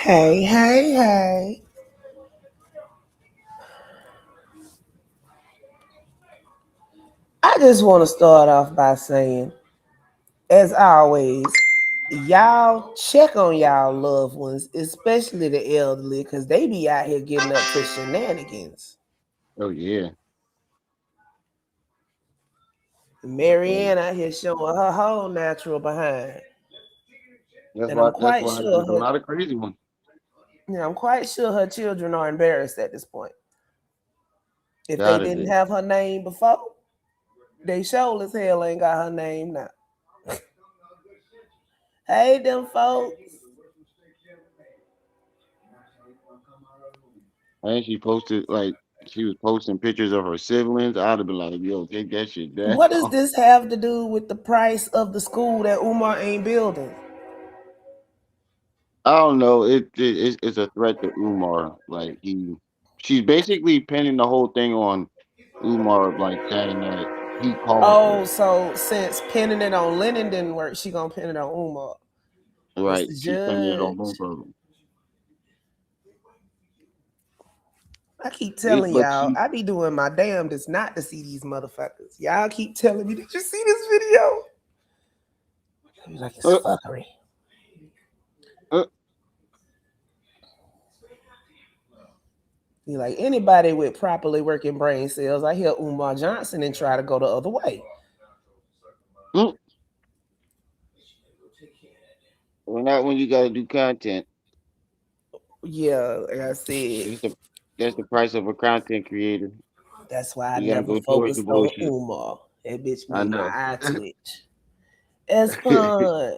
Hey, hey, hey. I just want to start off by saying, as always, y'all check on y'all loved ones, especially the elderly, because they be out here getting up to shenanigans. Oh yeah, Marianne out here showing her whole natural behind. that's And I'm why. That's quite why sure there's a her lot of crazy ones. I'm quite sure her children are embarrassed at this point. If they Gotta didn't be. have her name before, they sure as hell ain't got her name now. Hey them folks. And she posted like she was posting pictures of her siblings. I'd have been like, "Yo, take that shit down." What does this have to do with the price of the school that Umar ain't building? I don't know. It's a threat to Umar. Like she's basically pinning the whole thing on Umar, like saying that he caused Oh, it. so since pinning it on Lennon didn't work, she gonna pin it on Umar. Right? Mr. She's pinning it on both Judge. of them. I keep telling But y'all, she, I be doing my damnedest not to see these motherfuckers. Y'all keep telling me, did you see this video? I be like, it's uh, fuckery. uh, Be like, anybody with properly working brain cells, I hear Umar Johnson and try to go the other way. mm, well, not when you got to do content. Yeah, like I said, That's the price of a content creator. that's why I You got to never go towards the focused on bullshit. Umar. That bitch I made my know. eye twitch. Espon.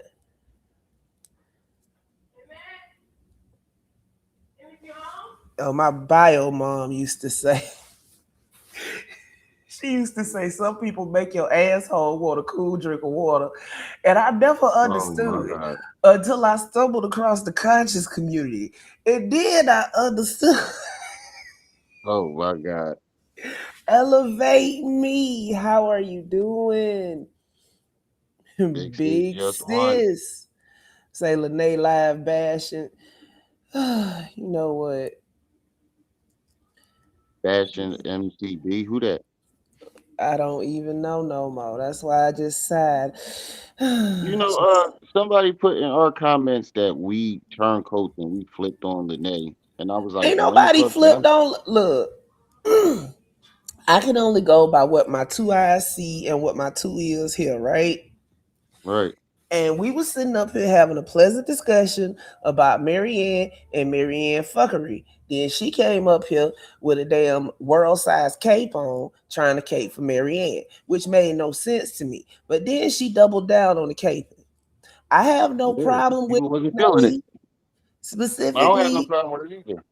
Oh, my bio mom used to say, she used to say, some people make your asshole want a cool drink of water. And I never Oh my understood god. until I stumbled across the conscious community. And then I understood. Oh my god. Elevate me. How are you doing? Big sis Big just won. sis. Say Lene live bashing. You know what? Fashion MTB. Who that? I don't even know no more. That's why I just sighed. Somebody put in our comments that we turncoats and we flipped on the name. And I was like, Ain't when the nobody fuck did I? flipped on. Look, I can only go by what my two eyes see and what my two ears hear, right? Right. And we was sitting up here having a pleasant discussion about Marianne and Marianne fuckery. Then she came up here with a damn world-sized cape on, trying to cape for Marianne, which made no sense to me. But then she doubled down on the cape. I have no Yeah. problem with People wasn't feeling it. Nay I don't have no specifically, problem with it either.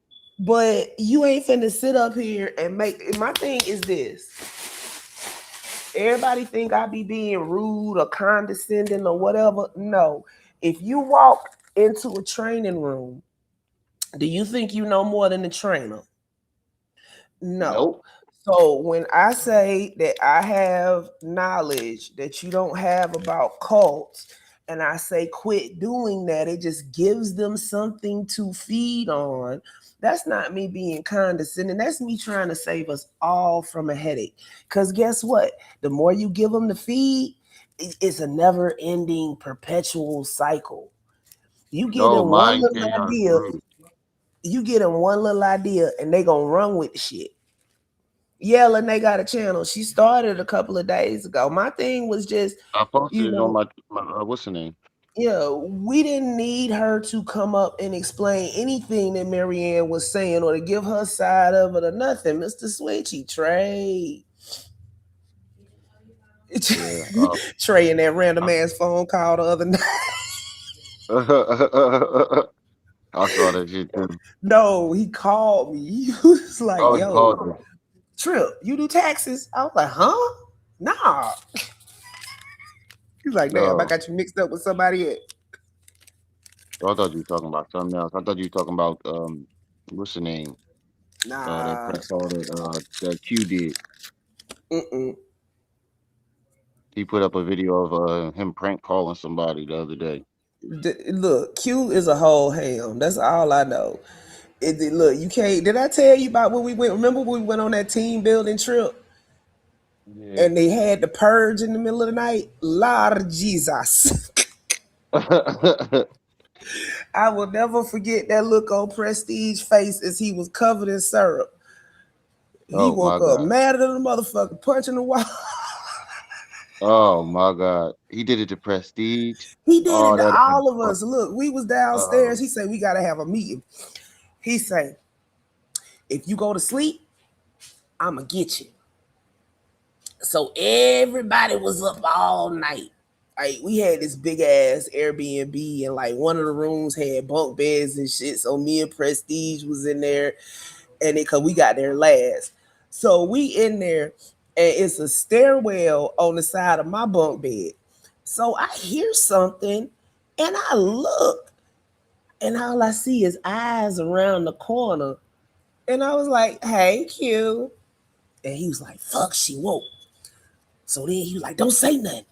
but you ain't finna sit up here and make. My thing is this: everybody think I be being rude or condescending or whatever. No. If you walk into a training room, do you think you know more than the trainer? No. Nope. So when I say that I have knowledge that you don't have about cults, and I say quit doing that, it just gives them something to feed on. That's not me being condescending. That's me trying to save us all from a headache. Because guess what? The more you give them to feed, it's a never ending perpetual cycle. You get No, them one mind little chaos idea, rude. and they gonna run with the shit. Yeah, and they got a channel. She started a couple of days ago. My thing was just, I you posted it on know, my what's the name? yeah, we didn't need her to come up and explain anything that Marianne was saying or to give her side of it or nothing. Mr. Switchy, Trey. Yeah. Trey and that random I ass phone call the other night. I saw that shit too. No, he called me. He was like, Oh, he yo, called her. Trip, you do taxes? I was like, huh? Nah. He's like, damn, I No, got you mixed up with somebody else. I thought you were talking about something else. I thought you were talking about what's the name? That Nah. prank call that Q did. Mm-mm. He put up a video of him prank calling somebody the other day. Look, Q is a whole ham. That's all I know. Look, you can't. Did I tell you about when we went? Remember when we went on that team building trip Yeah. and they had the purge in the middle of the night? Lord Jesus. I will never forget that look on Prestige face as he was covered in syrup. He Oh woke my up god. madder than a motherfucker, punching the wall. Oh my god. He did it to Prestige. He did it Oh, to that'd have been all of fun. us. Look, we was downstairs. Oh, He said we gotta have a meeting. He said, if you go to sleep, I'ma get you. So everybody was up all night. Like we had this big ass Airbnb, and like one of the rooms had bunk beds and shit. So me and Prestige was in there, and it cause we got there last. So we in there, and it's a stairwell on the side of my bunk bed. So I hear something, and I look, and all I see is eyes around the corner. And I was like, "Hey, Q," and he was like, "Fuck, she woke." So then he was like, "Don't say nothing."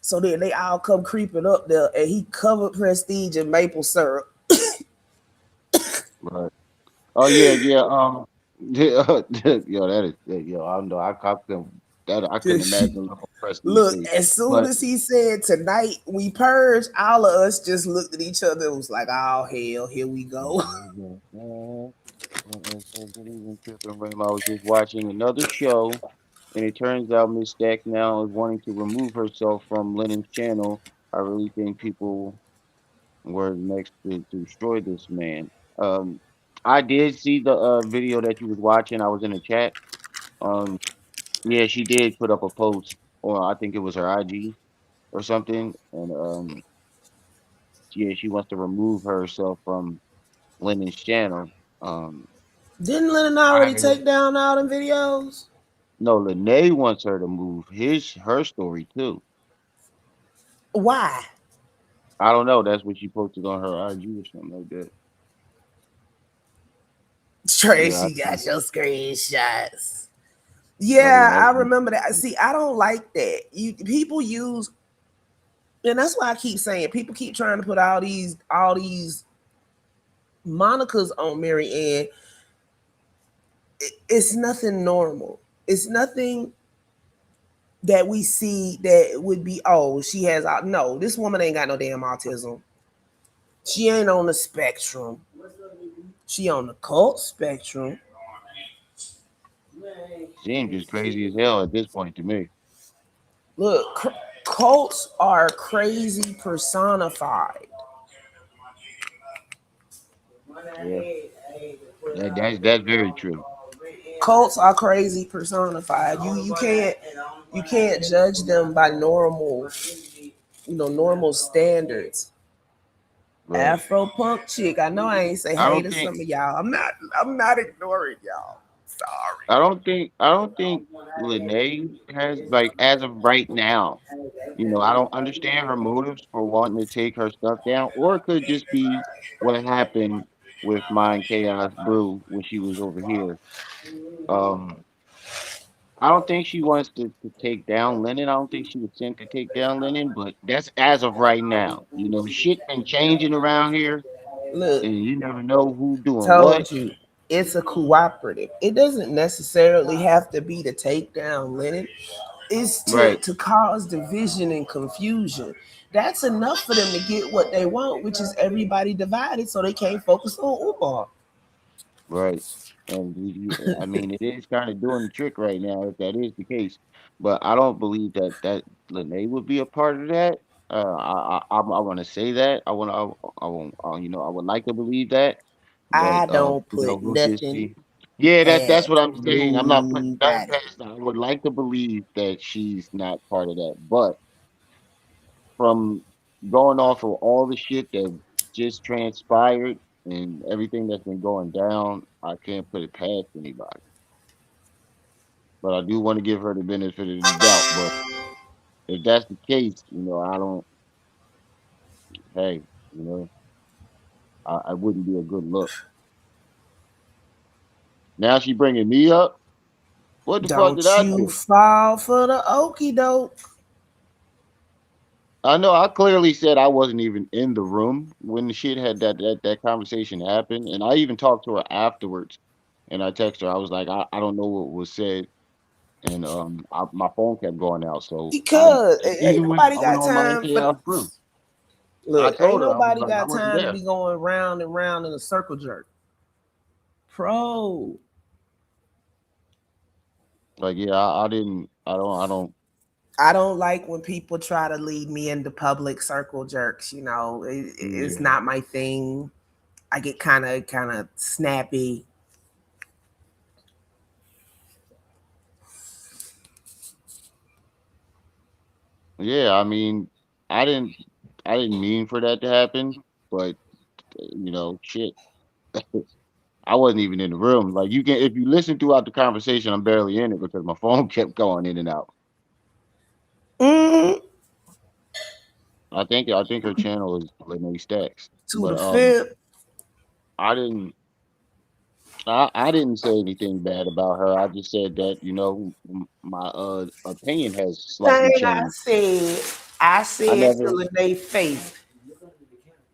So then they all come creeping up there, and he covered Prestige in maple syrup. right. Oh yeah, yeah. Yeah, yo, that is yo. I don't know. I couldn't imagine look on Prestige Look, face. as soon But as he said tonight we purge, all of us just looked at each other and was like, "Oh hell, here we go." I was just watching another show, and it turns out Miss Stack now is wanting to remove herself from Lennon's channel. I really think people were next to destroy this man. Um, I did see the video that you was watching. I was in the chat. Um, yeah, she did put up a post, or I think it was her IG or something, and yeah, she wants to remove herself from Lennon's channel. Um, Didn't Lennon I already take down all them videos? no, Lene wants her to move her story too. Why? I don't know. That's what she posted on her IG or something like that. Yeah, I Tracy think. got your screenshots. I think Yeah, that's I what. remember that. See, I don't like that. You people use, and that's why I keep saying people keep trying to put all these monikers on Mary Ann. It's nothing normal. It's nothing that we see that would be, oh, she has no, this woman ain't got no damn autism. She ain't on the spectrum. She on the cult spectrum. Seems just crazy as hell at this point to me. Look, cults are crazy personified. Yeah, that's very true. Cults are crazy personified. You can't judge them by normal standards. Right. Afro punk chick. I know I ain't say I hey don't to think. some of y'all. I'm not ignoring y'all. Sorry. I don't think Lene has like as of right now. I don't understand her motives for wanting to take her stuff down, or it could just be what happened with Mind Chaos Brew when she was over here. Um, I don't think she wants to take down Lennon. I don't think she was sent to take down Lennon, but that's as of right now. Shit been changing around here, Look, and you never know who doing what. told you it's a cooperative. It doesn't necessarily have to be to take down Lenin. It's to Right, to cause division and confusion. That's enough for them to get what they want, which is everybody divided, so they can't focus on Umar. right. And I mean, it is kind of doing the trick right now if that is the case. But I don't believe that Lene would be a part of that. I want to say that. I want, I would like to believe that. But I don't put we'll just nothing see. Yeah, that's what past I'm saying. I'm not putting nothing nobody. past her. I would like to believe that she's not part of that. But from going off of all the shit that just transpired and everything that's been going down, I can't put it past anybody. But I do want to give her the benefit of the doubt. But if that's the case, I don't. Hey, you know, I wouldn't be a good look. Now she bringing me up. What the fuck did Don't I you do? fall for the okey doke. I know I clearly said I wasn't even in the room when the shit had that conversation happened, and I even talked to her afterwards, and I texted her. I was like, I don't know what was said, and my phone kept going out. So Because ain't even when nobody I went got on my time for. NKF crew, I Look, ain't told her I was nobody like, I got wasn't time to there. be going round and round in a circle jerk. Pro. Like, yeah, I don't. I don't like when people try to lead me into public circle jerks. It's Yeah, not my thing. I get kind of snappy. yeah. I mean, I didn't, I didn't mean for that to happen, but shit. I wasn't even in the room. Like you can, if you listen throughout the conversation, I'm barely in it because my phone kept going in and out. Mm, I think her channel is Lene Stacks, to but the fifth. I didn't, I didn't say anything bad about her. I just said that my opinion has slightly Thing changed. I I said never to Lene face.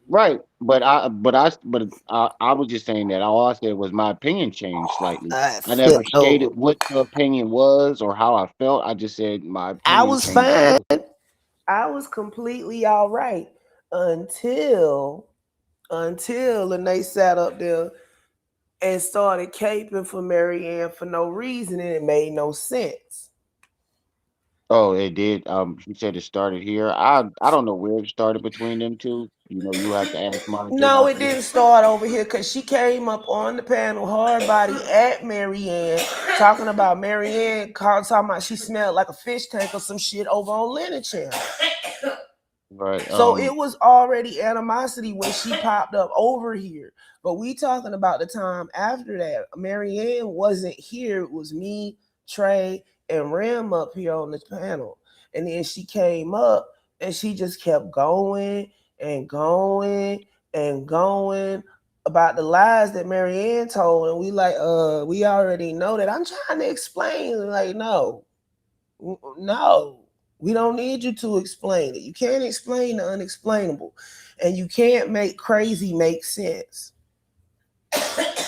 right, I was just saying that all I said was my opinion changed slightly. I never Flipped over. stated what the opinion was or how I felt. I just said my I opinion was changed fine. slightly. I was completely all right until Lene sat up there and started caping for Marianne for no reason, and it made no sense. Oh, it did. She said it started here. I don't know where it started between them two. You have to ask Monica No, about it this. didn't start over here because she came up on the panel hard body at Marianne, talking about Marianne, talking about she smelled like a fish tank or some shit over on Lennon Channel. Right. So it was already animosity when she popped up over here. But we talking about the time after that. Marianne wasn't here. It was me, Trey, and Ram up here on the panel. And then she came up and she just kept going and going and going about the lies that Marianne told. And we like, we already know that. I'm trying to explain. Like, no, no, we don't need you to explain it. You can't explain the unexplainable, and you can't make crazy make sense.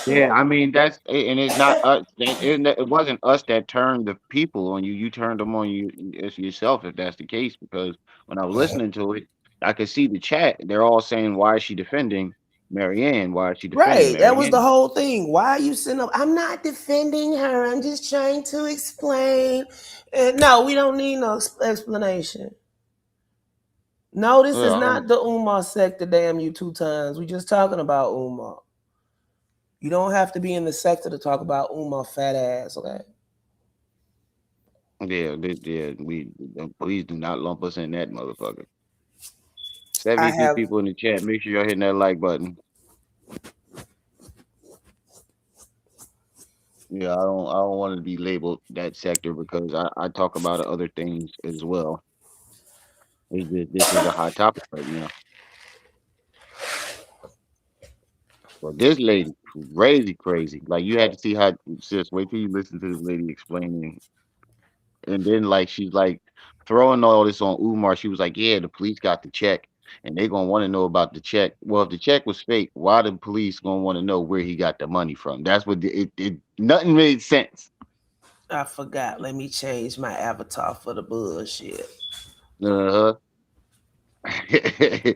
Yeah, I mean and it's not us. It wasn't us that turned the people on you. You turned them on as yourself, if that's the case. Because when I was listening to it, I could see the chat. They're all saying, "Why is she defending Marianne? Why is she defending Right. That was the Marianne?" whole thing. Why are you sitting up? I'm not defending her. I'm just trying to explain. And no, we don't need no explanation. No, this is Yeah, I not don't. the Umar sector, damn you, two times. We just talking about Umar. You don't have to be in the sector to talk about Umar fat ass, okay? Yeah, please do not lump us in that motherfucker. I 73 have people in the chat. Make sure y'all hitting that like button. Yeah, I don't want to be labeled that sector because I talk about other things as well. This is a hot topic right now. But this lady, crazy, crazy. Like you had to see how. Just wait till you listen to this lady explaining, and then like she's like throwing all this on Umar. She was like, "Yeah, the police got the check, and they gonna want to know about the check. Well, if the check was fake, why the police gonna want to know where he got the money from? That's what it nothing made sense. I forgot. Let me change my avatar for the bullshit. Uh huh.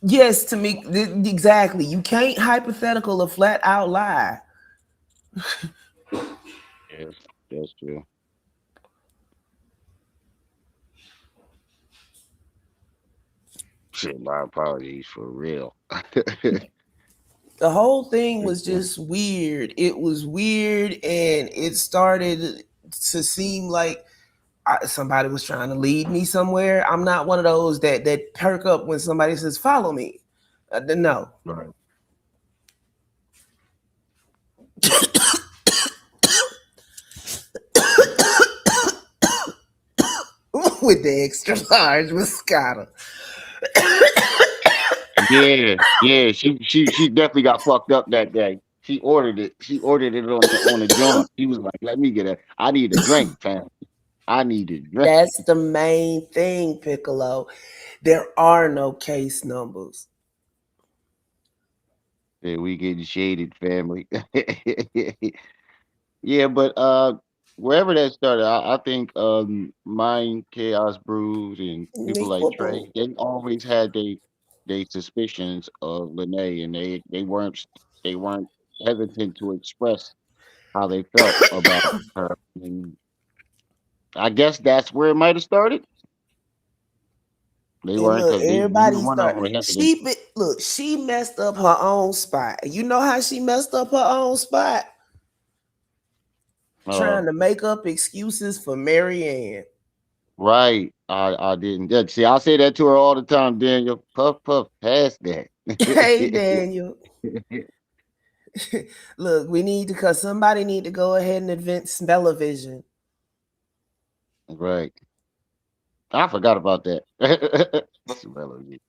Yes, to me, exactly. You can't hypothetical or flat out lie. Yes, that's true. Shit, my apologies for real. The whole thing It's was just weird. It was weird, and it started to seem like somebody was trying to lead me somewhere. I'm not one of those that perk up when somebody says follow me. No, right. with the extra large Moscato. Yeah, yeah. She definitely got fucked up that day. She ordered it. She ordered it on the joint. She was like, "Let me get a. I need a drink, fam." I need to dress. That's the main thing, Piccolo. There are no case numbers. Yeah, we getting shaded, family. Yeah, but wherever that started, I think Mind Chaos Brews and people like Equable. Trey, they always had they suspicions of Lene, and they weren't hesitant to express how they felt about her. And I guess that's where it might have started. They And weren't look, because they neither everybody one of them start. were hesitant. She messed up her own spot. You know how she messed up her own spot? Uh, Trying to make up excuses for Marianne. right. I didn't. See, I say that to her all the time, Daniel. Puff puff, past that. Hey, Daniel. Look, we need to, cause somebody need to go ahead and invent smell-o-vision. Right. I forgot about that. Smell of it.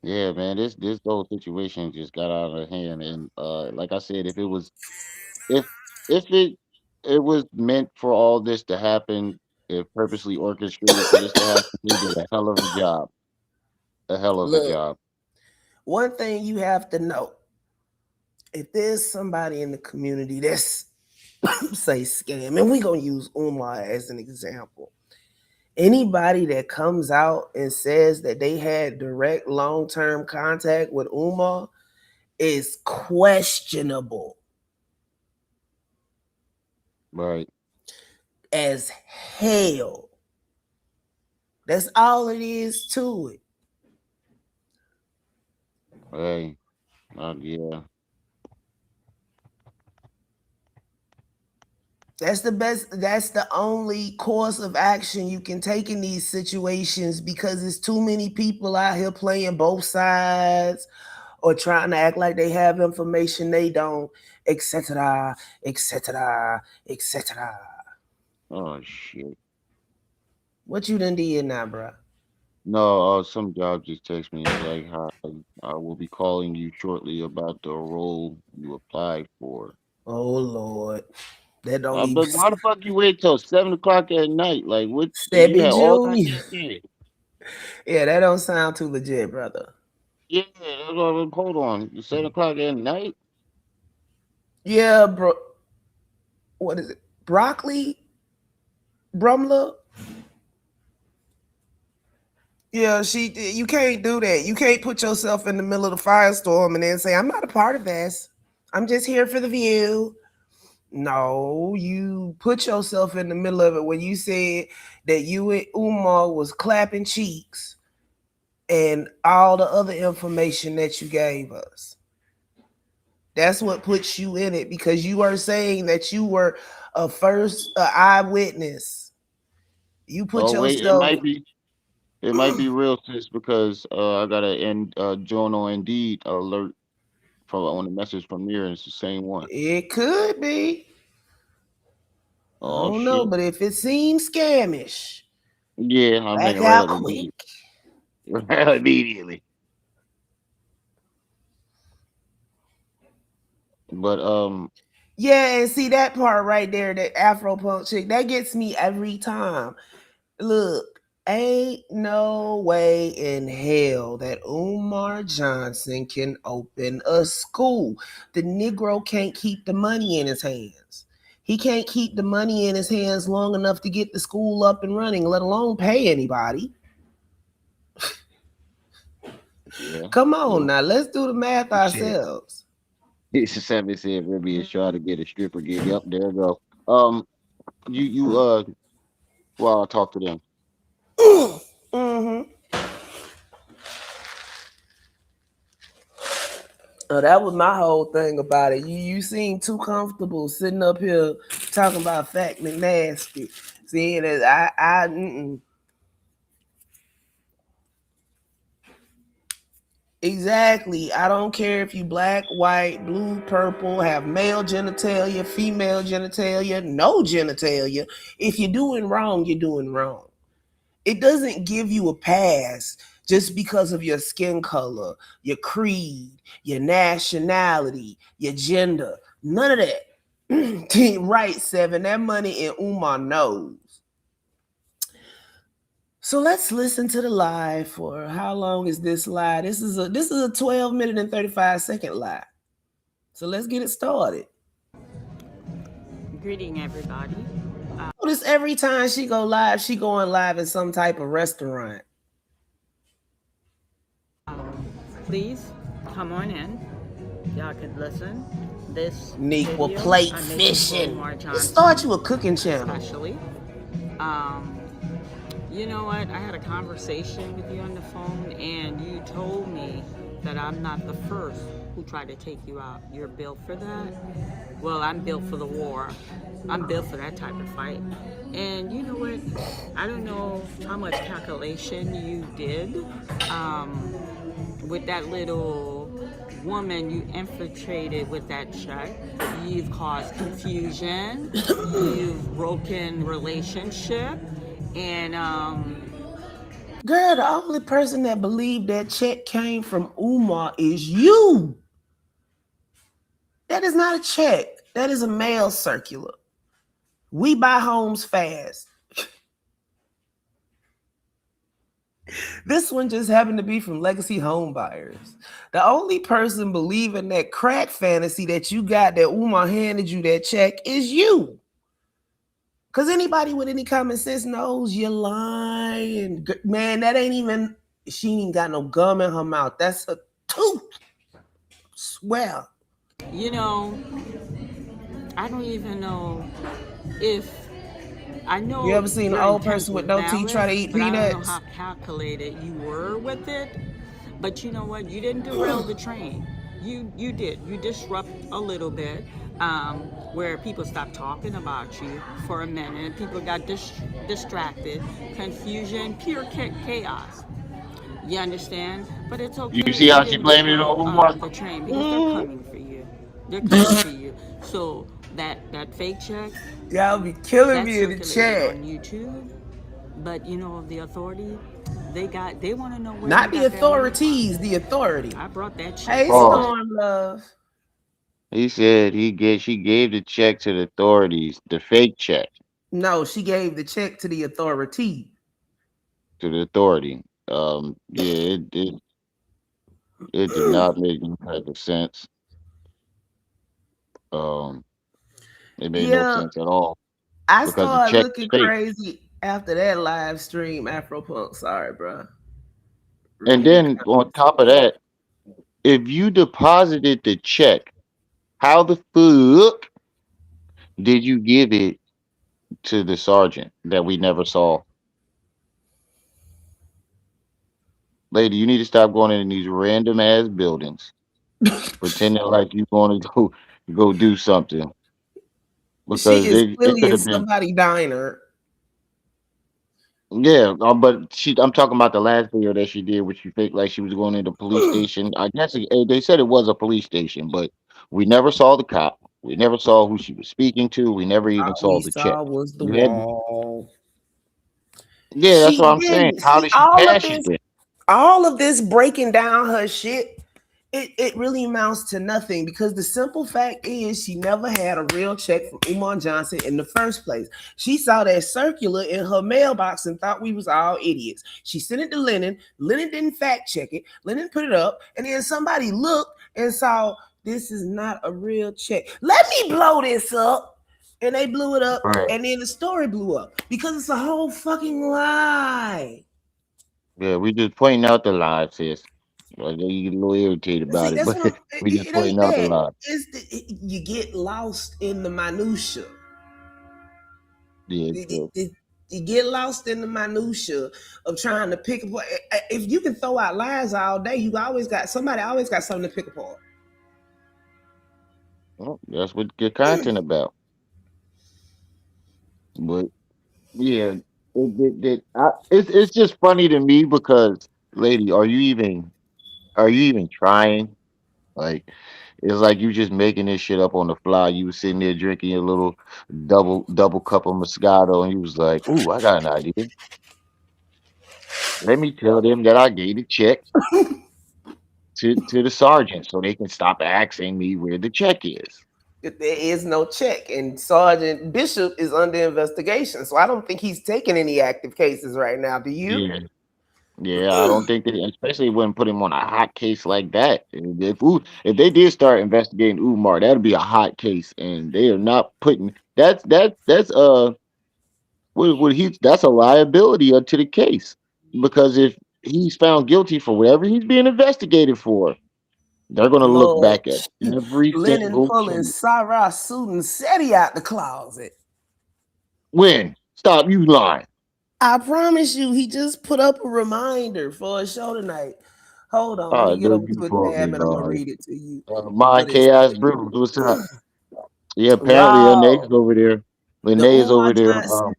Yeah, man, this whole situation just got out of hand, and like I said, if if it was meant for all this to happen, if purposely orchestrated for this to happen, they did a hell of a job. A hell of a Look, job. one thing you have to know: if there's somebody in the community that's say scam, and we're gonna use Umar as an example. Anybody that comes out and says that they had direct long-term contact with Umar is questionable Right. as hell. That's all it is to it. Hey. Yeah. That's the best, that's the only course of action you can take in these situations because there's too many people out here playing both sides or trying to act like they have information they don't, etc., etc., etc. Oh shit. What you done did now, bro? No, some job just texted me. It's like, hi, I will be calling you shortly about the role you applied for. Oh Lord, that don't even. But why the fuck you wait till 7 o'clock at night? Like, what? You Sebby had all Junior. goddamn day. Yeah, that don't sound too legit, brother. Yeah, hold on. 7 o'clock at night? Yeah, bro. What is it? Broccoli, Brumla. Yeah, she. You can't do that. You can't put yourself in the middle of the firestorm and then say, "I'm not a part of this. I'm just here for the view." No, you put yourself in the middle of it when you said that you and Umar was clapping cheeks and all the other information that you gave us. That's what puts you in it because you are saying that you were a eyewitness. You put Oh wait, yourself. it might be real, sis, because I got a join on Indeed alert from on the message from there, and it's the same one. It could be. I Oh don't know, shit. but if it seems scamish, Yeah, I'm back making right out up quick. immediately. Immediately. But Yeah, and see that part right there, that Afro punk chick, that gets me every time. Look, ain't no way in hell that Umar Johnson can open a school. The Negro can't keep the money in his hands. He can't keep the money in his hands long enough to get the school up and running, let alone pay anybody. yeah, Come on true. now, let's do the math Shit. ourselves. It's just having said Ribby is trying to get a stripper gig. Yep, there you go. You well, I'll talk to them. Mm-hmm. That was my whole thing about it. You seem too comfortable sitting up here talking about fat and nasty. Seeing as exactly. I don't care if you black, white, blue, purple, have male genitalia, female genitalia, no genitalia. If you're doing wrong, you're doing wrong. It doesn't give you a pass just because of your skin color, your creed, your nationality, your gender. None of that. Right, seven. That money in Umar knows. So let's listen to the live for how long is this live? This is a 12 minute and 35-second live. So let's get it started. Greeting everybody. Notice every time she go live, she going live in some type of restaurant. Please come on in. Y'all can listen. This Neek will video plate I'm making for fishing. Umar Let's start Johnson, you a cooking channel. especially. Um, you know what? I had a conversation with you on the phone, and you told me that I'm not the first who tried to take you out. You're built for that. Well, I'm built for the war. I'm built for that type of fight. And you know what? I don't know how much calculation you did um, with that little woman you infiltrated with that check. You've caused confusion. You've broken relationship. And Girl, the only person that believed that check came from Umar is you. That is not a check. That is a mail circular. We buy homes fast. This one just happened to be from Legacy Home Buyers. The only person believing that crack fantasy that you got that Umar handed you that check is you. Because anybody with any common sense knows you're lying. Man, that ain't even, she ain't got no gum in her mouth. That's a tooth. Swear. you know, I don't even know if I You know ever seen an your old intent person was with no teeth try valid, to eat but I don't know peanuts? how calculated you were with it. But you know what? You didn't derail the train. You did. You disrupt a little bit, where people stopped talking about you for a minute. People got distracted, confusion, pure chaos. You understand? But it's You okay. see You how she didn't blaming it disrupt on Umar? the train because they're Mm. coming for you. They're coming for you. So that fake check Y'all be killing that me in the circulated chat. on YouTube. But you know, the authority, they want to know where you Not the got that money from. authorities, the authority. I brought that check Hey, to you. Pause. Storm Love. He said she gave the check to the authorities, the fake check No, she gave the check to the authority. to the authority. Yeah, it did not make any type of sense. Um, it made no Yeah, sense at all I because the started check is looking fake. crazy after that live stream. Afropunk, sorry, bro. And Reading the then on comments. top of that, if you deposited the check, how the fuck did you give it to the sergeant that we never saw? Lady, you need to stop going in these random ass buildings, pretending like you want to go do something She because is it clearly could in have been. somebody diner. Yeah, but I'm talking about the last video that she did, which she faked like she was going into the police station. I guess they said it was a police station, but we never saw the cop. We never saw who she was speaking to. We never even All saw we the check. saw was the You had, wall. yeah, that's She what I'm saying. didn't How see did she cash it then? all of this breaking down her shit. It really amounts to nothing because the simple fact is she never had a real check from Umar Johnson in the first place. She saw that circular in her mailbox and thought we was all idiots. She sent it to Lennon. Lennon didn't fact check it. Lennon put it up, and then somebody looked and saw this is not a real check. Let me blow this up. And they blew it up, Right. and then the story blew up because it's a whole fucking lie. Yeah, we just pointing out the lies, sis. Well, you get a little irritated See, about it, that's but what I'm. we just It ain't pointing out the that. lies. You get lost in the minutia. Yeah, You, true. you- you get lost in the minutia of trying to pick apart. If you can throw out lies all day, you always got somebody always got something to pick apart. Well, that's what your content about. But yeah, it's just funny to me because, lady, are you even trying? Like, it's like you just making this shit up on the fly. You was sitting there drinking your little double cup of Moscato, and you was like, "Ooh, I got an idea. Let me tell them that I gave a check to the sergeant so they can stop asking me where the check is." There is no check, and Sergeant Bishop is under investigation. So I don't think he's taking any active cases right now. Do you? Yeah. Yeah, I don't think they, especially when put him on a hot case like that. If they did start investigating Umar, that'd be a hot case, and they are not putting that's what he that's a liability to the case because if he's found guilty for whatever he's being investigated for, they're gonna look Lord, back at every Lennon single pulling case. Sarah suit SETI out the closet. When stop you lying? I promise you, he just put up a reminder for a show tonight. Hold on, let Oh, me get over dude, to you a fucking tab and I'm gonna lying. read it to you. My What it chaos says. brew. What's up? Yeah, apparently Wow. Renee's over there. The Renee is Umar over there. Johnson,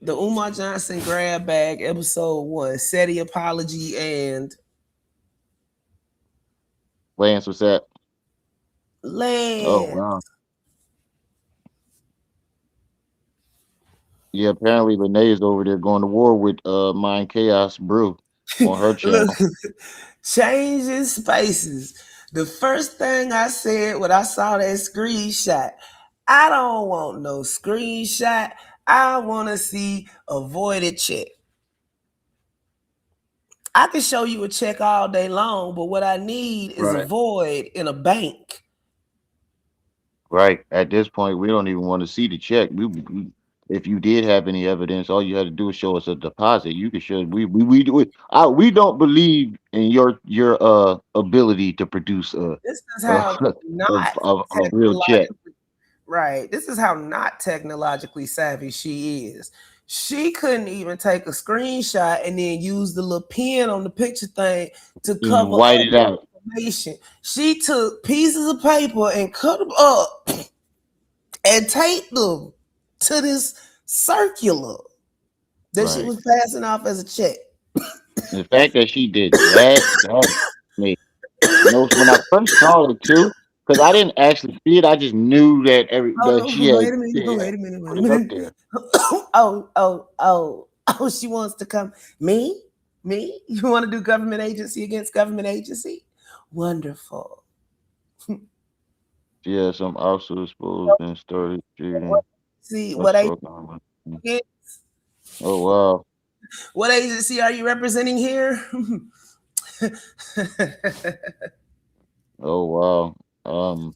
the Umar Johnson grab bag, episode 1, SETI apology and Lance, what's that? Oh land. wow. Yeah, apparently Renee is over there going to war with Mind Chaos Brew on her Look, channel. changing spaces. The first thing I said when I saw that screenshot, I don't want no screenshot. I want to see a voided check. I can show you a check all day long, but what I need is a Right. void in a bank. Right. At this point, we don't even want to see the check. If you did have any evidence, all you had to do is show us a deposit. You could show we don't believe in your ability to produce This is a how not a real check. technologically right. This is how not technologically savvy she is. She couldn't even take a screenshot and then use the little pen on the picture thing to And cover white up it out. information. She took pieces of paper and cut them up and taped them to this circular that she Right. was passing off as a check. The fact that she did that made no. When I first saw it too, because I didn't actually see it, I just knew that Oh, she had, wait a minute, yeah, wait a minute, wait put a it up minute. there. Oh, she wants to come. Me? Me? You want to do government agency against government agency? Wonderful. She had some also exposed and started shooting. See, Let's talk on it. Oh wow. what agency are you representing here? Oh wow. Um,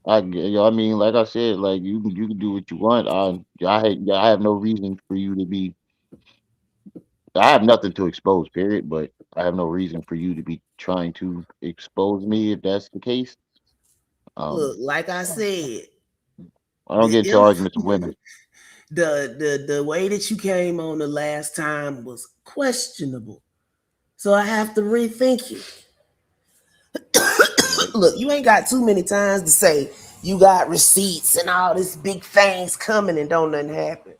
I mean, like I said, like you can do what you want. I have no reason for you to be. I have nothing to expose, period. But I have no reason for you to be trying to expose me if that's the case. Um, Look, like I said, I don't the get into arguments with women. the way that you came on the last time was questionable. So I have to rethink you. Right. Look, you ain't got too many times to say you got receipts and all this big things coming and don't nothing happen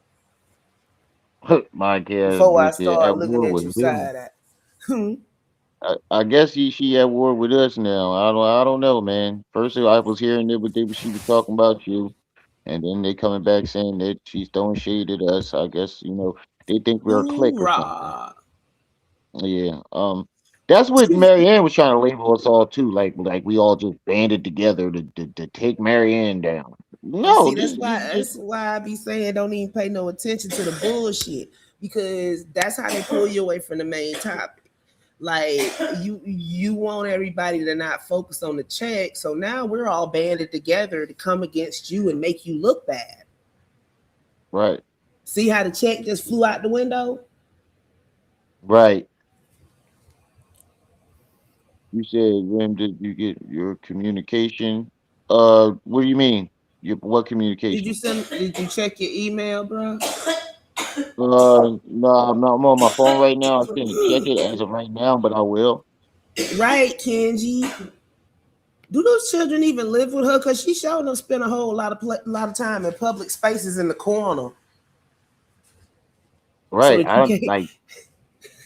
My cat before I was start at looking war at you with who? side eye. Hmm. I guess she at war with us now. I don't know, man. First I was hearing that what she was talking about you, and then they coming back saying that she's throwing shade at us. I guess they think we're a clique or something. Hoorah. Yeah. That's what Marianne was trying to label us all too. Like we all just banded together to take Marianne down. You No, see, just that's why I be saying don't even pay no attention to the bullshit because that's how they pull you away from the main topic. Like you want everybody to not focus on the check, so now we're all banded together to come against you and make you look bad. right, See how the check just flew out the window? right. You said when did you get your communication? What do you mean? Your what communication? Did you check your email, bro? No, I'm on my phone right now. I can't check it as of right now, but I will. Right, Kenji. Do those children even live with her? Cause she showed them spend a whole lot of time in public spaces in the corner, so Right. that I you don't can't. like.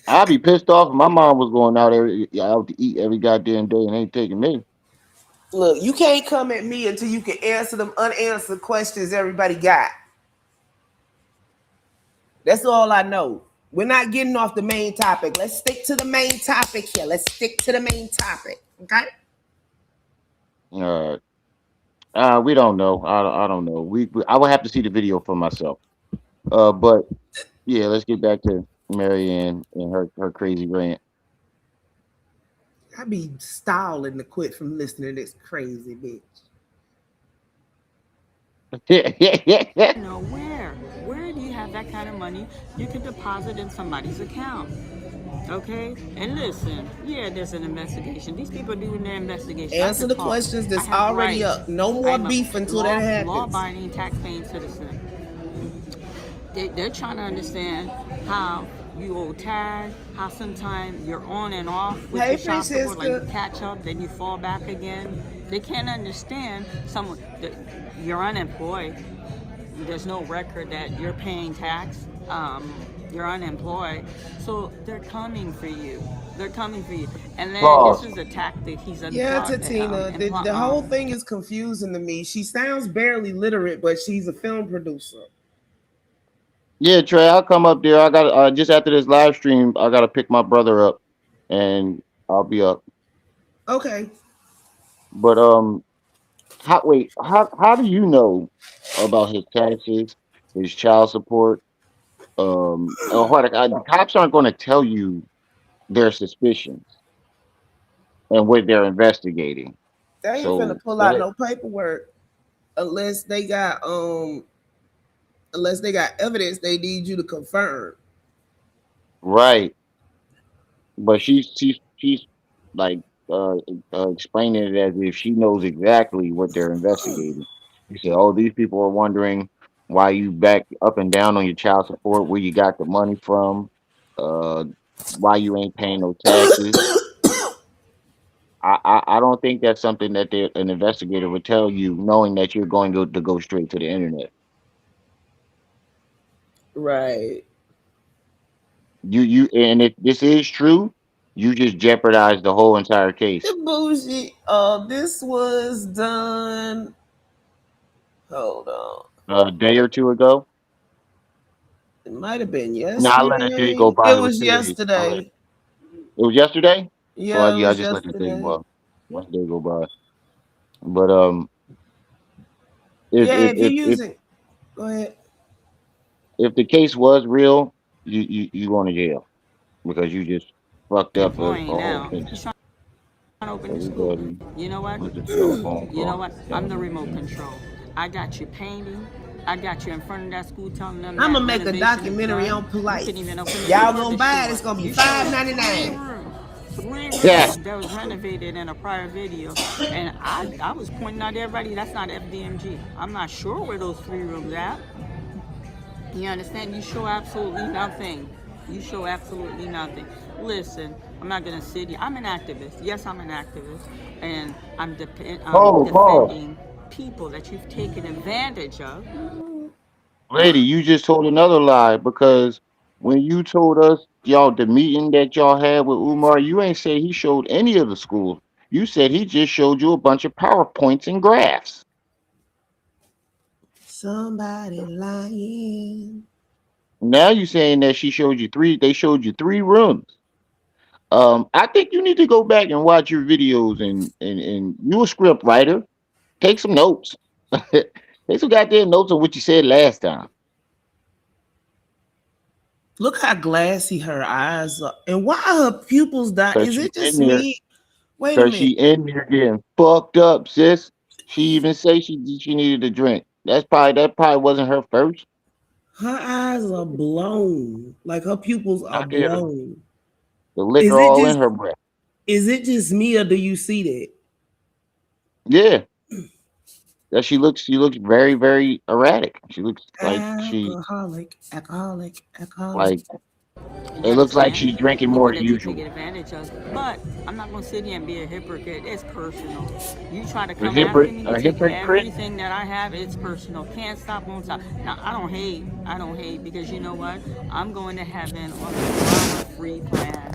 I'd be pissed off if my mom was going out to eat every goddamn day and ain't taking me. Look, you can't come at me until you can answer them unanswered questions everybody got. That's all I know. We're not getting off the main topic. Let's stick to the main topic here. Let's stick to the main topic. Okay? All right. We don't know. I don't know. I would have to see the video for myself. But yeah, let's get back to Marianne and her crazy rant. I be stalling to quit from listening to this crazy bitch. No, where do you have that kind of money you can deposit in somebody's account? Okay, and listen, yeah, there's an investigation. These people are doing their investigation. I Answer could the talk. questions I that's have already rights. up. No more I'm a beef until that happens. law-abiding, tax-paying citizen. They're trying to understand how you owe tag, how sometimes you're on and off with Hey, your child support, like you Francisca. catch up, then you fall back again. They can't understand someone that you're unemployed. There's no record that you're paying tax. You're unemployed, so they're coming for you. They're coming for you, and then this Pause. is a tactic he's Yeah, Tatina. The whole thing is confusing to me. She sounds barely literate, but she's a film producer. Yeah, Trey, I'll come up there. I got just after this live stream, I gotta pick my brother up, and I'll be up. Okay. But how do you know about his taxes, his child support? Or what? The cops aren't going to tell you their suspicions and what they're investigating. They ain't finna So pull out that no paperwork unless they got evidence they need you to confirm. right, but she's like uh, explaining it as if she knows exactly what they're investigating. She said, "Oh, these people are wondering why you back up and down on your child support, where you got the money from, uh, why you ain't paying no taxes." I don't think that's something that an investigator would tell you, knowing that you're going to go straight to the internet. Right. You and if this is true, you just jeopardize the whole entire case. The bullshit. This was done. Hold on. A day or two ago. It might have been No, I let a day go yesterday. by. It It was was 2 days. yesterday. It was yesterday. So Yeah, it yeah, I was just let the day yesterday. go. One day go by. But Yeah, if you're if using, go ahead. if the case was real, you going to jail because you just fucked up a employee whole now. case. He's trying to open the school. Everybody You know what? was a telephone You know call. what? I'm the remote control. I got you painting. I got you in front of that school telling them I'm that gonna make a renovation is documentary done. on You polite. couldn't even open the Y'all door of gonna the buy it? It's store. gonna be You showed $5.99. three Yeah. rooms that was renovated in a prior video. And I was pointing out to everybody that's not FDMG. I'm not sure where those 3 rooms at. You understand? You show absolutely nothing. You show absolutely nothing. Listen, I'm not gonna sit here. I'm an activist. Yes, I'm an activist, and I'm Pause. defending people that you've taken advantage of. Lady, you just told another lie because when you told us y'all the meeting that y'all had with Umar, you ain't say he showed any of the schools. You said he just showed you a bunch of PowerPoints and graphs. Somebody lying. Now you saying that they showed you 3 rooms. I think you need to go back and watch your videos and you a script writer. Take some notes. Take some goddamn notes on what you said last time. Look how glassy her eyes are, and why her pupils die. Cause Is she it in just there me? Wait a Cause minute. she in there getting fucked up, sis. She even say she needed a drink. That probably wasn't her first. Her eyes are blown. Like her pupils are I did. blown. The liquor Is it all in just her breath. is it just me or do you see that? Yeah, that she looks very very erratic. She looks Alcoholic. like You it looks like understand? she's drinking more People than that you've usual. taken advantage of. But I'm not going to sit here and be a hypocrite. It's personal. You try to A come after hypocrite, me, you a take hypocrite. everything that I have. It's personal. Can't stop, won't stop. Now, I don't hate. I don't hate because you know what? I'm going to heaven on the drama-free plan.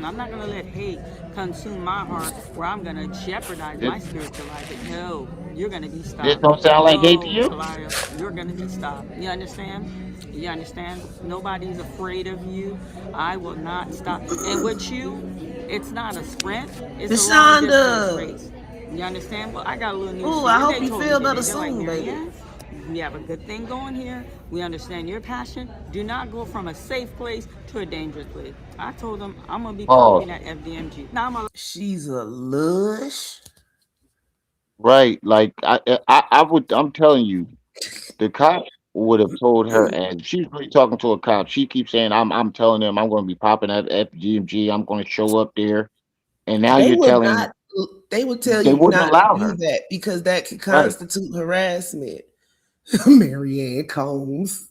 I'm not going to let hate consume my heart where I'm going to jeopardize This my spiritual life. No, you're going to be this stopped. don't sound like hate to No, you. Talia, you're going to be stopped. You understand? You understand? Nobody's afraid of you. I will not stop. And with you, it's not a sprint, it's a long distance Deshonda. race. You understand? Well, I got a little news Ooh, for I you. hope They you told me feel today. better They're like, soon, baby. Marianne, we have a good thing going here. We understand your passion. Do not go from a safe place to a dangerous place. I told them I'm gonna be Oh, parking at FDMG. Now I'm She's a lush. right. Like I would. I'm telling you, the cop would have told her, and she's really talking to a cop. She keeps saying, I'm telling them I'm going to be popping at FGMG. I'm going to show up there." And now They you're would telling not. They would tell they you wouldn't not to allow do her. that because that could Right. constitute harassment. Marianne Combs.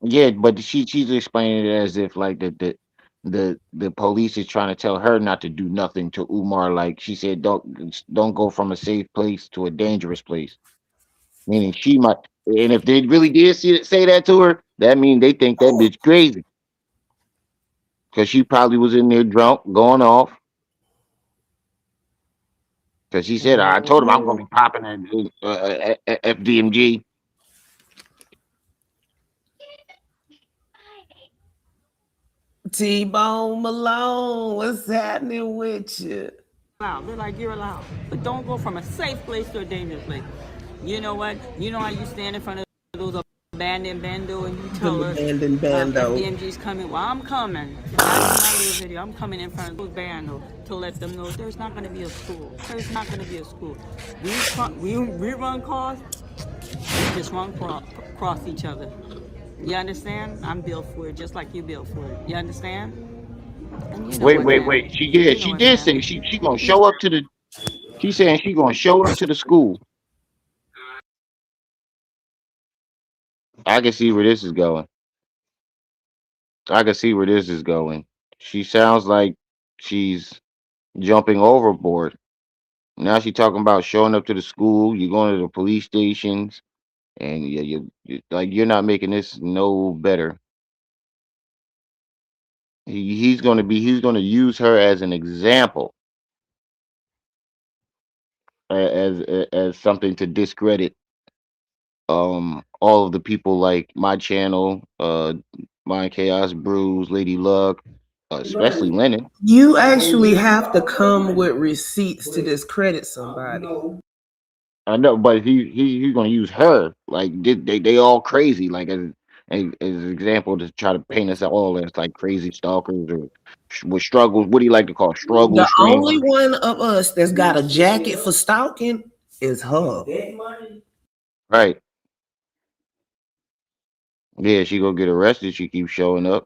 Yeah, but she's explaining it as if like the police is trying to tell her not to do nothing to Umar. Like she said, don't go from a safe place to a dangerous place. Meaning she might, and if they really did say that to her, that means they think that bitch crazy because she probably was in there drunk, going off. Because she said, I told him I'm gonna be popping at FDMG. T-Bone Malone, what's happening with you? allowed. They're like, you're allowed. But don't go from a safe place to a dangerous place. You know what? You know how you stand in front of those abandoned bando and you tell Them her abandoned bando. FDMG's coming. Well, I'm coming. That's my little video. I'm coming in front of those bando to let them know there's not going to be a school. There's not going to be a school. We run cars, we just run cross each other. You understand? I'm built for it, just like you built for it. You understand? And you know Wait, what's wait, wait. happening. You know She what's did say happening. she gonna show up to the. She's saying she gonna show up to the school. I can see where this is going. I can see where this is going. She sounds like she's jumping overboard. Now she talking about showing up to the school. You're going to the police stations, and like you're not making this no better. He's gonna use her as an example, as something to discredit all of the people like my channel, Mind Chaos Brews, Lady Luck, especially Lennon. You actually have to come with receipts to discredit somebody. I know, but he's gonna use her like they all crazy like as an example to try to paint us all as like crazy stalkers or with struggles. What do you like to call struggle The only streamers? one of us that's got a jacket for stalking is her. Right? Yeah, she gonna get arrested. She keeps showing up.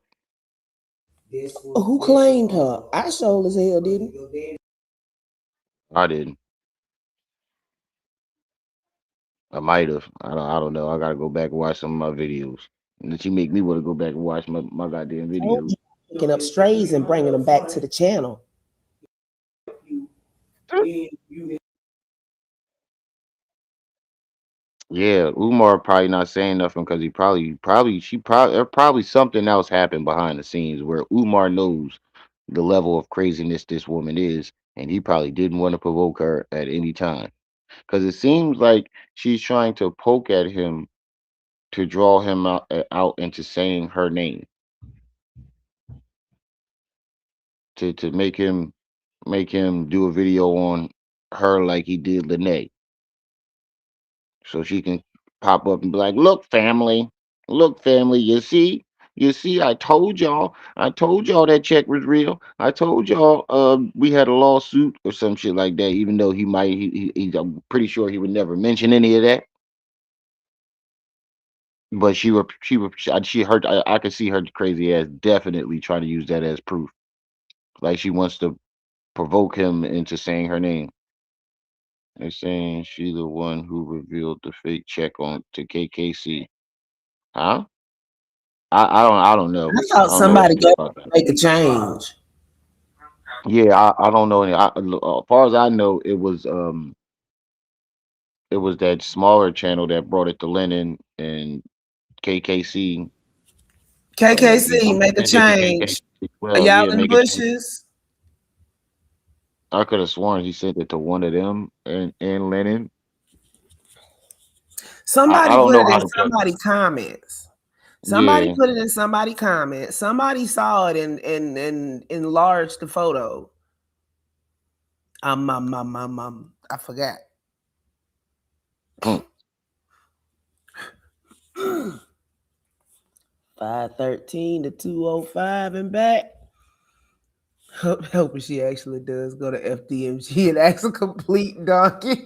Who claimed her? I sure as hell didn't. I didn't. I might have. I don't know. I gotta go back and watch some of my videos. And then she make me want to go back and watch my goddamn Told videos. you, picking up strays and bringing them back to the channel. Yeah, Umar probably not saying nothing because probably something else happened behind the scenes where Umar knows the level of craziness this woman is, and he probably didn't want to provoke her at any time. Because it seems like she's trying to poke at him to draw him out into saying her name to make him do a video on her like he did Lene, so she can pop up and be like, look, family, you see, I told y'all that check was real. I told y'all we had a lawsuit or some shit like that, even though I'm pretty sure he would never mention any of that. But she heard I could see her crazy ass definitely trying to use that as proof. Like she wants to provoke him into saying her name. They're saying she the one who revealed the fake check on to KKC. Huh? I don't know. I thought I don't know what somebody to say got about to that. make a change. Yeah, I don't know any. As far as I know, it was that smaller channel that brought it to Lennon and KKC. KKC, make a Send it to KKC. change. Are Well, y'all yeah, in make a change. bushes? I could have sworn he sent it to one of them and Lennon. I Somebody don't put know it how in to put. somebody comments. Somebody Yeah, put it in somebody comments. Somebody saw it and enlarged the photo. I forgot. Hmm. 513 to 205 and back. Hoping she actually does go to FDMG and ask a complete donkey.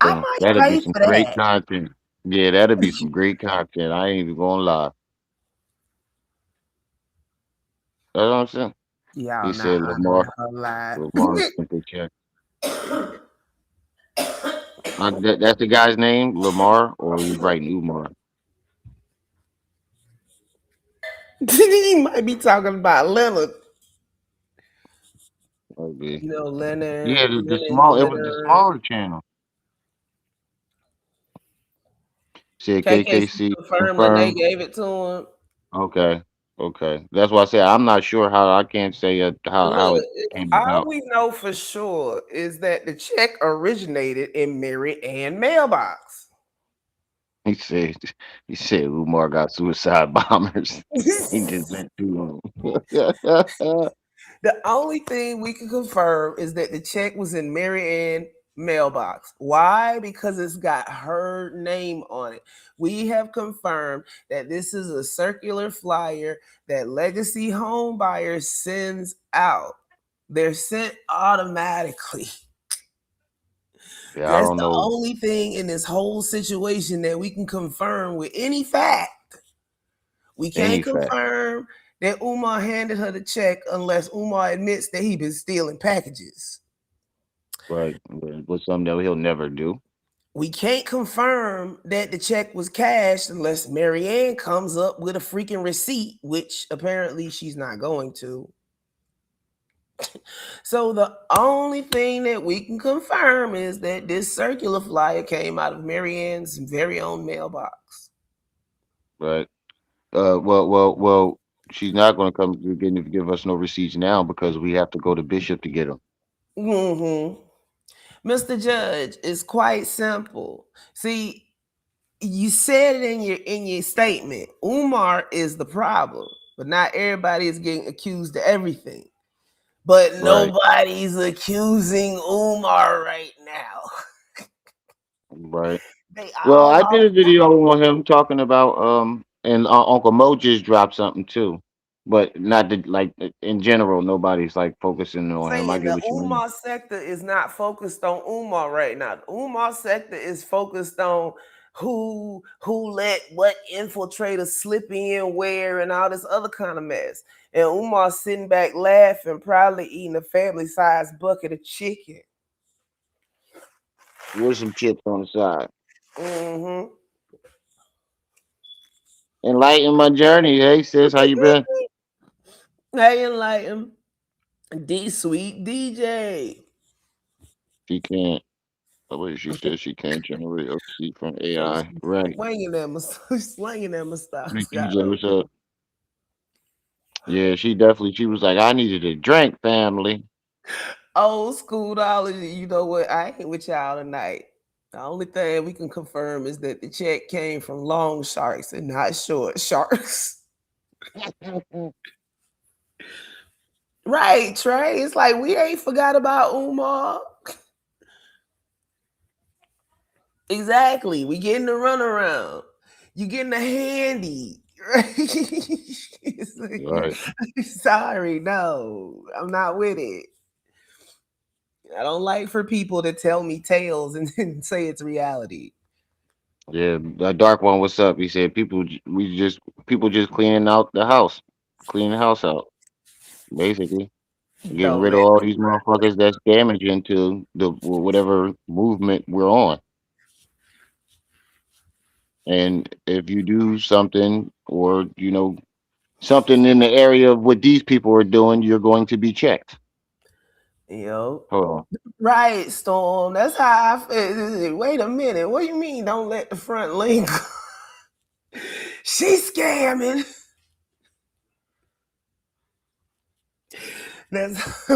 I Yeah, might that'll be pay some for great that. content. Yeah, that'll be some great content. I ain't even gonna lie. That's what I'm saying. Y'all He not said honoring Lamar, her live. Lamar sent the check. That's the guy's name, Lamar, or you writing Umar? He might be talking about Leonard. Okay. You know, Yeah, the Leonard, small. It was the Leonard. smaller channel. Said KKC KKC confirmed Lene confirmed. gave it to him. Okay, okay. That's why I said I'm not sure how I can't say how Look, it came all about. we know for sure is that the check originated in Mary Ann mailbox. He said he said Umar got suicide bombers. He just went through them. The only thing we can confirm is that the check was in Mary Ann mailbox. Why? Because it's got her name on it. We have confirmed that this is a circular flyer that Legacy Home Buyers sends out. They're sent automatically. Yeah, I That's don't the know only thing in this whole situation that we can confirm with any fact. We can't any fact. confirm that Umar handed her the check unless Umar admits that he been stealing packages. Right. But something that he'll never do. We can't confirm that the check was cashed unless Marianne comes up with a freaking receipt, which apparently she's not going to. So the only thing that we can confirm is that this circular flyer came out of Marianne's very own mailbox. Right. Well. She's not going to come to give us no receipts now because we have to go to Bishop to get them. Mm-hmm. Mr. Judge, it's quite simple. See, you said it in your statement. Umar is the problem, but not everybody is getting accused of everything. But Right. nobody's accusing Umar right now. Right. They Well, all I off did a video on him talking about and Uncle Mo just dropped something too, but not the, like in general. Nobody's like focusing on him. I saying get the what you mean. Umar sector is not focused on Umar right now. The Umar sector is focused on who let what infiltrator slip in where and all this other kind of mess. And Umar sitting back laughing, probably eating a family size bucket of chicken. With some chips on the side. Mm-hmm. Enlighten my journey. Hey sis, how you been? Hey, enlighten D sweet DJ. She can't. Oh, wait, she said she can't generate a receipt from AI. Right. Slanging that mustache. Hey, DJ, what's up? Yeah, she was like, I needed a drink, family. Old school knowledge. You know what? I ain't with y'all tonight. The only thing we can confirm is that the check came from long sharks and not short sharks. Right, Trey. It's like we ain't forgot about Umar. Exactly. We getting the runaround. You getting a handy. Right? It's like, Right. sorry, no, I'm not with it. I don't like for people to tell me tales and then say it's reality. Yeah, that dark one, what's up? He said people just cleaning out the house. Cleaning the house out, basically. Getting Don't rid of let all them these motherfuckers that's damaging to the whatever movement we're on. And if you do something or something in the area of what these people are doing, you're going to be checked. Yo, Hold on. right, Storm. That's how I feel. Wait a minute. What do you mean? Don't let the front link. She's scamming. That's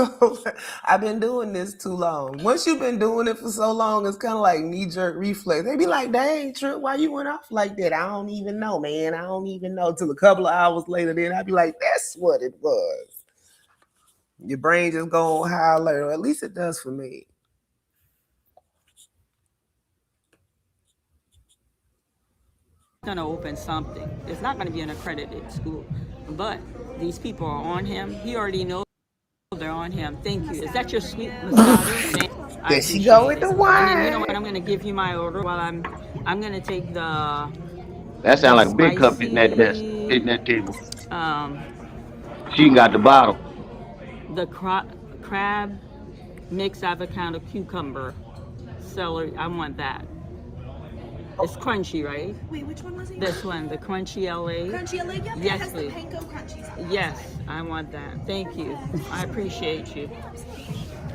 I've been doing this too long. Once you've been doing it for so long, it's kind of like knee jerk reflex. They be like, "Dang, Trip, why you went off like that?" I don't even know, man. I don't even know. Till a couple of hours later, then I'd be like, "That's what it was." Your brain just go on high alert, or at least it does for me. Going to open something. It's not going to be an accredited school, but these people are on him. He already knows they're on him. Thank you. Is that your sweet Moscato? I There she go appreciate with it. the And then you know what? wine. I'm going to give you my order while I'm going to take That sounds the like a big cup hitting that desk, spicy hitting that table. um She got the bottle. the crab mixed avocado cucumber celery. I want that. It's crunchy, right? Wait, which one was it? This one, the crunchy LA. Crunchy LA? Yep, Yes, it has please. the panko crunchies. Yes, I want that. Thank you. I appreciate you.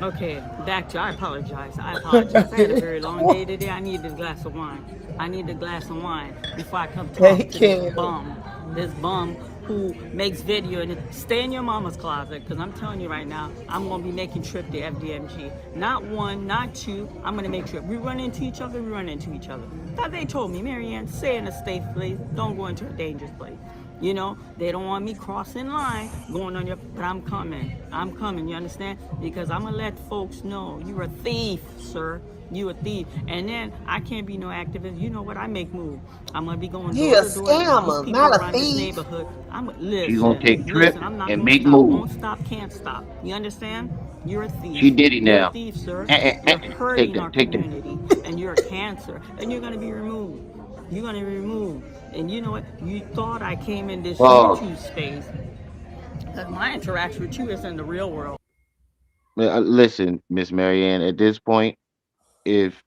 Okay, back to, I apologize. I apologize. I had a very long day today. I need a glass of wine. I need a glass of wine before I come talk Hey, to this Kim. bum. This bum who makes video and stay in your mama's closet. Because I'm telling you right now, I'm going to be making trip to FDMG. Not one, not two. I'm going to make trip. We run into each other, we run into each other. Thought they told me, Marianne, stay in a safe place. Don't go into a dangerous place. You know, they don't want me crossing line, going on your, but I'm coming. I'm coming, you understand? Because I'm going to let folks know you're a thief, sir. You a thief. And then I can't be no activist. You know what? I make moves. I'm going to be going He a door to door to these scammer, people not a around this thief. neighborhood. She gonna take trip Listen, I'm not and going to make stop. moves. Won't stop, can't stop. You understand? You're a thief. She did it You're a now. thief, sir. You're Take hurting that. our Take that. community. And you're a cancer. And you're going to be removed. You're going to be removed. And you know what? You thought I came in this Pause. YouTube space because my interaction with you is in the real world. Listen, Miss Marianne. At this point, if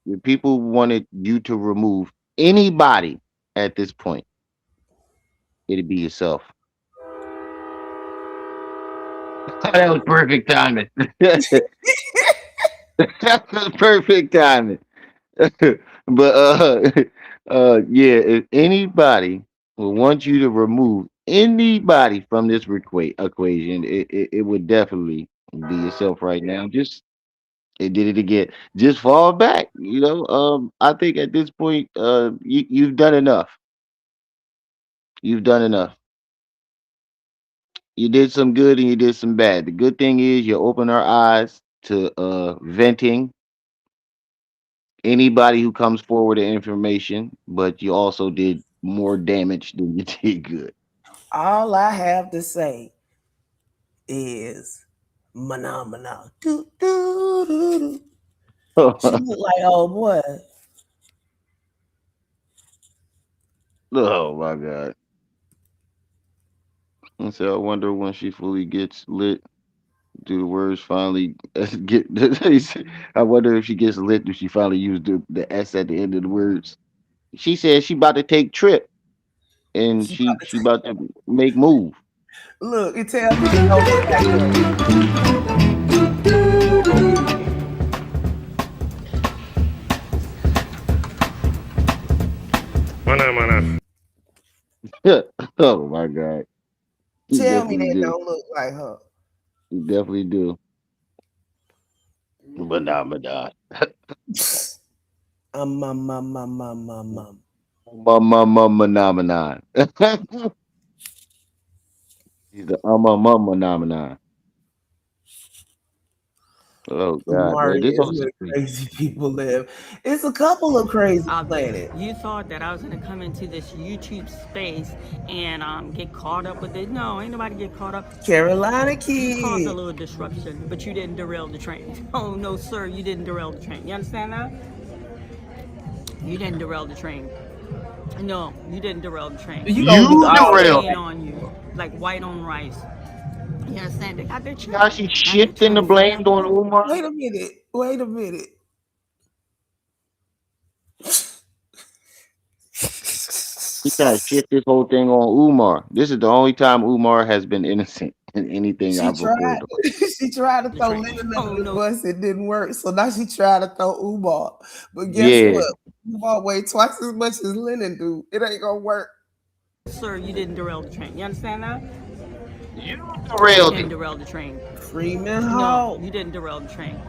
if people wanted you to remove anybody at this point, it'd be yourself. That was perfect timing. That was perfect timing. But yeah, if anybody will want you to remove anybody from this equation, it would definitely be yourself right now. Just it did it again. Just fall back. I think at this point, you've done enough. You've done enough. You did some good and you did some bad. The good thing is you open our eyes to venting anybody who comes forward with information, but you also did more damage than you did good. All I have to say is mana. Do, do, do, do. She look like old boy. Oh my god. And so I wonder when she fully gets lit, do the words finally get I wonder if she gets lit, do she finally use the S at the end of the words? She said she about to take trip and She about she about to make move. look, it tells me it don't look like her. Oh my god. He Tell me definitely that do. don't look like her. He definitely do. But nah. Mum. Phenomenon. He's the phenomenon. Oh God, Umar man, this is whole where situation. crazy people live. It's a couple of crazy Out there. planets. You thought that I was gonna come into this YouTube space and get caught up with it. No, ain't nobody get caught up. Carolina You caused a kid. little disruption, but you didn't derail the train. Oh no, sir, you didn't derail the train. You understand that? You didn't derail the train. No, you didn't derail the train. You gonna do You I'm all derailed that. staying it. on you like white on rice. You understand? They got their check. Now she's Now they're shifting trying the to figure blame out. on Umar. Wait a minute. Wait a minute. He trying to shift this whole thing on Umar. This is the only time Umar has been innocent in anything She I've tried. reported. She tried to The throw train. Lennon Oh under the no, bus. It didn't work. So now she tried to throw Umar. But guess Yeah, what? Umar weigh twice as much as Lennon do. It ain't gonna work. sir, you didn't derail the train. You understand that? you You derailed didn't it. derail the train. Freeman No, Hall. you didn't derail the train.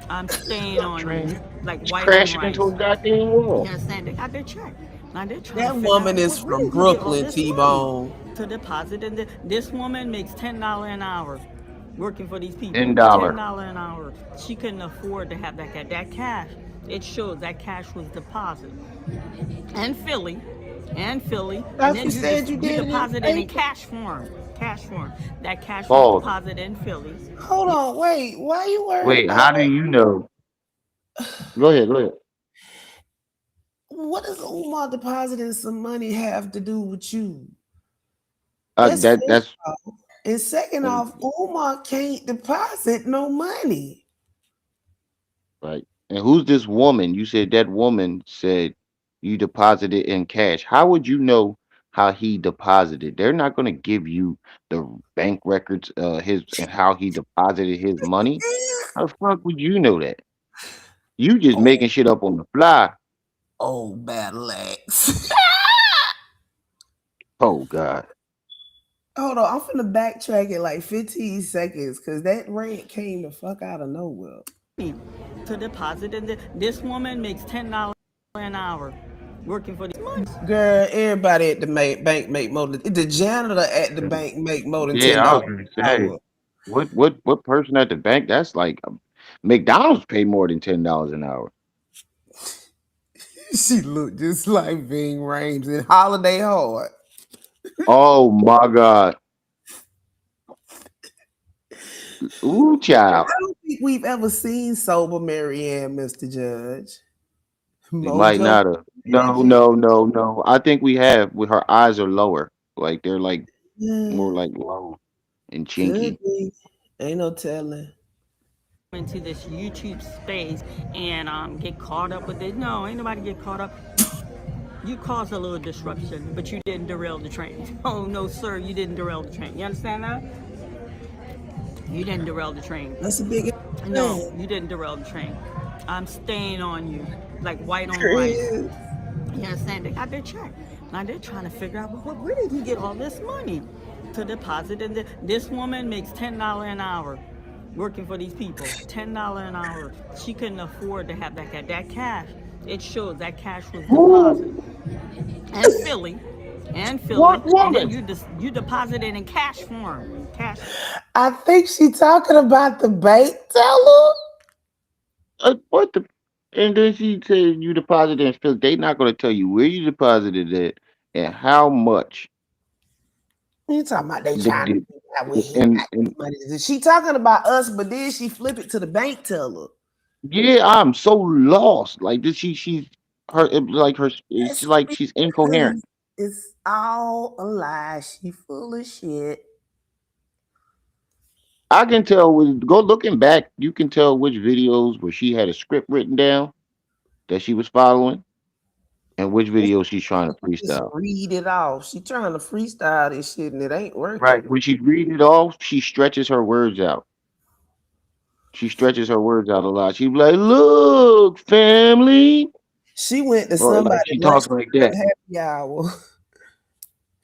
I'm staying on you Train. like He's white on crashing into rice. a goddamn You wall. understand? They got their check. Now they're trying to That figure out woman is where from did you get all Brooklyn, this money T-Bone. to deposit in this woman makes $10 an hour. working for these people. $10. $10 an hour. She couldn't afford to have that cash. That cash, it shows that cash was deposited and Philly, and Thought you then said you you did it in deposit it in paper. cash form. Cash form. That cash was Pause. deposited in Philly. Hold on, wait. Why you worried Wait, about how do you know? Go ahead, go ahead. what does Umar depositing some money have to do with you? That's first That's off. And second uh, off, Umar can't deposit no money. right. And who's this woman? You said that woman said you deposited in cash. How would you know how he deposited? They're not going to give you the bank records, his and how he deposited his money. How the fuck would you know that? You just Oh, making shit up on the fly. oh, battle axe. Oh God. Hold on, I'm finna backtrack it like 15 seconds because that rant came the fuck out of nowhere. To deposit in this woman makes $10 an hour working for these months. Girl, everybody at the bank make more than the janitor at the bank make more than Yeah, ten I was dollars gonna an say, hour. what person at the bank? That's like McDonald's pay more than $10 an hour. She looked just like Ving Rhames in Holiday Hard. Oh my God. Ooh, child. I don't think we've ever seen sober Marianne, Mr. Judge. We might Mojo not have. No, Magic. no, no, no. I think we have. With her eyes are lower, like they're like Yeah, more like low and could chinky. be. Ain't no telling. Into this YouTube space and get caught up with it. No, ain't nobody get caught up. You caused a little disruption, but you didn't derail the train. Oh no, sir, you didn't derail the train. You understand that? You didn't derail the train. That's a big No, thing. you didn't derail the train. I'm staying on you, like white on white. Chris. You understand? They got their check. Now they're trying to figure out, well, where did he get all this money to deposit in this woman makes $10 an hour working for these people. $10 an hour. She couldn't afford to have that cash. That cash, it shows that cash was deposited and Philly, What and then woman? you deposit it in cash form. Cash. I think she talking about the bank teller. What the? And then she said you deposited in Philly. They not gonna tell you where you deposited it and how much You talking about they they trying to did. figure out where he And got this money? She talking about us, but then she flip it to the bank teller. yeah, I'm so lost. Like this, she's her like her. It's That's like she's incoherent. because it's all a lie. She full of shit. I can tell with go looking back, you can tell which videos where she had a script written down that she was following, and which videos she's trying to Just freestyle. read it off. She trying to freestyle this shit and it ain't Right. working. When she read it off, she stretches her words out. She stretches her words out a lot. She be like, "Look, family," She went to or like somebody she lunch talks like that. happy hour.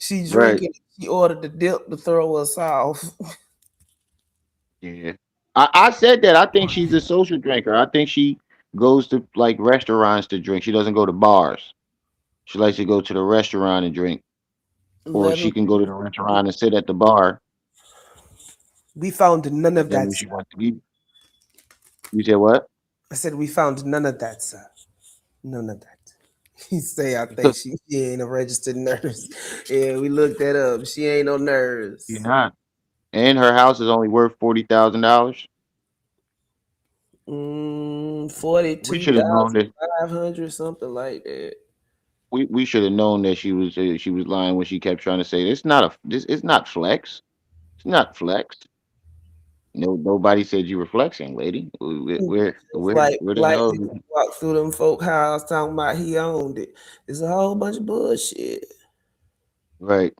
She Right. drinking. She ordered the dip to throw us off. Yeah. I said that. I think she's a social drinker. I think she goes to like restaurants to drink. She doesn't go to bars. She likes to go to the restaurant and drink, or Let she me. can go to the restaurant and sit at the bar. We found none of And then that. when she Sir. wants to eat, you said what? I said we found none of that, sir. None of that. He say I think she ain't a registered nurse. Yeah, we looked that up. She ain't no You're nurse. not. And her house is only worth $40,000. We Forty-two should have known thousand that. 500, something like that. We should have known that she was lying when she kept trying to say it's not a this it's not flex. It's not flex. No, nobody said you were flexing, lady. It's like Where the like hell? niggas walk through them folk house talking about he owned it. It's a whole bunch of bullshit. Right.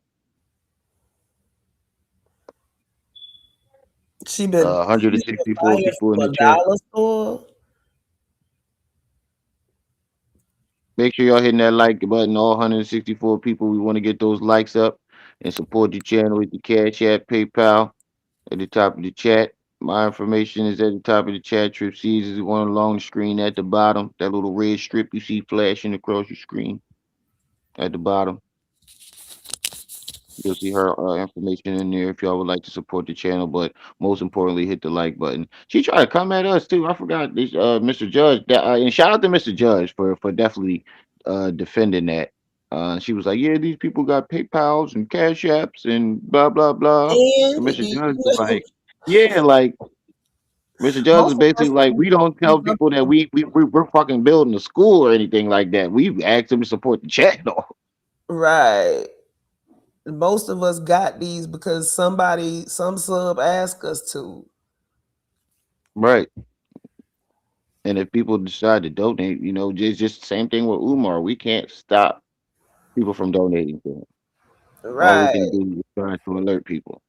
She been 164 fired people in from the a chat. dollar store. Make sure y'all hitting that like button. All 164 people. We want to get those likes up and support the channel with the Cash App, PayPal at the top of the chat. My information is at the top of the chat. Trip C's is the one along the screen at the bottom. That little red strip you see flashing across your screen at the bottom. You'll see her information in there if y'all would like to support the channel. But most importantly, hit the like button. She tried to come at us too. I forgot this, Mr. Judge. And shout out to Mr. Judge for definitely defending that. She was like, "Yeah, these people got PayPal's and Cash Apps and blah blah blah." And And Mr. Judge was like, "Yeah, like Mr. Judge most is of basically us like, we don't tell people that we're fucking building a school or anything like that. We asked them to support the channel." right. Most of us got these because some sub asked us to. Right. And if people decide to donate, just the same thing with Umar. We can't stop people from donating to him. All we can Right. do is try to alert people.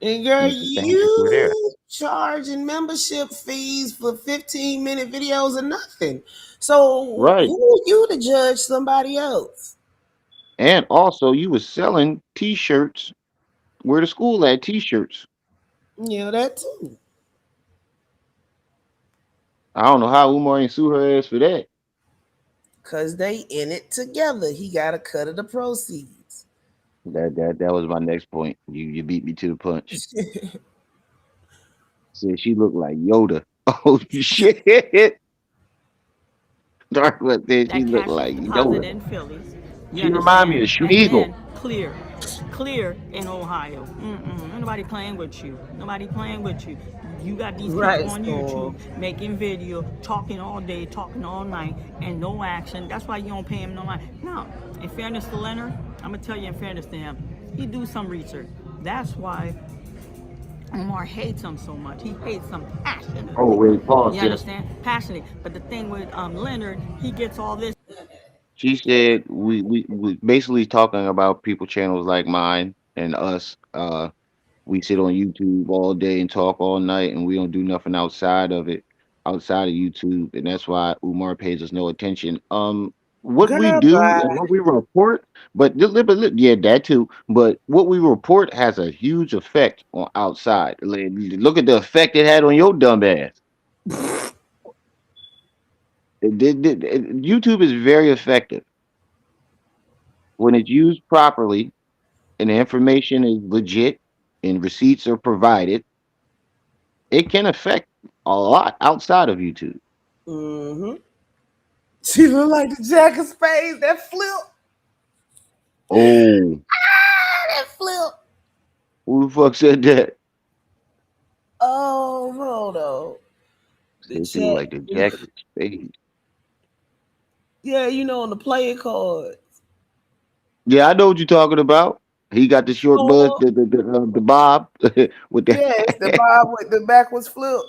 And girl, And it's the same if we're there. you charging membership fees for 15-minute videos or nothing. So Right. who are you to judge somebody else? And also, you was selling T-shirts. Where the school at? T-shirts. Yeah, that too. I don't know how Umar ain't sue her ass for that. Cause they in it together. He got a cut of the proceeds. That was my next point. You beat me to the punch. Said she looked like Yoda. Oh shit! Dark what said she That looked cash was like deposited Yoda. in Phillies. You She remind me understand? of And Schmeagle. then clear in Ohio. Ain't nobody playing with you. Nobody playing with you. You got these Right, people on Storm. YouTube making video, talking all day, talking all night, and no action. That's why you don't pay him no money. No, in fairness to Leonard, I'm gonna tell you in fairness to him, he do some research. That's why Umar hates him so much. He hates him passionately. Oh wait, pause. You There. understand? Passionately. But the thing with Leonard, he gets all this. She said we basically talking about people channels like mine and us. We sit on YouTube all day and talk all night, and we don't do nothing outside of it, outside of YouTube, and that's why Umar pays us no attention. What we Girl, do bye. and what we report, yeah, that too. But what we report has a huge effect on outside. Like, look at the effect it had on your dumb ass. YouTube is very effective when it's used properly and the information is legit and receipts are provided. It can affect a lot outside of YouTube. Mm-hmm. She look like the Jack of Spades. That flip. Oh, That flip. who the fuck said that? Oh, hold on. The Said she look chat. like the Jack of Spades. Yeah, on the player card. Yeah, I know what you're talking about. He got the short buzz, Oh, the bob with yes, the the Bob with the backwards flip.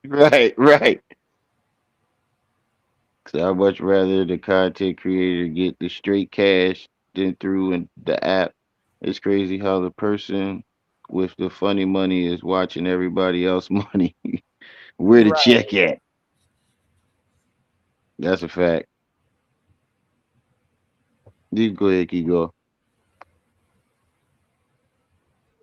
right, right. So I'd much rather the content creator get the straight cash than through in the app. It's crazy how the person with the funny money is watching everybody else money. Where the Right. check at? That's a fact. You go ahead, Kigo.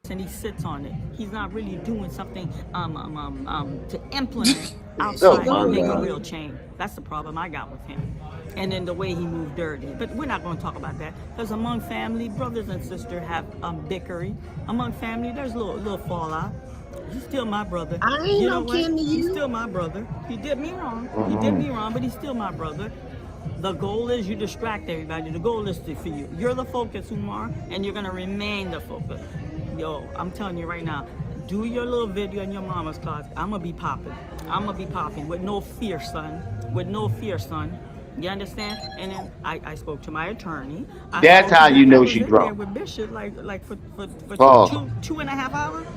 And he sits on it. He's not really doing something to implement Oh outside my and make a God. real change. That's the problem I got with him. And then the way he moved dirty. But we're not going to talk about that because among family, brothers and sisters have bickering. Among family, there's a little fallout. He's still my brother. I ain't You no know what? kin to He's you. still my brother. He did me wrong. He did Mm-mm. me wrong, but he's still my brother. The goal is you distract everybody. The goal is for you. You're the focus, Umar, and you're gonna remain the focus. Yo, I'm telling you right now, do your little video in your mama's closet. I'm gonna be popping. I'm gonna be popping with no fear, son. With no fear, son. You understand? And then I spoke to my attorney. I That's spoke how to you them. I know was she in there drunk. with Bishop like for Pause. two and a half hours.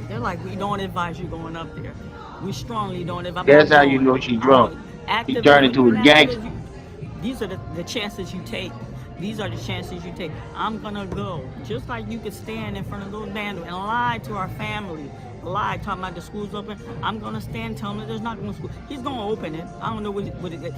They're like, we don't advise you going up there. We strongly don't. If I'm That's not how you going, know she I drunk. don't. She Activists, turned when into you're a an gangster. activist, these are the chances you take. These are the chances you take. I'm gonna go. Just like you could stand in front of those bands and lie to our family. Lie, talking about the school's open. I'm gonna stand telling them there's not gonna school. He's gonna open it. I don't know what it.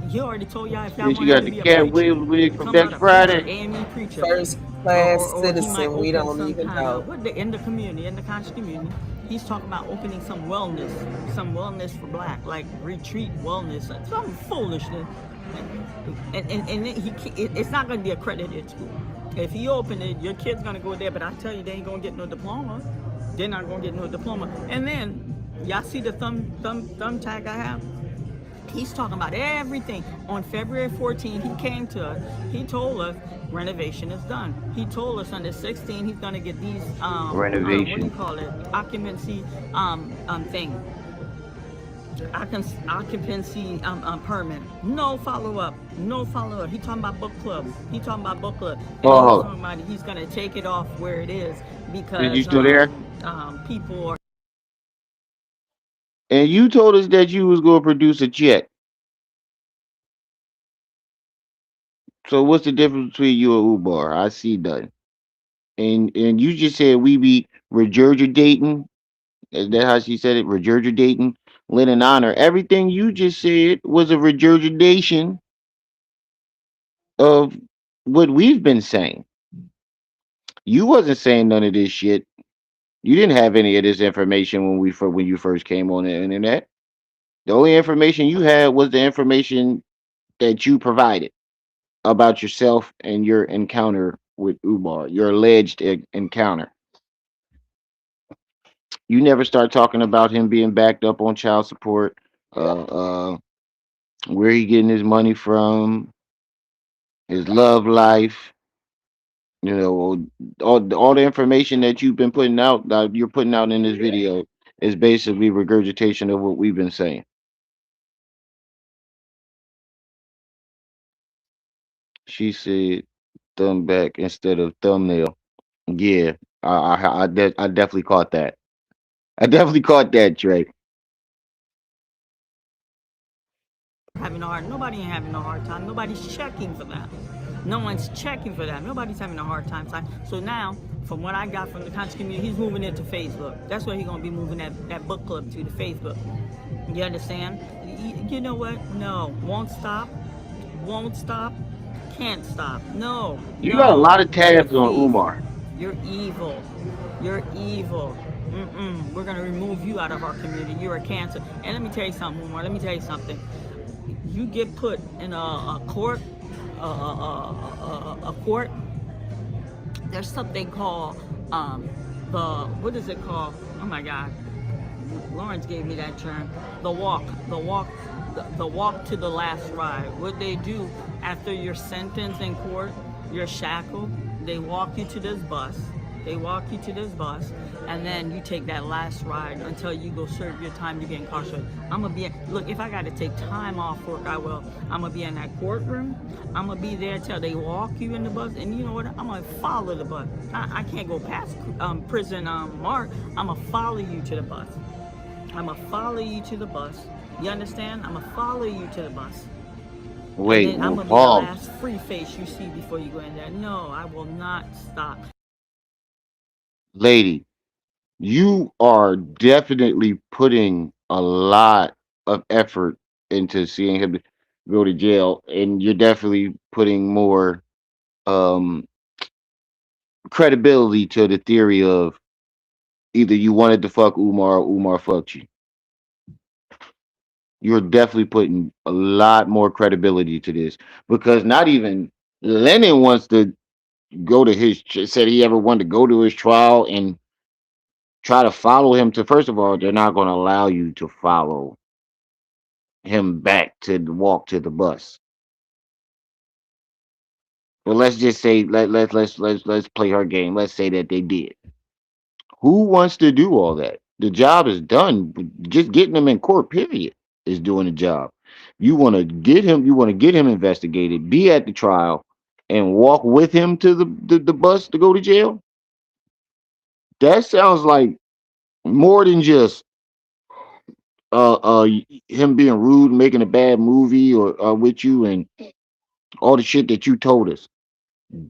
He already told y'all if y'all Then she want him got to the be a Cat preacher, Williams wig from come out next a preacher, Friday. AME preacher, First or, class or he might citizen. We open don't some even kind know. of in the community, in the conscious community. He's talking about opening some wellness for black, like retreat wellness, some foolishness. And it's not going to be accredited school. If he opened it, your kid's gonna go there. But I tell you, they ain't gonna get no diploma. They're not gonna get no diploma. And then y'all see the thumb tag I have? He's talking about everything. On February 14th, he came to us. He told us renovation is done. He told us on the 16th he's gonna get these what do you Renovation. call it? Occupancy thing. Occupancy permit. No follow up. No follow up. He talking about book club. He talking about book club, and then he's Oh, talking about he's gonna take it off where it is and you because still there? people are And you told us that you was going to produce a check. So what's the difference between you and Ubar? I see that. And you just said we be regurgitating. Is that how she said it? Regurgitating. Lynn and honor. Everything you just said was a regurgitation of what we've been saying. You wasn't saying none of this shit. You didn't have any of this information when you first came on the internet. The only information you had was the information that you provided about yourself and your encounter with Umar, your alleged encounter. You never start talking about him being backed up on child support, uh, uh, where he getting his money from, his love life. You know, all the information that you've been putting out, that you're putting out in this video, is basically regurgitation of what we've been saying. She said thumb back instead of thumbnail. Yeah, I definitely caught that. I definitely caught that, Trey. having a hard. Nobody ain't having a hard time. Nobody's checking for that. No one's checking for that. Nobody's having a hard time. So now, from what I got from the conscious community, he's moving it to Facebook. That's where he's gonna be moving that book club to the Facebook. You understand? You know what? No, won't stop. Won't stop. Can't stop. No, You got a no. lot of You're a tabs on thief. Umar. You're evil. You're evil. We're gonna remove you out of our community. You're a cancer. And let me tell you something, Umar. Let me tell you something. You get put in a court, a court. There's something called the what is it called? Oh my God, Lawrence gave me that term. The walk to the last ride. What they do after your sentence in court, you're shackled. They walk you to this bus. They walk you to this bus, and then you take that last ride until you go serve your time. You get incarcerated. I'm gonna be look. If I got to take time off work, I will. I'm gonna be in that courtroom. I'm gonna be there till they walk you in the bus, and you know what? I'm gonna follow the bus. I can't go past prison mark. I'm gonna follow you to the bus. I'm gonna follow you to the bus. You understand? I'm gonna follow you to the bus. And Wait, then I'm well, gonna be the pause. last free face you see before you go in there. No, I will not stop. Lady, you are definitely putting a lot of effort into seeing him go to jail, and you're definitely putting more um credibility to the theory of either you wanted to fuck Umar or Umar fucked you. You're definitely putting a lot more credibility to this because not even Lennon wants to go to his said he ever wanted to go to his trial and try to follow him to first of all, they're not going to allow you to follow him back to walk to the bus. But let's just say let's play her game. Let's say that they did. Who wants to do all that? The job is done. Just getting him in court, period, is doing the job. You want to get him investigated, be at the trial, and walk with him to the bus to go to jail. That sounds like more than just uh uh him being rude, making a bad movie or with you and all the shit that you told us.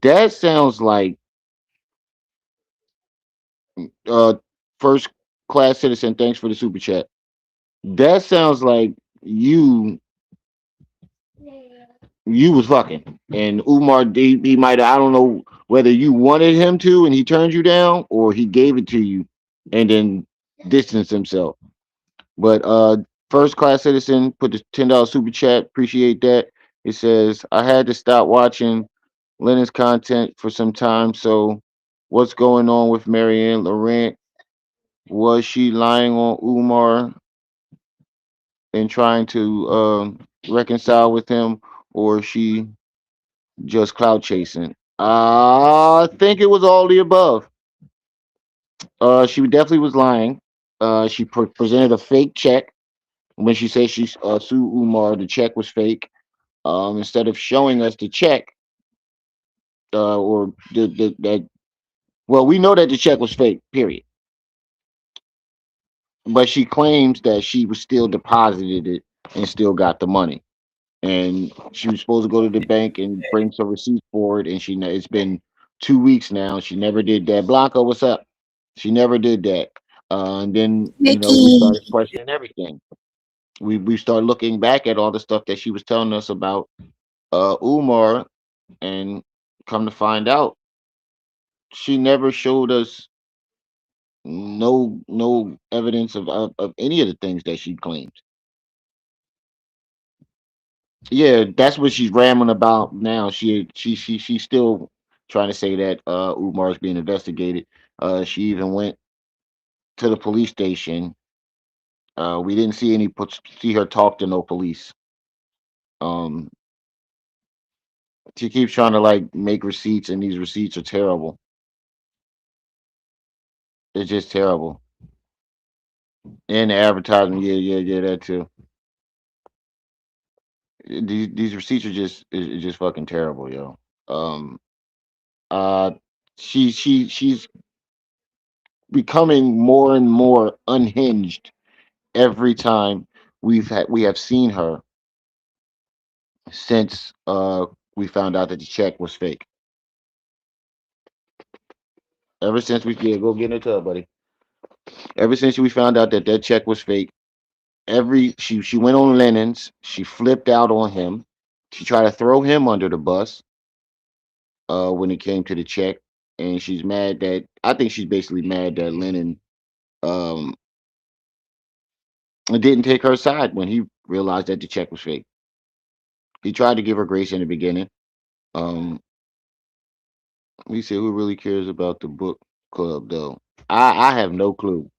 That sounds like uh first class citizen. Thanks for the super chat. That sounds like you you was fucking and Umar he might I don't know whether you wanted him to and he turned you down or he gave it to you and then distanced himself. But first class citizen put the $10 super chat. Appreciate that. It says I had to stop watching Lennon's content for some time. So, what's going on with Marianne Laurent? Was she lying on Umar and trying to reconcile with him, or is she just clout chasing? I think it was all the above. She definitely was lying. She presented a fake check when she said she sued Umar. The check was fake. Instead of showing us the check, or the that well, we know that the check was fake. Period. But she claims that she was still deposited it and still got the money. And she was supposed to go to the bank and bring some receipts for it, and it's been 2 weeks now. She never did that. Blanco, what's up? She never did that. And then we Nikki. started questioning everything. We started looking back at all the stuff that she was telling us about Umar, and come to find out, she never showed us no evidence of any of the things that she claims. Yeah, that's what she's rambling about now. She's still trying to say that Umar is being investigated. She even went to the police station. We didn't see her talk to no police. Um, she keeps trying to like make receipts, and these receipts are terrible. It's just terrible. And the advertising, yeah, that too. These receipts are just fucking terrible, yo. Um, uh, she's becoming more and more unhinged every time we have seen her since we found out that the check was fake. Ever since we go get in the tub, buddy. Ever since we found out that that check was fake, she went on Lennon's. She flipped out on him. She tried to throw him under the bus when it came to the check, and she's mad that I think she's basically mad that Lennon um didn't take her side when he realized that the check was fake. He tried to give her grace in the beginning. Um, we said who really cares about the book club though? I have no clue,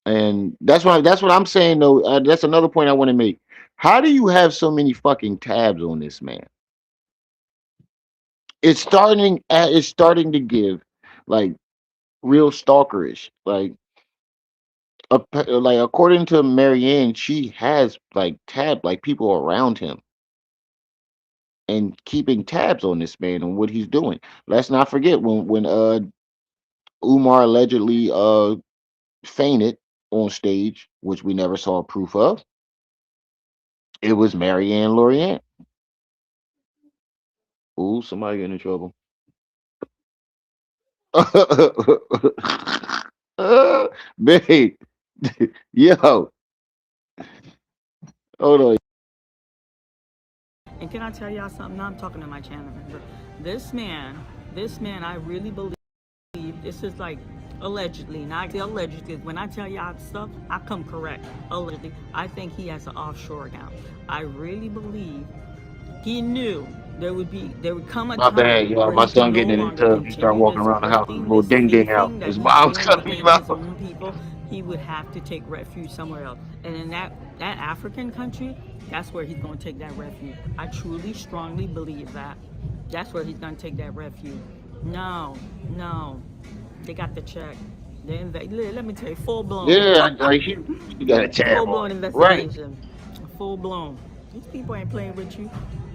and that's what I'm saying though. That's another point I want to make. How do you have so many fucking tabs on this man? It's starting to give like real stalkerish. Like according to Marianne, she has like like people around him and keeping tabs on this man and what he's doing. Let's not forget when Umar allegedly fainted on stage, which we never saw proof of. It was Marianne Lorient. Ooh, somebody getting in trouble. Babe, yo, hold on. And can I tell y'all something? Now I'm talking to my channel member. This man, I really believe this is like allegedly. Now I say allegedly. When I tell y'all stuff, I come correct. Allegedly, I think he has an offshore account. I really believe he knew there would come a My bad, time y'all. where My he could son no getting in the longer tub. He start continue walking this around the house with a grifting, little this ding ding out. thieving that His he's mom's doing cutting him within his out. own people. He would have to take refuge somewhere else, and in that African country, that's where he's going to take that refuge. I truly, strongly believe that. That's where he's going to take that refuge. No, no, they got the check. Let me tell you, full blown. Yeah, like he got a tab Full on blown it. Right. investigation. Full blown. These people ain't playing with you.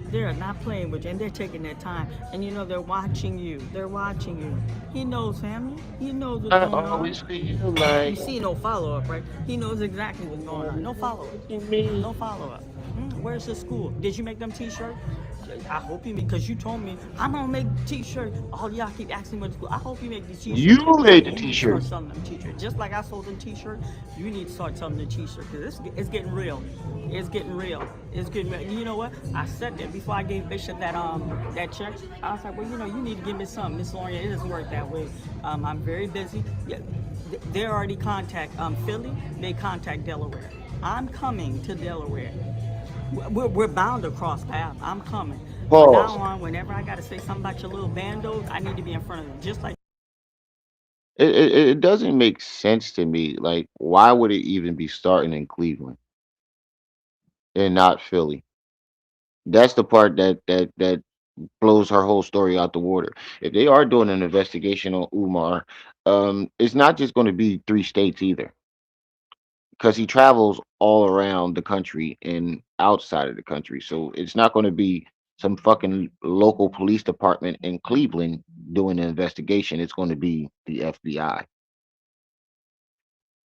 They're not playing with you, and they're taking their time. And they're watching you. They're watching you. He knows, family. He knows what's I going on. always feel like You see no follow up, right? He knows exactly what's going on. No follow up. No me. follow up. Where's the school? Did you make them t-shirts? I hope you make, because you told me I'm gonna make t-shirts. All y'all keep asking me what school. I hope you make these t-shirts. You made the You need to start t-shirt. selling them t-shirts. Just like I sold them t-shirts, you need to start selling the t-shirts. Because it's getting real. It's getting real. It's getting real. You know what? I said that before I gave Bishop that check. I was like, well, you need to give me something, Miss Lorient. It doesn't work that way. I'm very busy. Yeah, they already contact Philly. They contact Delaware. I'm coming to Delaware. We're bound to cross paths. I'm coming. From now Pause. on, whenever I gotta say something about your little bandos, I need to be in front of them, just like It doesn't make sense to me. Like, why would it even be starting in Cleveland and not Philly? That's the part that blows her whole story out the water. If they are doing an investigation on Umar, it's not just going to be 3 states either, because he travels all around the country and outside of the country. So it's not going to be some fucking local police department in Cleveland doing an investigation. It's going to be the FBI,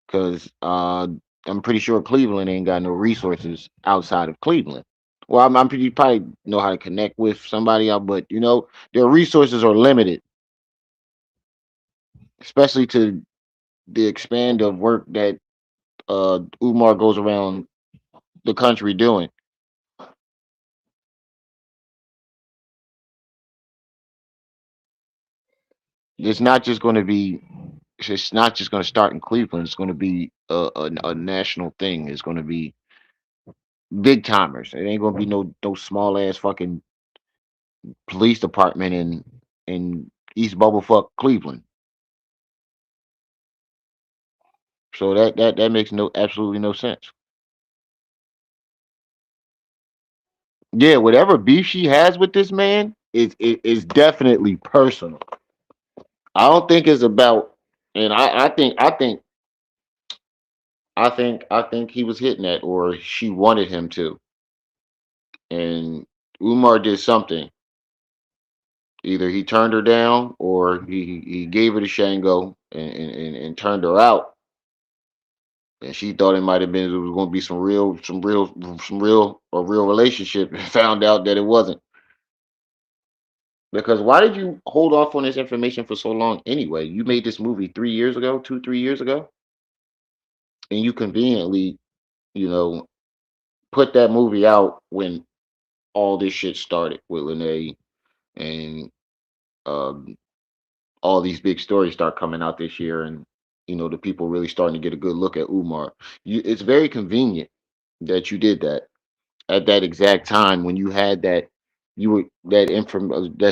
because I'm pretty sure Cleveland ain't got no resources outside of Cleveland. Well, I'm pretty you probably know how to connect with somebody out, but their resources are limited, especially to the expand of work that Umar goes around the country doing. It's not just going to be. It's not just going to start in Cleveland. It's going to be a national thing. It's going to be big timers. It ain't going to be no small ass fucking police department in East Bubblefuck Cleveland. So that makes no absolutely no sense. Yeah, whatever beef she has with this man is definitely personal. I don't think it's about, and I think he was hitting that, or she wanted him to, and Umar did something. Either he turned her down, or he gave her the Shango and turned her out, and she thought it was going to be a real relationship, and found out that it wasn't. Because why did you hold off on this information for so long anyway? You made this movie 3 years ago, 2, 3 years ago, and you conveniently, you know, put that movie out when all this shit started with Lene, and um, all these big stories start coming out this year, and the people really starting to get a good look at Umar. It's very convenient that you did that at that exact time when you had that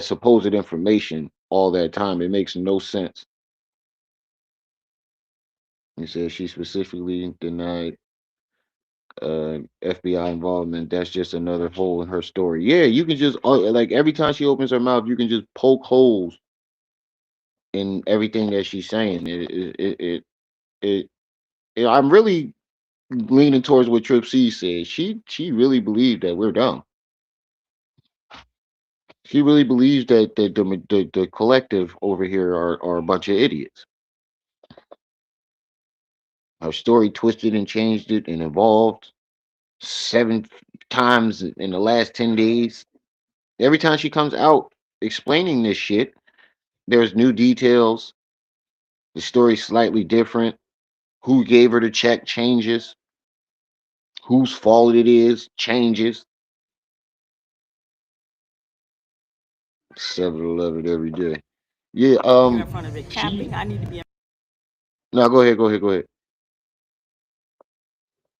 supposed information all that time. It makes no sense. He says she specifically denied FBI involvement. That's just another hole in her story. Yeah, you can just like every time she opens her mouth, you can just poke holes in everything that she's saying. It, I'm really leaning towards what Trip C said. She really believed that we're dumb. She really believes that the collective over here are a bunch of idiots. Her story twisted and changed it and evolved 7 times in the last 10 days. Every time she comes out explaining this shit, there's new details. The story's slightly different. Who gave her the check changes. Whose fault it is changes. 7-Eleven every day. Yeah, you in front of it she capping. I need to be no, go ahead, go ahead, go ahead.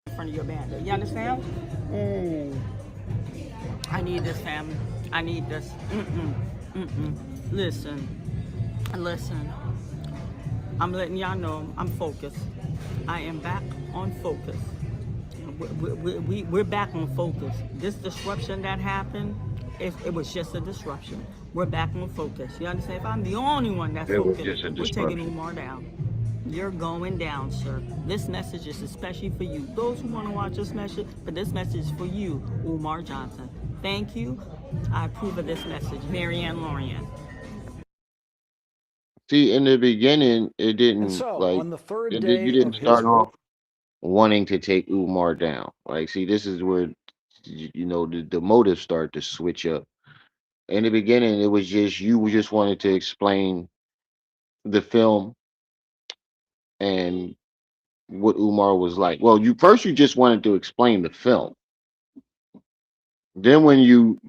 in front of your bando. You understand? Mm. I need this, family. I need this. Listen, listen. I'm letting y'all know I'm focused. I am back on focus. We're back on focus. This disruption that happened, it was just a disruption. We're back on focus. You understand? If I'm the only one that's It was focused, just a we're taking disruption. Umar down. You're going down, sir. This message is especially for you. Those who want to watch this message, but this message is for you, Umar Johnson. Thank you. I approve of this message. Marianne Lorient. See, in the beginning, it And didn't so, like on the third you day didn't of his start war, off wanting to take Umar down. Like, see, this is where the motives start to switch up. In the beginning, it was just you just wanted to explain the film and what Umar was like. Well, you just wanted to explain the film. Then when you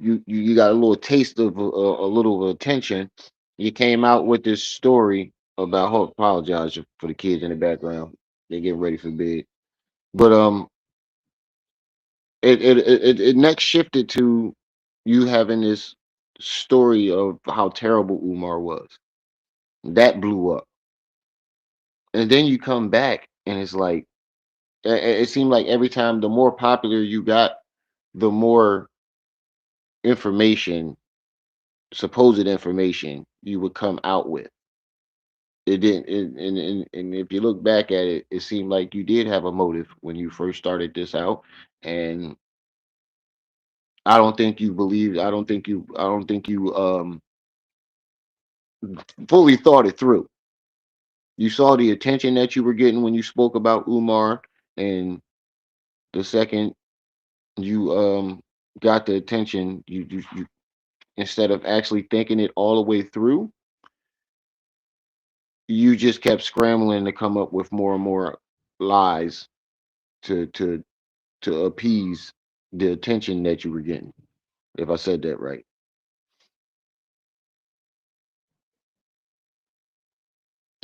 got a little taste of a little attention, you came out with this story about. Oh, apologize for the kids in the background. They getting ready for bed. But it next shifted to you having this story of how terrible Umar was. That blew up. And then you come back and it's like it seemed like every time the more popular you got, the more information, supposed information you would come out with. It didn't and if you look back at it, it seemed like you did have a motive when you first started this out. And I don't think you fully thought it through. You saw the attention that you were getting when you spoke about Umar, and the second you got the attention, you instead of actually thinking it all the way through, you just kept scrambling to come up with more and more lies to to to appease the attention that you were getting. If I said that right.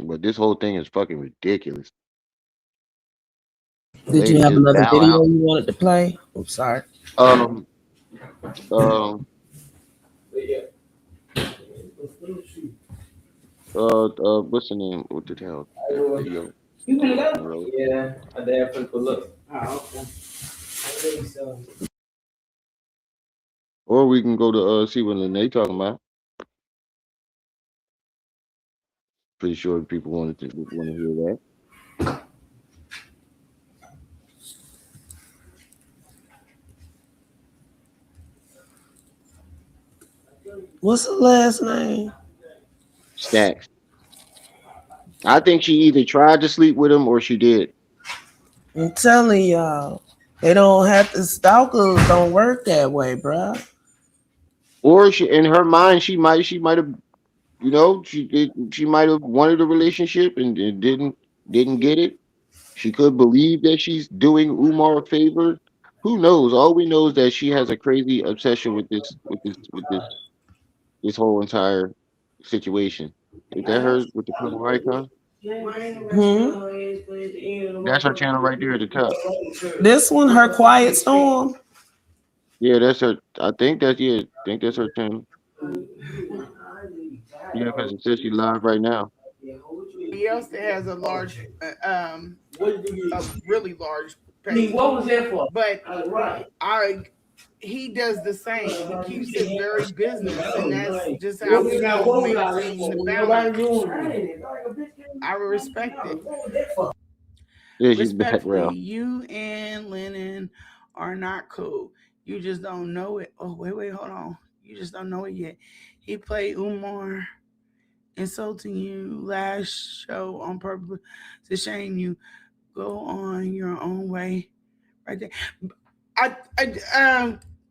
But this whole thing is fucking ridiculous. The Did you lady have just another bow video out. you wanted to play? I'm sorry. Um um what's the name? What the hell? That video. You gonna go? Really? Yeah, I definitely could look. Oh, okay. I think so. Or we can go to see what Lene talking about. Pretty sure people want to hear that. What's the last name? Stacks. I think she either tried to sleep with him or she did. I'm telling y'all, they don't have to. Stalkers don't work that way, bruh. Or she, in her mind, she might have, she might have wanted a relationship and didn't get it. She could believe that she's doing Umar a favor. Who knows? All we know is that she has a crazy obsession with this whole entire situation. Is that her with the purple icon? That's her channel right there at the top. This one, her quiet storm. Yeah, that's her. I think that's her channel. Yeah, because it says she's live right now. else that has a really large page. What was that for? But Right. he does the same. He keeps it very business, and that's just how we maintain the balance. I respect it. Yeah, she's Respectfully, background. you and Lennon are not cool. You just don't know it. Oh, wait, hold on. You just don't know it yet. He played Umar insulting you last show on purpose to shame you. Go on your own way. Right there.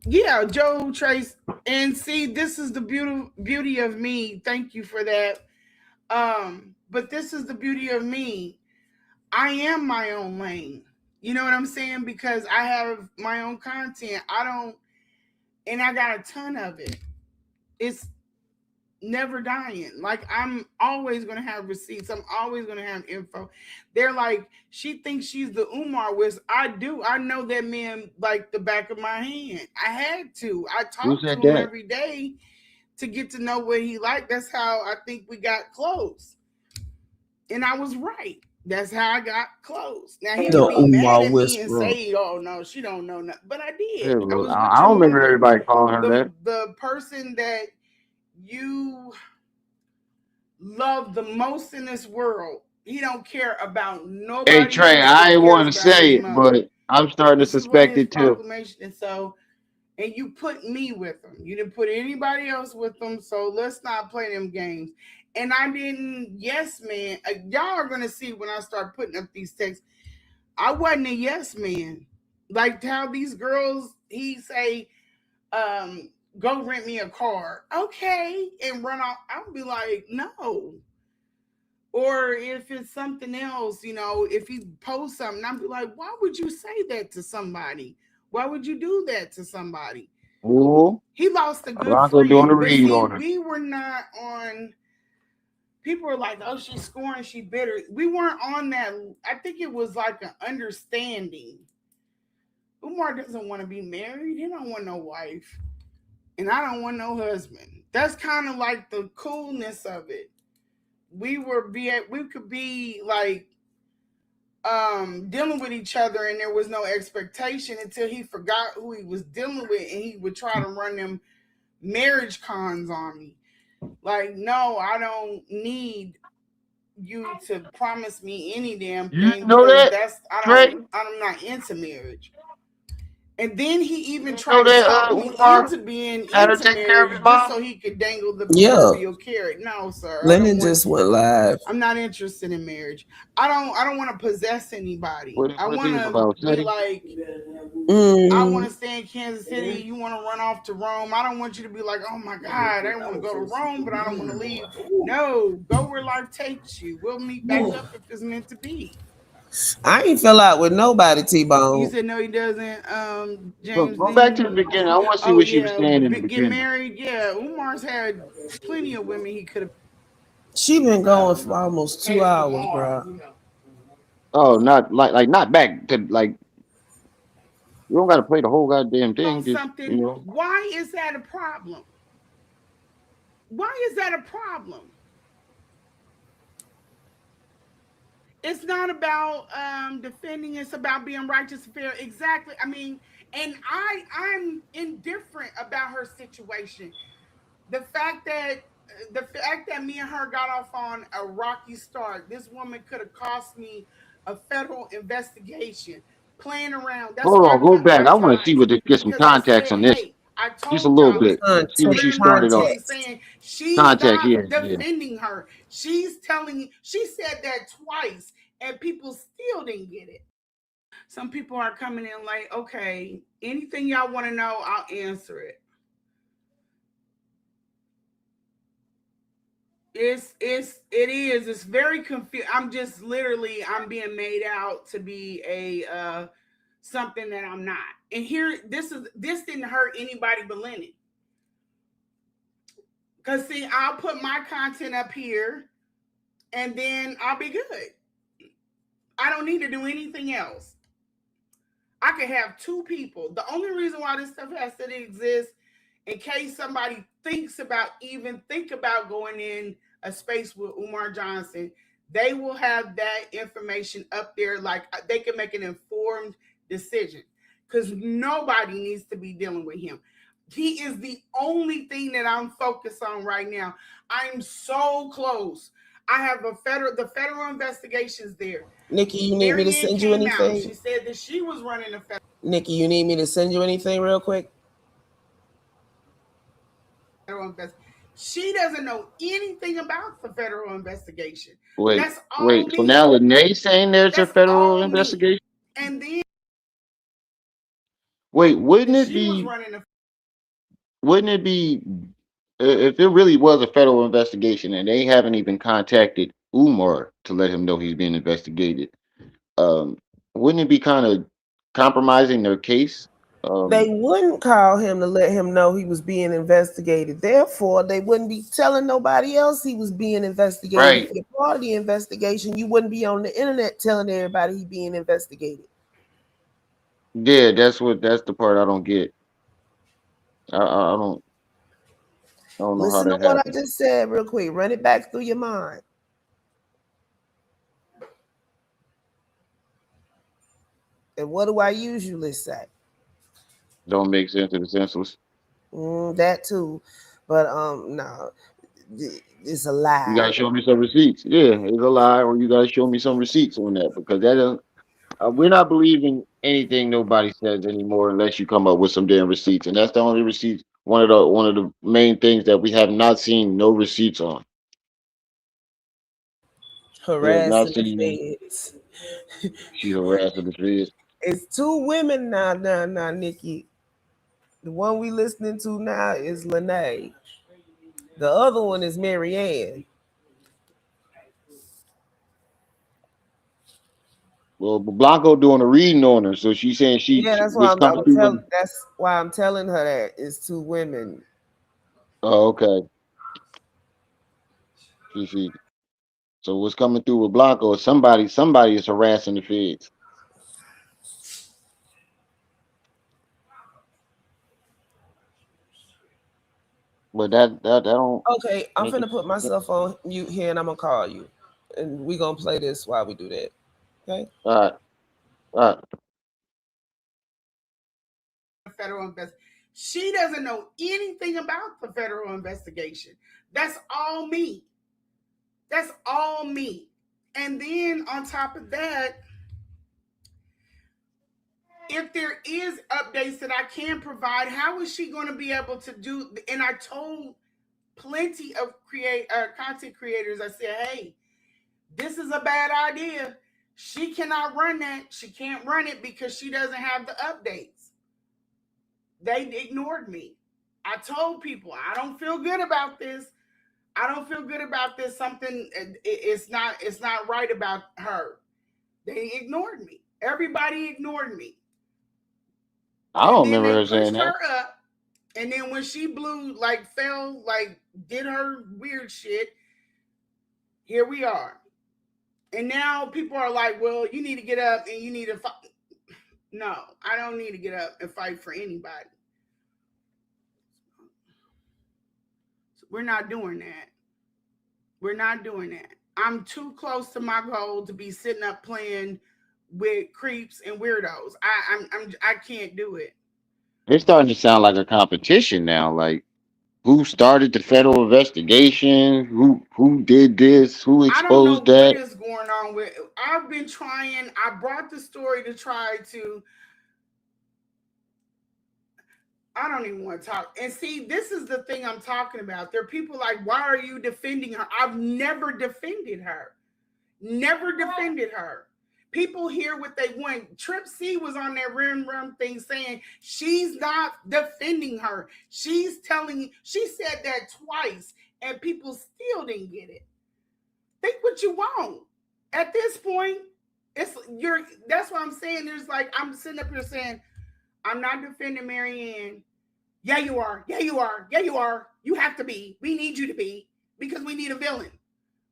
Yeah, Joe Trace. And see, this is the beauty of me. Thank you for that. But this is the beauty of me. I am my own lane. You know what I'm saying? Because I have my own content. And I got a ton of it. It's never dying. Like, I'm always gonna have receipts. I'm always gonna have info. They're like, she thinks she's the Umar whiz. I do. I know that man like the back of my hand. I had to. I Who talk to said him that? every day to get to know what he liked. That's how I think we got close. And I was right. That's how I got close. Now he The could be mad Umar at me and whisperer. say, "Oh no, she don't know nothing," but I Yeah, did. I well, was I with don't you on remember everybody calling her that. the person that you love the most in this world. He don't care about Hey nobody Trey, else, I but ain't cares want to about his say it, mother. but I'm starting to This is one of suspect his it too. proclamations. And so, and you put me with him. You didn't put anybody else with them. So let's not play them games. And I didn't, yes, man. Y'all are going to see when I start putting up these texts. I wasn't a yes man. Like how these girls, he say, go rent me a car. Okay. And run off. I'll be like, no. Or if it's something else, if he posts something, I'll be like, why would you say that to somebody? Why would you do that to somebody? Ooh, He lost a good Alonzo doing the friend. But reading see, on her. we were not on. People were like, oh, she's scoring, she bitter. We weren't on that. I think it was like an understanding. Umar doesn't want to be married. He don't want no wife. and I don't want no husband. That's kind of like the coolness of it. We could be like dealing with each other, and there was no expectation until he forgot who he was dealing with, and he would try to run them marriage cons on me. Like, no, I don't need you to promise me any damn You thing know because that, Trey? I'm not into marriage. And then he even You tried know to that talk me Umar into being had her into take care of marriage your just mom? so he could dangle the Yeah. proverbial carrot. No, sir, I don't Lennon want. just went live. I'm not interested in marriage. I don't want to possess anybody. I What want things to about be City? like, I want Mm. to stay in Kansas City. You want to run off to Rome. I don't want you to be like, oh my God, I want to go to Rome, but I don't want to leave. No, go where life takes you. We'll meet back up if it's meant to be. I ain't fell out with nobody, You T-Bone. said no, he doesn't. Look, James, go back to the then beginning. I want to see oh what she was yeah, saying in the get beginning. married. Yeah, Umar's had plenty of women he could have. She been going for almost 2 hours, bro. Oh, not not back to like you don't got to play the whole goddamn thing. About Just something. Why is that a problem? Why is that a problem? It's not about defending. It's about being righteous and fair. Exactly. I mean, and I'm indifferent about her situation. The fact that me and her got off on a rocky start. This woman could have cost me a federal investigation. Playing around. That's hold why I on, go cut my back. I want to see ties what get some because I context said, on this. "Hey, I Just a told little y'all bit. this is See what she pretty much started what off. I'm Context. saying." She's Context, not yeah, yeah. defending her. She's telling. She said that twice, and people still didn't get it. Some people are coming in like, "Okay, anything y'all want to know, I'll answer it." It's very confusing. I'm just literally I'm being made out to be a something that I'm not. And here this didn't hurt anybody but Lenny. Cause see, I'll put my content up here and then I'll be good. I don't need to do anything else. I could have two people. The only reason why this stuff has to exist in case somebody think about going in a space with Umar Johnson, they will have that information up there. Like they can make an informed decision because nobody needs to be dealing with him. He is the only thing that I'm focused on right now. I'm so close. I have the federal investigations there. Nikki, you need me to Marianne send you came out. anything? She said that she was running a Nikki, you need me to send you anything real quick? federal investigation. She doesn't know anything about the federal investigation. Wait, That's all wait. So me. now Lene saying there's a That's federal all me. investigation? And then Wait, she was running a wouldn't it be if it really was a federal investigation and they haven't even contacted Umar to let him know he's being investigated? Um, wouldn't it be kind of compromising their case? They wouldn't call him to let him know he was being investigated. Therefore, they wouldn't be telling nobody else he was being investigated. If Right. you're part of the investigation, you wouldn't be on the internet telling everybody he being investigated. Yeah, that's the part I don't get. I don't know how Listen to that what I happened. just said real quick. Run it back through your mind. And what do I usually say? Don't make sense to the senseless. That too. But no, it's a You gotta lie. show me some receipts. Yeah, it's a lie, or you gotta show me some receipts on that because that doesn't. We're not believing anything nobody says anymore unless you come up with some damn receipts, and that's the only receipts. One of the main things that we have not seen no receipts on. We have not Harassing the seen feds. she harassing the feds. It's two women now, Nikki. The one we listening to now is Lene. The other one is Marianne. Well, Blanco doing a reading on her, so she's saying Yeah, that's why what's coming through with. that's why I'm telling her that it's two women. Oh, okay. She. So what's coming through with Blanco is somebody is harassing the feds. But that don't Okay, I'm make it. finna put myself on mute here and I'm gonna call you. And we gonna play this while we do that. Okay? All right, all right. Federal investigation. She doesn't know anything about the federal investigation. That's all me. That's all me. And then on top of that, if there is updates that I can provide, how is she going to be able to do? And I told plenty of content creators, I said, hey, this is a bad idea. She cannot run that. She can't run it because she doesn't have the updates. They ignored me. I told people, I don't feel good about this. I don't feel good about this. Something it's not right about her. They ignored me. Everybody ignored me. I And don't then remember they her saying pushed that. her up. And then when she blew, like fell, like did her weird shit, here we are. And now people are like, well, you need to get up and you need to fight. No, I don't need to get up and fight for anybody. We're not doing that. We're not doing that. I'm too close to my goal to be sitting up playing with creeps and weirdos. I can't do it. It's starting to sound like a competition now. Like who started the federal investigation? Who did this? Who I don't know exposed what that? is going on with. I've been trying. I brought the story to try to. I don't even want to talk. And see, this is the thing I'm talking about. There are people like, why are you defending her? I've never defended her. Never defended her. People hear what they want. Trip C was on that rim thing saying she's not defending her. She's telling, she said that twice, and people still didn't get it. Think what you want. At this point, that's what I'm saying. There's like, I'm sitting up here saying, I'm not defending Marianne. Yeah, you are. Yeah, you are. Yeah, you are. You have to be. We need you to be because we need a villain.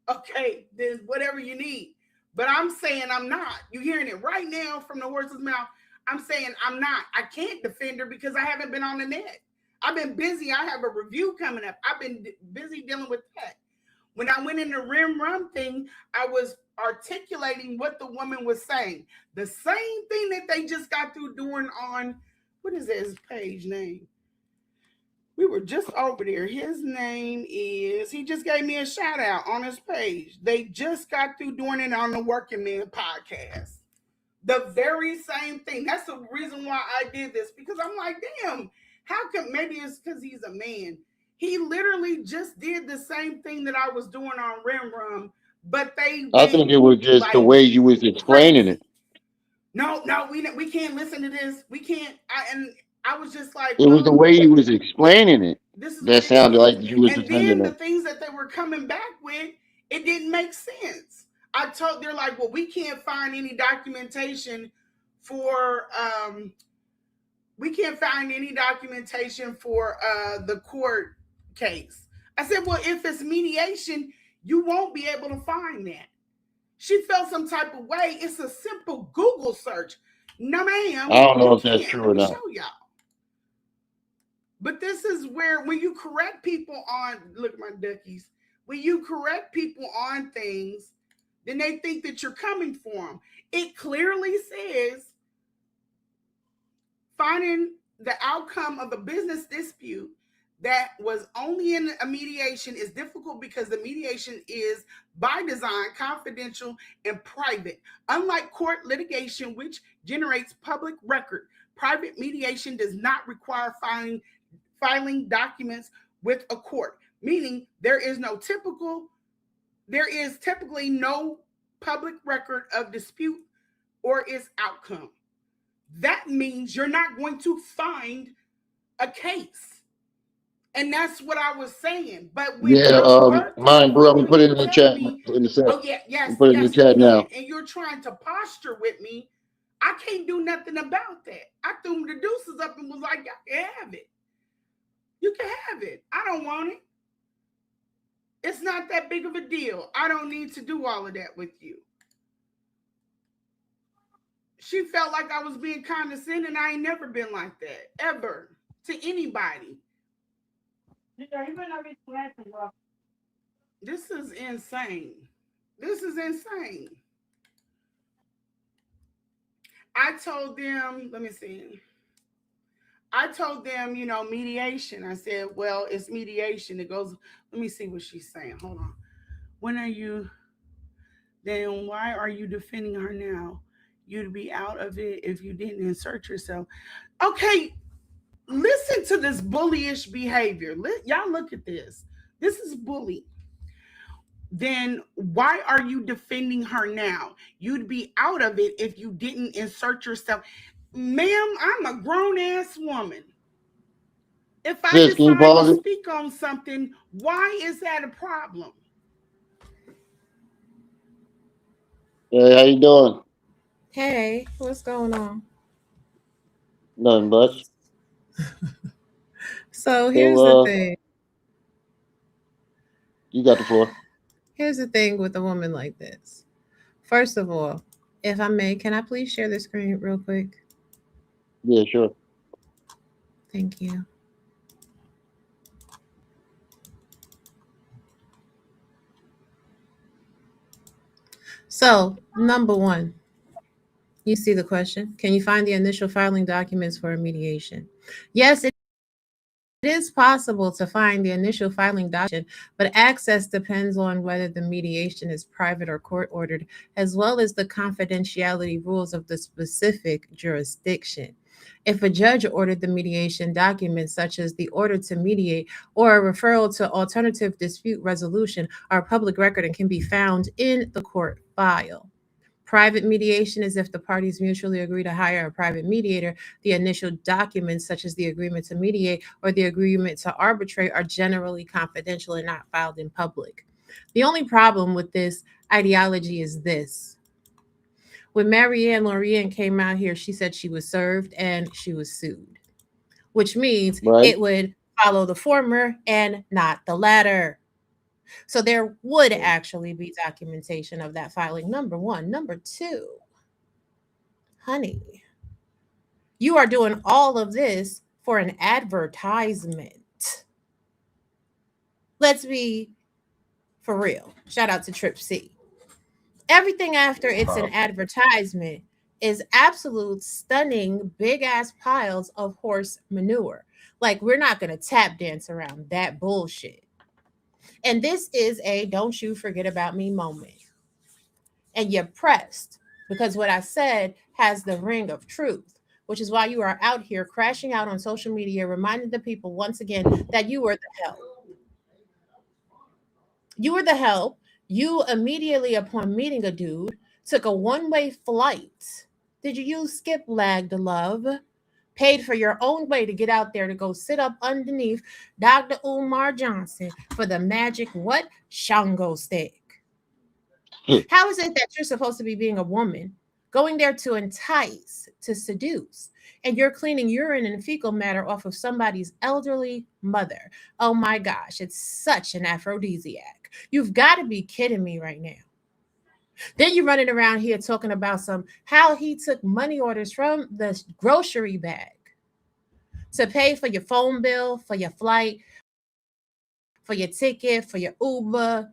Okay, then whatever you need. But I'm saying I'm not. You're hearing it right now from the horse's mouth. I'm saying I'm not. I can't defend her because I haven't been on the net. I've been busy. I have a review coming up. I've been busy dealing with that. When I went in the rim run thing, I was articulating what the woman was saying. The same thing that they just got through doing on, what is his page name? We were just over there. His name is, he just gave me a shout out on his page. They just got through doing it on the Working Man podcast. The very same thing. That's the reason why I did this, because I'm like, damn, how come? Maybe it's because he's a man. He literally just did the same thing that I was doing on Rim, but they I went think it was just the like way you was explaining it. crazy. No, we can't listen to this. We can't. And I was just like, It was the well, way you was explaining it this is that what it sounded is. like you was And defending then the it. things that they were coming back with, it didn't make sense. They're like, well, we can't find any documentation for the court case. I said, well, if it's mediation, you won't be able to find that. She felt some type of way. It's a simple Google search. No, ma'am, I don't know you if that's can't. true Let or me not. show y'all. But this is where, when you correct people on, look at my duckies, when you correct people on things, then they think that you're coming for them. It clearly says finding the outcome of a business dispute that was only in a mediation is difficult because the mediation is by design confidential and private. Unlike court litigation, which generates public record, private mediation does not require filing documents with a court, meaning there is typically no public record of dispute or its outcome. That means you're not going to find a case. And that's what I was saying. But when Yeah, I'm working mine, bro. for I'm gonna you, put it you're in the telling chat me, in the set. oh yeah, I'm yes, put it in the yes, you chat can. now. And you're trying to posture with me. I can't do nothing about that. I threw the deuces up and was like, y'all can have it. You can have it. I don't want it. It's not that big of a deal. I don't need to do all of that with you. She felt like I was being condescending. I ain't never been like that, ever, to anybody. This is insane. This is insane. I told them, let me see. I told them, mediation. I said, well, it's mediation. It goes, let me see what she's saying. Hold on. When are you, then why are you defending her now? You'd be out of it if you didn't insert yourself. Okay, listen to this bullyish behavior. Y'all look at this. This is bully. Then why are you defending her now? You'd be out of it if you didn't insert yourself. Ma'am, I'm a grown ass woman. If I Sis, can you decide to pause it? speak on something, why is that a problem? Hey, how you doing? Hey, what's going on? Nothing much. So So, here's the thing. you got the floor. Here's the thing with a woman like this. First of all, if I may, can I please share the screen real quick? Yeah, sure. Thank you. So, number one, you see the question. Can you find the initial filing documents for a mediation? Yes, it is possible to find the initial filing document, but access depends on whether the mediation is private or court ordered, as well as the confidentiality rules of the specific jurisdiction. If a judge ordered the mediation documents, such as the order to mediate or a referral to alternative dispute resolution, are public record and can be found in the court file. Private mediation is if the parties mutually agree to hire a private mediator. The initial documents, such as the agreement to mediate or the agreement to arbitrate, are generally confidential and not filed in public. The only problem with this ideology is this. When Marianne Lorient came out here, she said she was served and she was sued, which means Right? it would follow the former and not the latter. So there would actually be documentation of that filing, number one. Number two, honey, you are doing all of this for an advertisement. Let's be for real. Shout out to Trip C. Everything after it's an advertisement is absolute stunning big ass piles of horse manure. Like, we're not going to tap dance around that bullshit. And this is a don't you forget about me moment. And you're pressed because what I said has the ring of truth, which is why you are out here crashing out on social media, reminding the people once again that you were the help. You were the help. You immediately, upon meeting a dude, took a one-way flight. Did you use skip lag to love? Paid for your own way to get out there to go sit up underneath Dr. Umar Johnson for the magic what? Shango stick. How is it that you're supposed to be being a woman, going there to entice, to seduce, and you're cleaning urine and fecal matter off of somebody's elderly mother? Oh my gosh, it's such an aphrodisiac. You've got to be kidding me right now. Then you're running around here talking about how he took money orders from the grocery bag to pay for your phone bill, for your flight, for your ticket, for your Uber.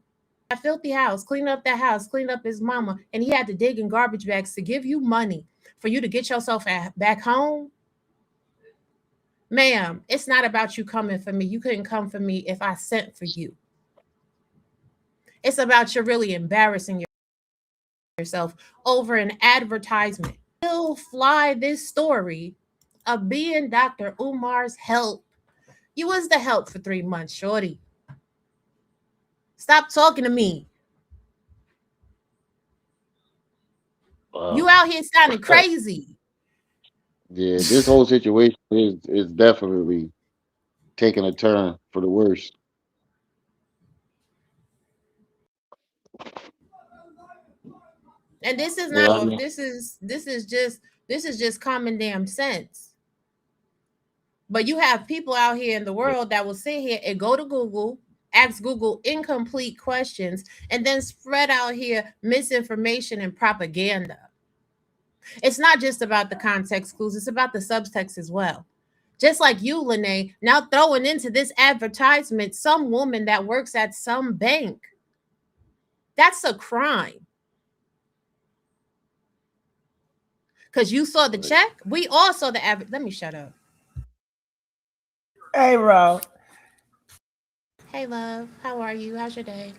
That filthy house, clean up that house, clean up his mama, and he had to dig in garbage bags to give you money for you to get yourself back home. Ma'am, it's not about you coming for me. You couldn't come for me if I sent for you. It's about you really embarrassing yourself over an advertisement. You'll fly this story of being Dr. Umar's help. You was the help for 3 months, shorty. Stop talking to me. You out here sounding crazy. Yeah, this whole situation is definitely taking a turn for the worse. And this is Yeah, I not mean, this is just common damn sense. But you have people out here in the yeah. world that will sit here and go to Google, ask Google incomplete questions, and then spread out here misinformation and propaganda. It's not just about the context clues, it's about the subtext as well. Just like you, Lene, now throwing into this advertisement some woman that works at some bank. That's a crime. Because you saw the Right. check. We all saw the average. Let me shut up. Hey, Ro. Hey, love. How are you? How's your day?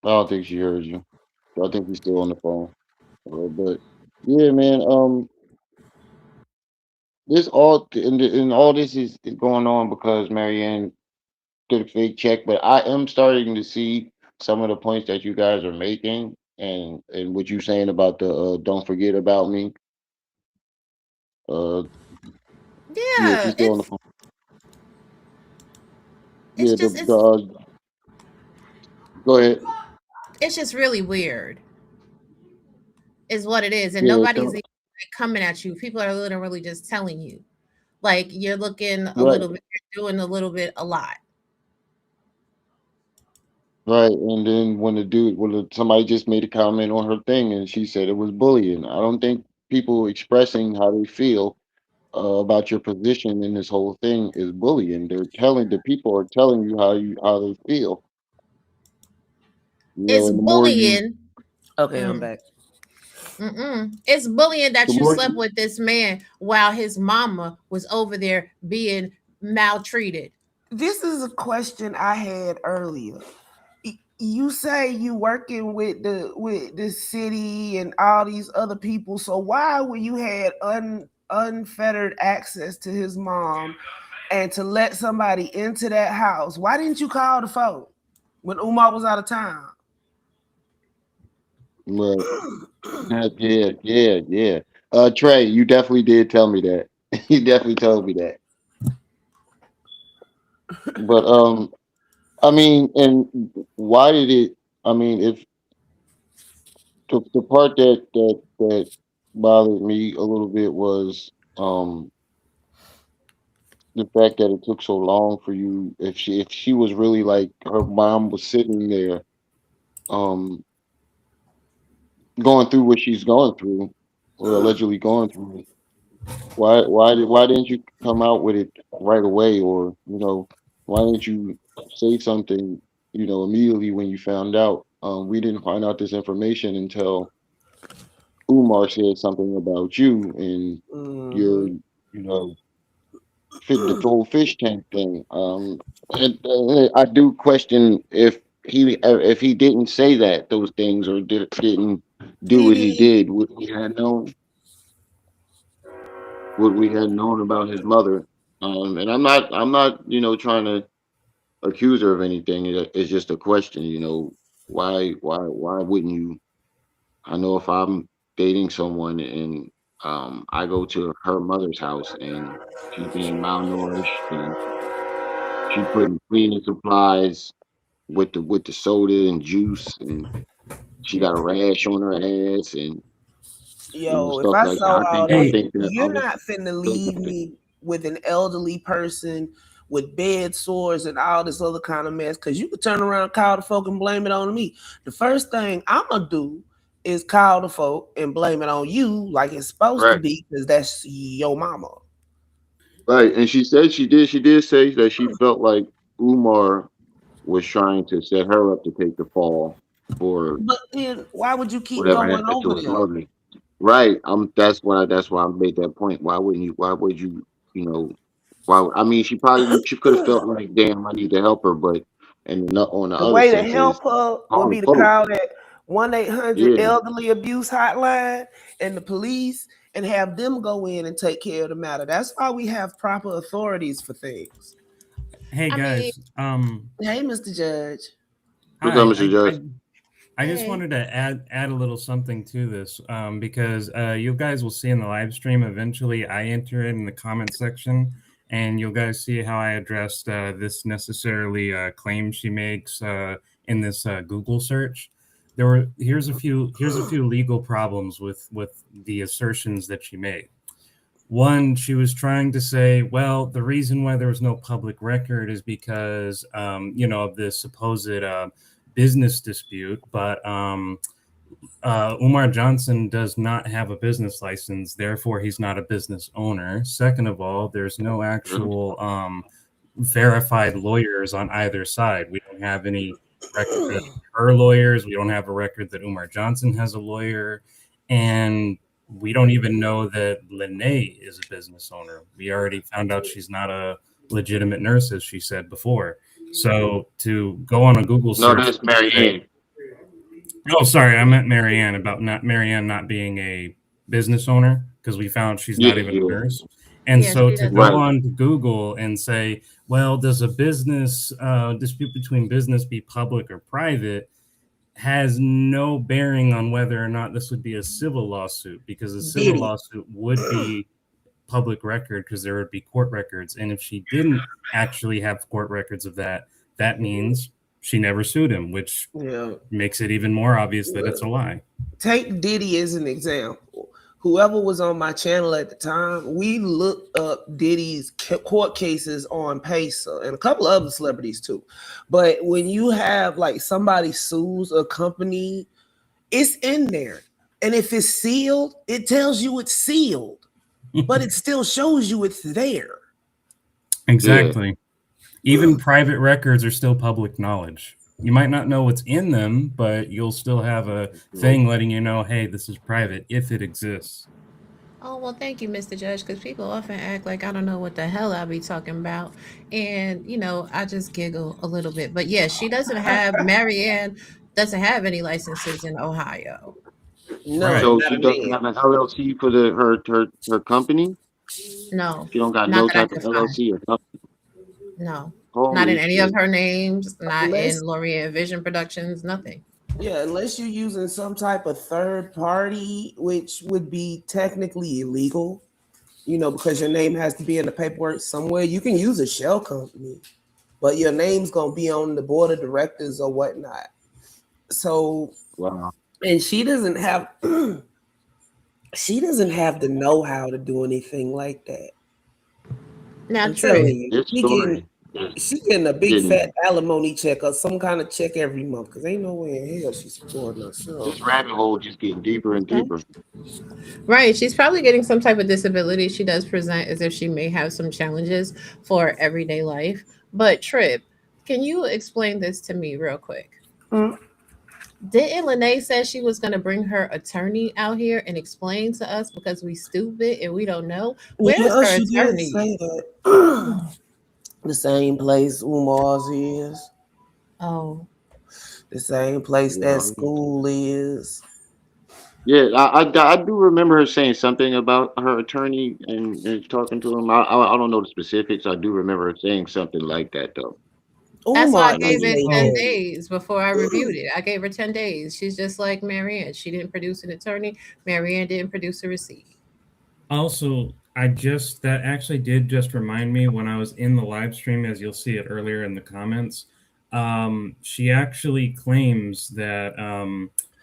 I don't think she heard you. I think he's still on the phone. But yeah, man. This all and all this is going on because Marianne did a fake check. But I am starting to see some of the points that you guys are making, and what you saying about the don't forget about me. Uh, yeah, Yeah, she's still on the phone. it's Yeah, just the go ahead. it's just really weird, is what it is, and Yeah, nobody's even like coming at you. People are literally just telling you, like you're looking a right. little bit, you're doing a little bit, a lot. Right, and then somebody just made a comment on her thing, and she said it was bullying. I don't think people expressing how they feel about your position in this whole thing is bullying. The people are telling you how they feel. You know, It's and the more you, bullying. Okay, I'm Mm, back. it's bullying the that you more slept you, with this man while his mama was over there being maltreated. This is a question I had earlier. You say you working with the city and all these other people. So why, when you had unfettered access to his mom and to let somebody into that house, why didn't you call the phone when Umar was out of town? right, yeah, yeah, yeah. Trey, you definitely did tell me that. You definitely told me that. But I mean, and why did it? I mean, if the part that bothered me a little bit was the fact that it took so long for you. If she was really like her mom was sitting there um going through what she's going through or allegedly going through, why didn't you come out with it right away, or why didn't you say something immediately when you found out? We didn't find out this information until Umar said something about you and your, Mhm. the whole fish tank thing. And I do question if he didn't say those things, or didn't do He what he did. did, would we had known about his mother. And I'm not trying to accuse her of anything. It's just a question. Why wouldn't you? I know if I'm dating someone and I go to her mother's house and she's being malnourished and she putting cleaning supplies with the soda and juice, and she got a rash on her ass, and Yo, if stuff I like that. saw all I that, Hey, think that I you're was not finna so leave me with an elderly person with bed sores and all this other kind of mess. Cause you could turn around, and call the folk, and blame it on me. The first thing I'ma do is call the folk and blame it on you, like it's supposed to right, be, because that's your mama. right. And she said she did say that she felt like Umar was trying to set her up to take the fall for But then why would you keep whatever going happened to over his there? mother. Right. That's why I made that point. Why would you you know I mean, she could have felt like, damn, I need to help her, but and on the The other way to sense is help her would call be the to folks. call that 1-800 Yeah. elderly abuse hotline and the police and have them go in and take care of the matter. That's why we have proper authorities for things. hey I mean, guys. Hey, Mr. Judge. What's up, Hi. Mr. Judge? I just hey, wanted to add a little something to this, because you guys will see in the live stream eventually. I enter it in the comment section, and you'll guys see how I addressed this necessarily claim she makes in this Google search. Here's a few legal problems with the assertions that she made. One, she was trying to say, well, the reason why there was no public record is because, of this supposed business dispute. But Umar Johnson does not have a business license, therefore he's not a business owner. Second of all, there's no actual verified lawyers on either side. We don't have any record of her lawyers. We don't have a record that Umar Johnson has a lawyer, and we don't even know that Lene is a business owner. We already found out she's not a legitimate nurse, as she said before. So to go on a Google No, search, that's Marianne. oh, sorry, I meant Marianne about not Marianne not being a business owner because we found she's Yeah, not even a yeah. nurse. And Yeah, so she to doesn't. go Right. on to Google and say, well, does a business dispute between business be public or private, has no bearing on whether or not this would be a civil lawsuit, because a civil Diddy. lawsuit would be public record because there would be court records. And if she didn't actually have court records of that, that means she never sued him, which Yeah. makes it even more obvious that it's a lie. Take Diddy as an example. Whoever was on my channel at the time, we looked up Diddy's court cases on Pesa and a couple of other celebrities too. But when you have like somebody sues a company, it's in there. And if it's sealed, it tells you it's sealed, but it still shows you it's there. Exactly. Even private records are still public knowledge. You might not know what's in them, but you'll still have a thing letting you know, hey, this is private, if it exists. Oh, well, thank you, Mr. Judge, because people often act like I don't know what the hell I'll be talking about. And, I just giggle a little bit. But yeah, she doesn't have, Marianne doesn't have any licenses in Ohio. No, Right. So not she a doesn't man. have an LLC for her company. No, She don't got not no that I type of could find. LLC or nothing. No, not in Holy any of shit! her names, not in Unless Lorient Vision Productions, nothing. Yeah, unless you're using some type of third party, which would be technically illegal, because your name has to be in the paperwork somewhere. You can use a shell company, but your name's gonna be on the board of directors or whatnot. So, Wow. and she doesn't have she doesn't have the know-how to do anything like that. Now, I'm telling Trip, you, This story is she getting a big getting fat alimony check or some kind of check every month because ain't no way in hell she's supporting herself. this rabbit hole just getting deeper and okay. deeper. Right, she's probably getting some type of disability. She does present as if she may have some challenges for everyday life. But, Trip, can you explain this to me real quick? Mm. Didn't Lene say she was going to bring her attorney out here and explain to us because we stupid and we don't know? Where's Yeah, her she did attorney? say that. The same place Umar's is, Oh, the same place that Yeah, school is. yeah. I do remember her saying something about her attorney and talking to him. I don't know the specifics. I do remember her saying something like that though. that's why Umar I didn't gave it say 10 Oh, that. days before I reviewed it. I gave her 10 days. She's just like Marianne. She didn't produce an attorney. Marianne didn't produce a receipt. also, that actually did just remind me when I was in the live stream, as you'll see it earlier in the comments. She actually claims that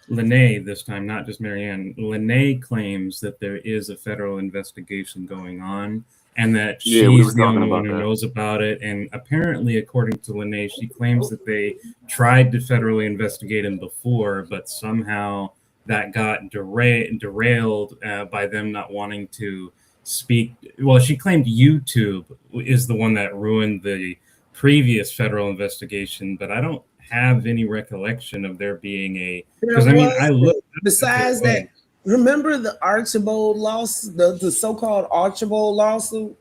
Lene, this time, not just Marianne, Lene claims that there is a federal investigation going on and that Yeah, we were she's the talking only one about who that. knows about it. And apparently, according to Lene, she claims that they tried to federally investigate him before, but somehow that got derailed by them not wanting to speak. Well, she claimed YouTube is the one that ruined the previous federal investigation, but I don't have any recollection of there being a, There because I mean I was, looked up if besides there that, remember the Archibald lawsuit, the so-called Archibald lawsuit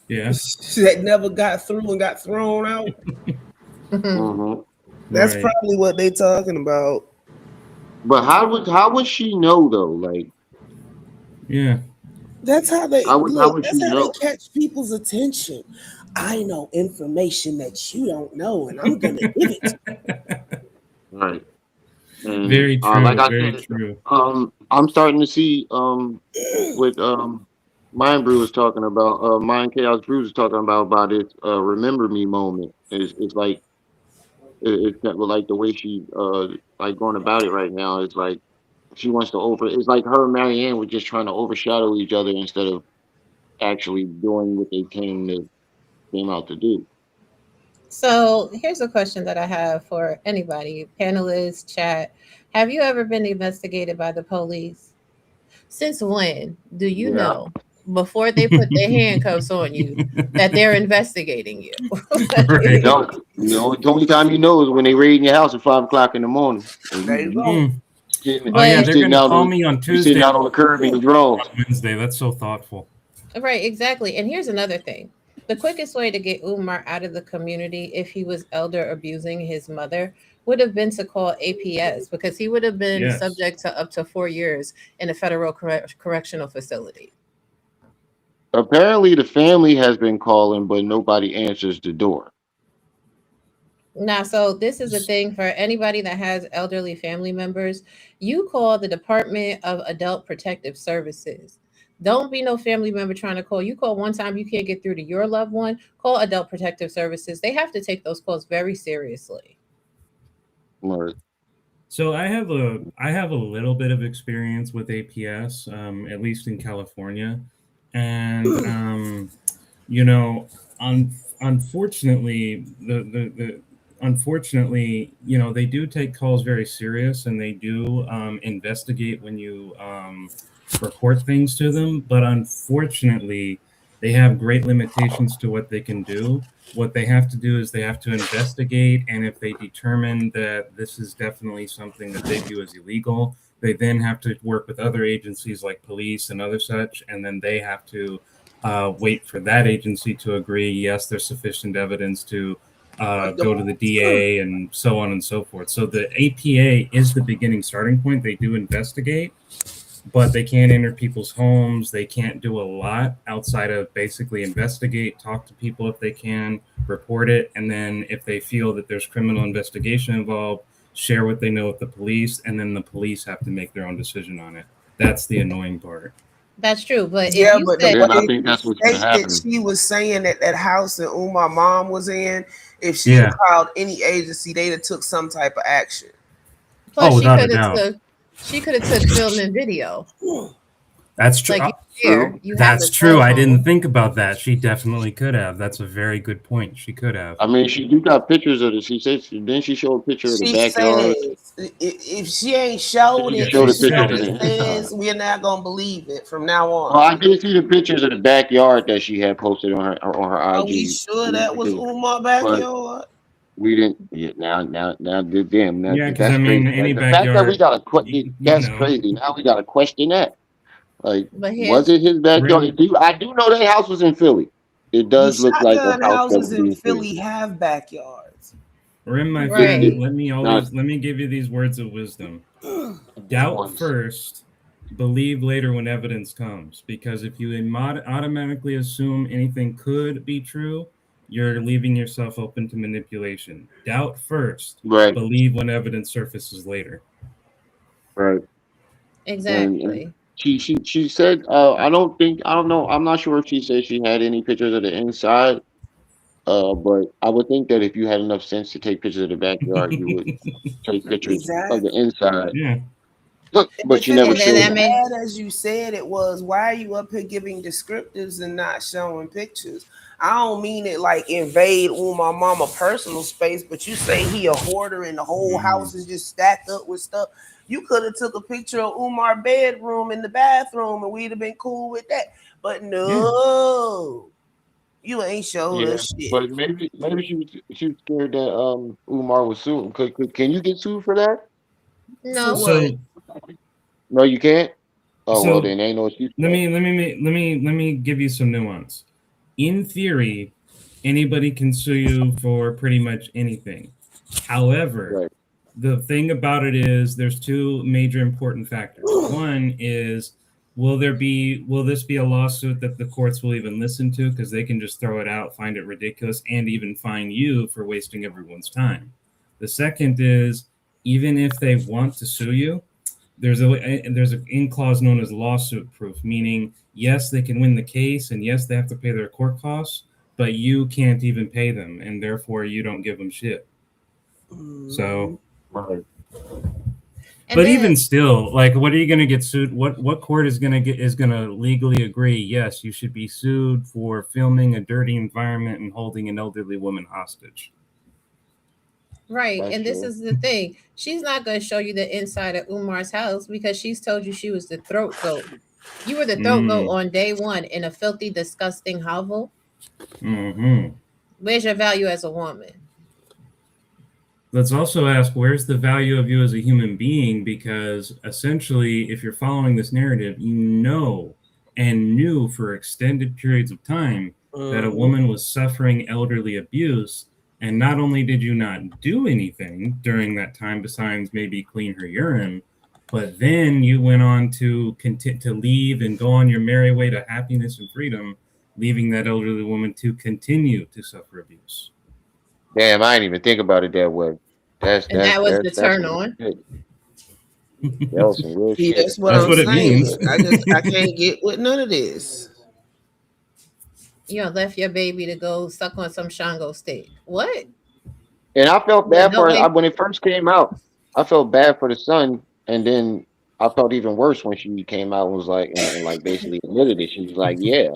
yeah, that never got through and got thrown out? Hmm. That's right. probably what they talking about. But how would she know though? Like Yeah. That's how they how look. would she That's how they know? catch people's attention. I know information that you don't know, and I'm gonna give it to Right. And Very like true. I Very said, true. I'm starting to see you. what Mind Brew was talking about. Mind Chaos Brew was talking about it. Remember me moment. It's like it's not like the way she like going about it right now. It's like she wants to over. It's like her and Marianne were just trying to overshadow each other instead of actually doing what they came out to do. So here's a question that I have for anybody, panelists, chat. Have you ever been investigated by the police? Since when do you Yeah. know, before they put their handcuffs on you, that they're investigating you? Right. No, the only time you know is when they raid your house at 5 o'clock in the morning, and There you go. Mm. Oh yeah, But they're gonna call me on you sitting Tuesday, out on the curb in your drawers. on Wednesday. That's so thoughtful. right, exactly. And here's another thing. The quickest way to get Umar out of the community if he was elder abusing his mother would have been to call APS, because he would have been Yes. subject to up to 4 years in a federal correctional facility. Apparently, the family has been calling, but nobody answers the door. Now, so this is a thing for anybody that has elderly family members. You call the Department of Adult Protective Services. Don't be no family member trying to call. You call one time, you can't get through to your loved one. Call Adult Protective Services. They have to take those calls very seriously. Right. So I have a little bit of experience with APS, at least in California, and you know, unfortunately, unfortunately, you know, they do take calls very serious, and they do investigate when you report things to them. But unfortunately, they have great limitations to what they can do. What they have to do is they have to investigate, and if they determine that this is definitely something that they view as illegal, they then have to work with other agencies like police and other such, and then they have to wait for that agency to agree, yes, there's sufficient evidence to go to the DA and so on and so forth. So the APA is the beginning starting point. They do investigate, but they can't enter people's homes. They can't do a lot outside of basically investigate, talk to people if they can, report it, and then if they feel that there's criminal investigation involved, share what they know with the police, and then the police have to make their own decision on it. That's the annoying part. That's true. But Yeah, if you but say, And I think that's what's going to state happen. that she was saying that that house that Umar mom was in, if she had called any agency, they'd have took some type of action. plus without a doubt. she could have took film and video. That's true. Like That's true. I didn't think about that. She definitely could have. That's a very good point. She could have. I mean, she do got pictures of it. She said, then she showed a picture of the backyard. If she ain't showed it, showed and the she pictures only of the says, we're not gonna believe it from now on. Well, I did see the pictures of the backyard that she had posted on her IG. Are we sure that was Umar backyard? We didn't. Yeah, now, damn. Now, Yeah, because I mean, crazy. any The backyard. fact that we got to question, that's crazy. Now we got to question that. Like, was it his backyard? I do know that house was in Philly. It does look like a house houses that in Philly have backyards. Rim, my friend, let me give you these words of wisdom. Doubt first, believe later when evidence comes. Because if you automatically assume anything could be true, you're leaving yourself open to manipulation. Doubt first, believe when evidence surfaces later. Right. Exactly. And she said, I don't know. I'm not sure if she said she had any pictures of the inside. But I would think that if you had enough sense to take pictures of the backyard, you would take pictures of the inside. Yeah. But you never showed As bad as you said it was, why are you up here giving descriptives and not showing pictures? I don't mean it like invade my mama personal space, but you say he a hoarder and the whole house is just stacked up with stuff. You could have took a picture of Umar bedroom in the bathroom and we'd have been cool with that. But no, you ain't showed us shit. But maybe she was scared that Umar was sued. Can you get sued for that? No. No, you can't. Oh, So, well, then ain't no excuse. Let me give you some nuance. In theory, anybody can sue you for pretty much anything. However, the thing about it is there's two major important factors. One is, will this be a lawsuit that the courts will even listen to? Because they can just throw it out, find it ridiculous, and even fine you for wasting everyone's time. The second is, even if they want to sue you, there's an in clause known as lawsuit proof, meaning yes, they can win the case, and yes, they have to pay their court costs, but you can't even pay them, and therefore you don't give them shit. So, And But then, even still, like, what are you going to get sued? What court is going to legally agree? Yes, you should be sued for filming a dirty environment and holding an elderly woman hostage. right, That's and this true. is the thing. She's not going to show you the inside of Umar's house because she's told you she was the throat goat. You were the throat goat on day one in a filthy, disgusting hovel. Mm-hmm. Where's your value as a woman? Let's also ask, where's the value of you as a human being? Because essentially, if you're following this narrative, you know and knew for extended periods of time that a woman was suffering elderly abuse. And not only did you not do anything during that time besides maybe clean her urine, but then you went on to leave and go on your merry way to happiness and freedom, leaving that elderly woman to continue to suffer abuse. Damn, I didn't even think about it that way. That's And that's that was that's the that's turn some on. shit. That was some real See, shit. that's what That's I'm what it saying. means. I can't get with none of this. You know, left your baby to go suck on some Shango stick. What? And I felt With bad no for way. when it first came out. I felt bad for the son, and then I felt even worse when she came out and was like, and like basically admitted it. She was like yeah.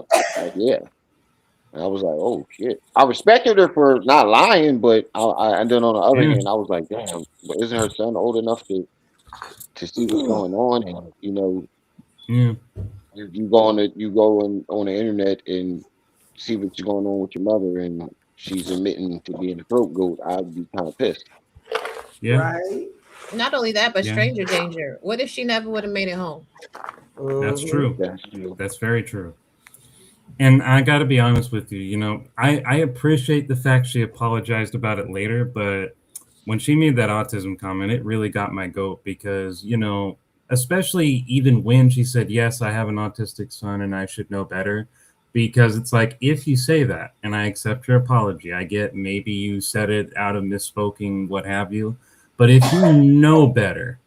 And I was like, oh shit. I respected her for not lying, but and then on the other Yeah. hand, I was like, damn, but isn't her son old enough to see what's going on? And Yeah. you go on the internet and see what's going on with your mother, and she's admitting to being a throat goat. I'd be kind of pissed. Yeah. Right? Not only that, but Yeah. stranger danger. What if she never would have made it home? That's Mhm. true. That's true. That's very true. And I got to be honest with you, I appreciate the fact she apologized about it later, but when she made that autism comment, it really got my goat because, especially even when she said, yes, I have an autistic son and I should know better. Because it's like, if you say that and I accept your apology, I get maybe you said it out of misspoken, what have you. But if you know better,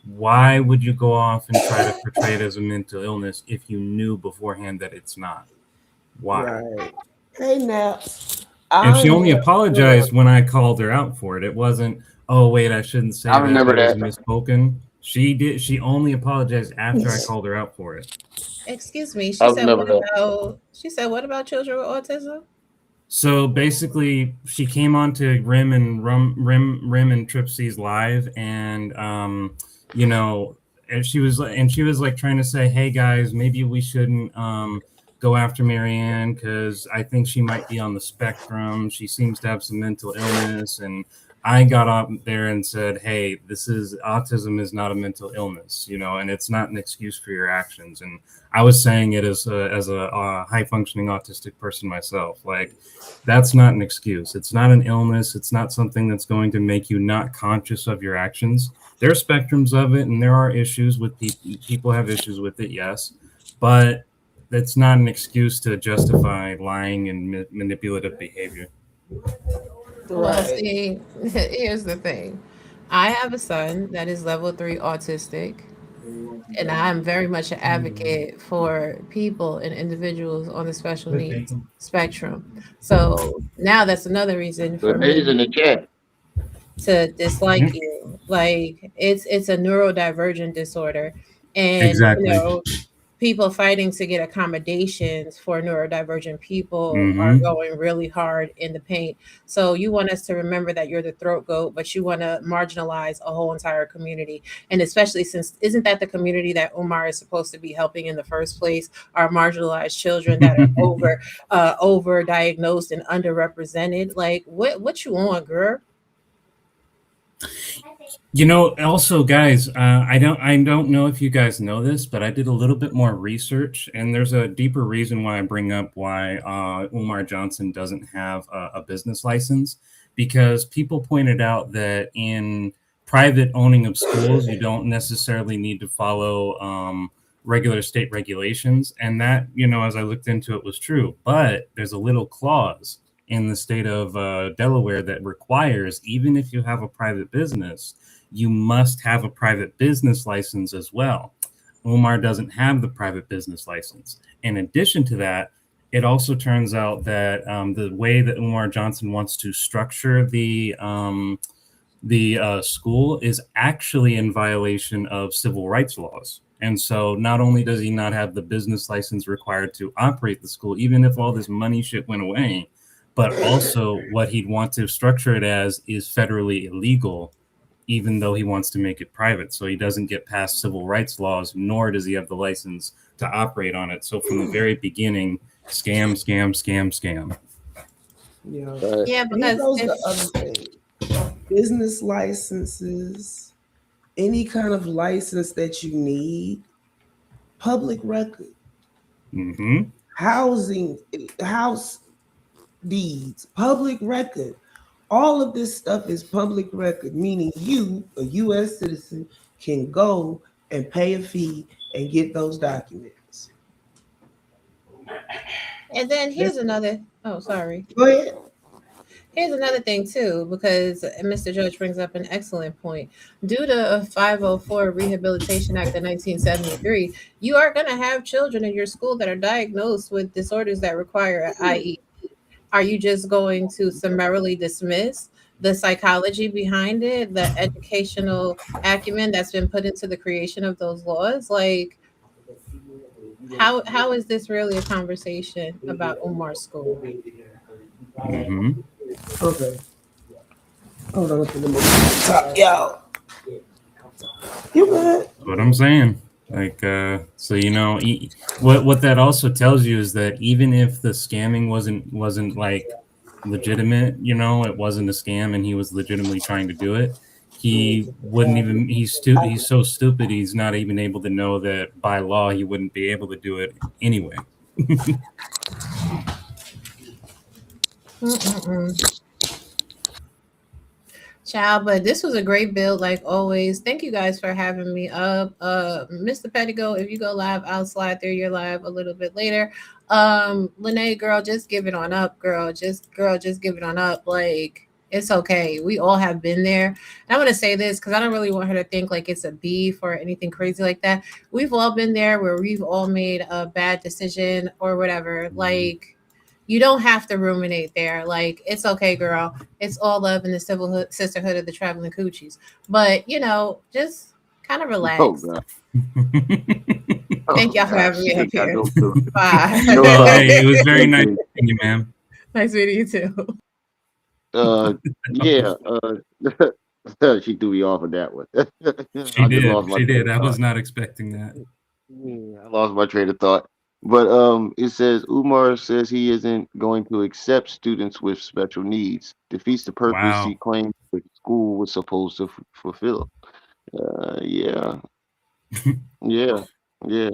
why would you go off and try to portray it as a mental illness if you knew beforehand that it's not? Why? Right. Hey now, And she I'm only here for apologized when I called her out for it. It wasn't, oh wait, I shouldn't say I that. remember That was that. misspoken. She only apologized after I called her out for it. Excuse me. I She said, remember "What that. about?" She said, "What about children with autism?" So basically, she came on to Rim and Tripsy's live, and and she was like trying to say, "Hey guys, maybe we shouldn't go after Marianne because I think she might be on the spectrum. She seems to have some mental illness." And I got up there and said, "Hey, autism is not a mental illness, and it's not an excuse for your actions." And I was saying it as a high functioning autistic person myself, like. That's not an excuse. It's not an illness. It's not something that's going to make you not conscious of your actions. There are spectrums of it, and there are issues with people have issues with it, yes, but that's not an excuse to justify lying and manipulative behavior. Well, right. see, here's the thing. I have a son that is level 3 autistic, and I'm very much an advocate for people and individuals on the special needs spectrum. So now that's another reason for But Days in me the chat. to dislike Mhm. you. Like it's a neurodivergent disorder, and Exactly. people fighting to get accommodations for neurodivergent people are Mm-hmm. going really hard in the paint. So you want us to remember that you're the throat goat, but you want to marginalize a whole entire community. And especially since isn't that the community that Umar is supposed to be helping in the first place? Our marginalized children that are over diagnosed and underrepresented. Like what you on, girl? Also, guys, I don't know if you guys know this, but I did a little bit more research, and there's a deeper reason why I bring up why Umar Johnson doesn't have a business license, because people pointed out that in private owning of schools, you don't necessarily need to follow regular state regulations, and that, as I looked into it, was true. But there's a little clause in the state of Delaware that requires, even if you have a private business, you must have a private business license as well. Umar doesn't have the private business license. In addition to that, it also turns out that the way that Umar Johnson wants to structure the school is actually in violation of civil rights laws. And so not only does he not have the business license required to operate the school, even if all this money shit went away, but also what he'd want to structure it as is federally illegal, even though he wants to make it private. So he doesn't get past civil rights laws, nor does he have the license to operate on it. So from the very beginning, scam, scam, scam, scam. Yeah. Right. Yeah, And here because goes if the other thing. Business licenses, any kind of license that you need, public record, Mm-hmm. housing, house deeds, public record. All of this stuff is public record, meaning you, a U.S. citizen, can go and pay a fee and get those documents. and then here's That's, another. Oh, sorry. go ahead. Here's another thing too, because Mr. Judge brings up an excellent point. Due to a 504 Rehabilitation Act of 1973, you are going to have children in your school that are diagnosed with disorders that require an IE. Are you just going to summarily dismiss the psychology behind it, the educational acumen that's been put into the creation of those laws? Like, how is this really a conversation about Umar's school? Mm-hmm. Okay. Hold on, let me top, yo. You good? What I'm saying. Like, so what that also tells you is that even if the scamming wasn't like legitimate, it wasn't a scam, and he was legitimately trying to do it, he wouldn't even. He's so stupid. He's not even able to know that by law he wouldn't be able to do it anyway. Mm-mm-mm. Child, but this was a great build, like always. Thank you guys for having me up. Mr. Pettigo, if you go live, I'll slide through your live a little bit later. Lene, girl, just give it on up, girl. Just give it on up. Like, it's okay. We all have been there. And I want to say this because I don't really want her to think like it's a beef or anything crazy like that. We've all been there where we've all made a bad decision or whatever. Like, you don't have to ruminate there. Like, it's okay, girl. It's all love in the sisterhood of the traveling coochies. But, just kind of Oh relax. God. Thank y'all for having me up here. Bye. No, Well, hey, it was very nice meeting you, ma'am. Nice meeting you too. Yeah. She threw me off of that one. She I just did. lost my She train did. of I was thought. not expecting that. Yeah, I lost my train of thought. But it says Umar says he isn't going to accept students with special needs. Defeats the purpose he Wow. claimed the school was supposed to fulfill. Yeah, yeah, yeah.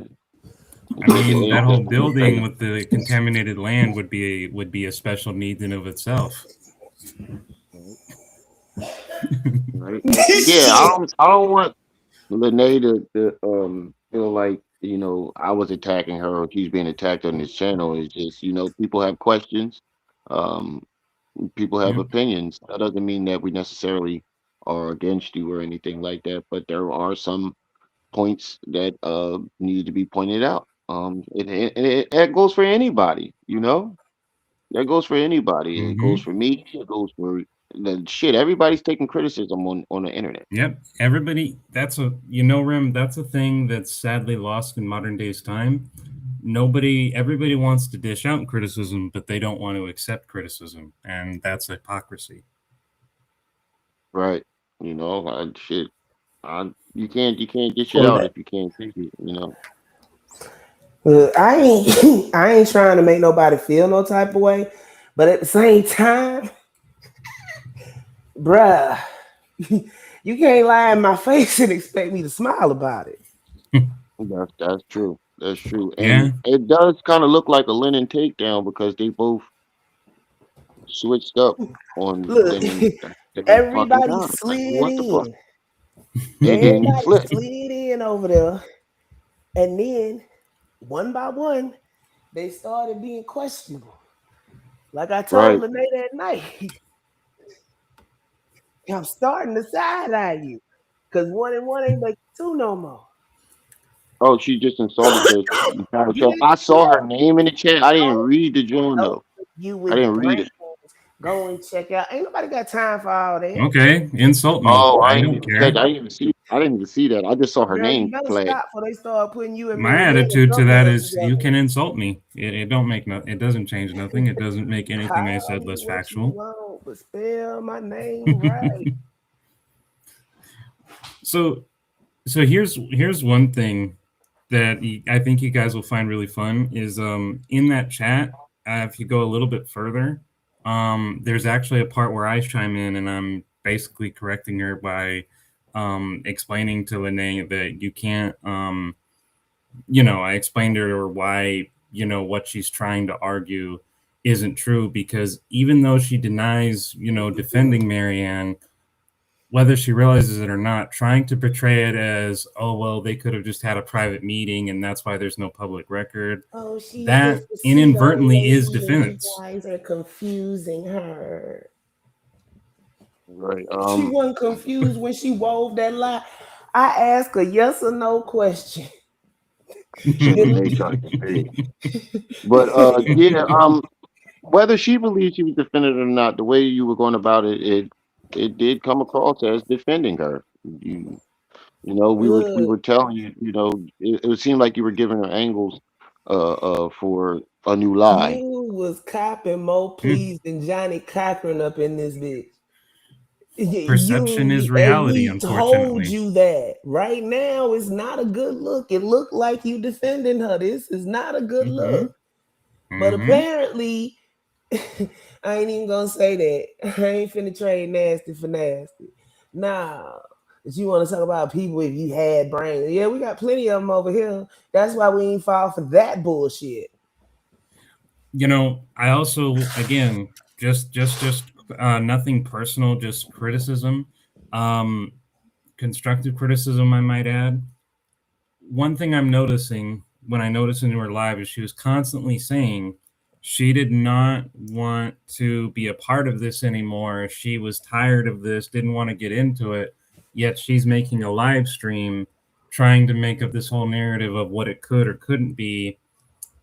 I Taking mean, that whole anything. building with the contaminated land would be a special need in of itself. Right. Yeah, I don't want Lene to feel like I was attacking her or she's being attacked on this channel. It's just people have questions, um people have Yeah. opinions. That doesn't mean that we necessarily are against you or anything like that, but there are some points that need to be pointed out. That goes for anybody. That goes for anybody. It goes Mm-hmm. for me. It goes for the shit. Everybody's taking criticism on the internet. Yep. Everybody. Rim. That's a thing that's sadly lost in modern day's time. Everybody wants to dish out criticism, but they don't want to accept criticism, and that's hypocrisy. Right. Shit. You can't get shit Well, out if you can't take it. I ain't I ain't trying to make nobody feel no type of way, but at the same time, bruh, you can't lie in my face and expect me to smile about it. That's true. That's true. Yeah. And it does kind of look like a Lennon takedown because they both switched up on Look, them in the same fucking everybody time. Like, slid what the fuck? in. And then you Everybody flip. slid in over there, and then one by one, they started being questionable. Like I told Right. Lene that night, I'm starting to side eye you because 1 and 1 ain't making 2 no more. Oh, she just insulted the entire Yeah, show. I saw her name in the chat. I didn't read the joint those though. you I with the didn't read brains, it. Go and check out. Ain't nobody got time for all that. Okay, insult me. Oh, I don't care. I didn't even see. I didn't even see that. I just saw her Girl, you name better flag. stop before they start putting you and My Marianne attitude to that is you together. can insult me. It don't make no. It doesn't change nothing. It doesn't make anything I Call said me less what you factual. want, but spell my name right. So here's one thing that I think you guys will find really fun is in that chat. If you go a little bit further, there's actually a part where I chime in and I'm basically correcting her by explaining to Lene that you can't. I explained to her why what she's trying to argue isn't true, because even though she denies defending Marianne, whether she realizes it or not, trying to portray it as, oh, well, they could have just had a private meeting and that's why there's no public record. Oh, she That inadvertently is defense. You guys are confusing her. Right. She wasn't confused when she wove that lie. I asked a yes or no question. But whether she believed she was defending or not, the way you were going about it, it did come across as defending her. We were telling you, it would seem like you were giving her angles for a new lie. You was copping more pleas than Johnny Cochran up in this bitch. Perception is reality, and we unfortunately. told you that. Right now, it's not a good look. It looked like you defending her. This is not a good look. But apparently, I ain't even gonna say that. I ain't finna trade nasty for nasty. Nah. If you want to talk about people if you had brains, yeah, we got plenty of them over here. That's why we ain't fall for that bullshit. I also, again, just nothing personal, just criticism, constructive criticism, I might add. One thing I'm noticing when I noticed in her live is she was constantly saying she did not want to be a part of this anymore. She was tired of this, didn't want to get into it. Yet she's making a live stream trying to make up this whole narrative of what it could or couldn't be,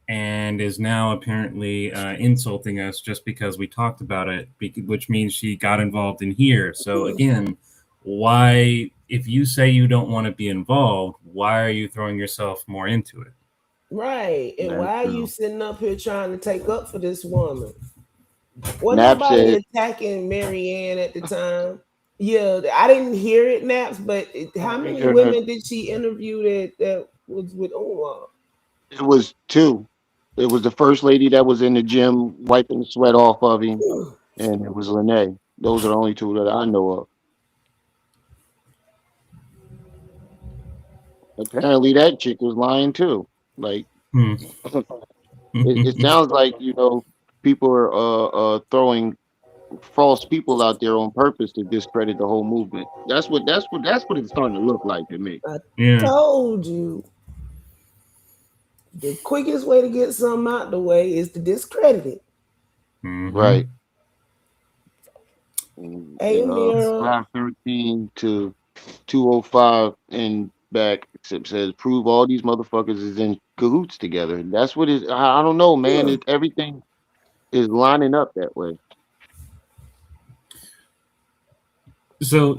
and is now apparently insulting us just because we talked about it, which means she got involved in here. So again, why, if you say you don't want to be involved, why are you throwing yourself more into it? Right. And That's why true. are you sitting up here trying to take up for this woman? Was Nap nobody said- attacking Marianne at the time? Yeah, I didn't hear it, Naps, but how many heard women did she interview that was with Umar? It was two. It was the first lady that was in the gym wiping the sweat off of him, and it was Lene. Those are the only two that I know of. Apparently, that chick was lying too. Like, it sounds like people are throwing false people out there on purpose to discredit the whole movement. That's what it's starting to look like to me. Yeah. Told you. The quickest way to get something out the way is to discredit it. Right. Hey, Amira. 513 to 205 and back says prove all these motherfuckers is in cahoots together. That's what is. I don't know, man. Everything is lining up that way. So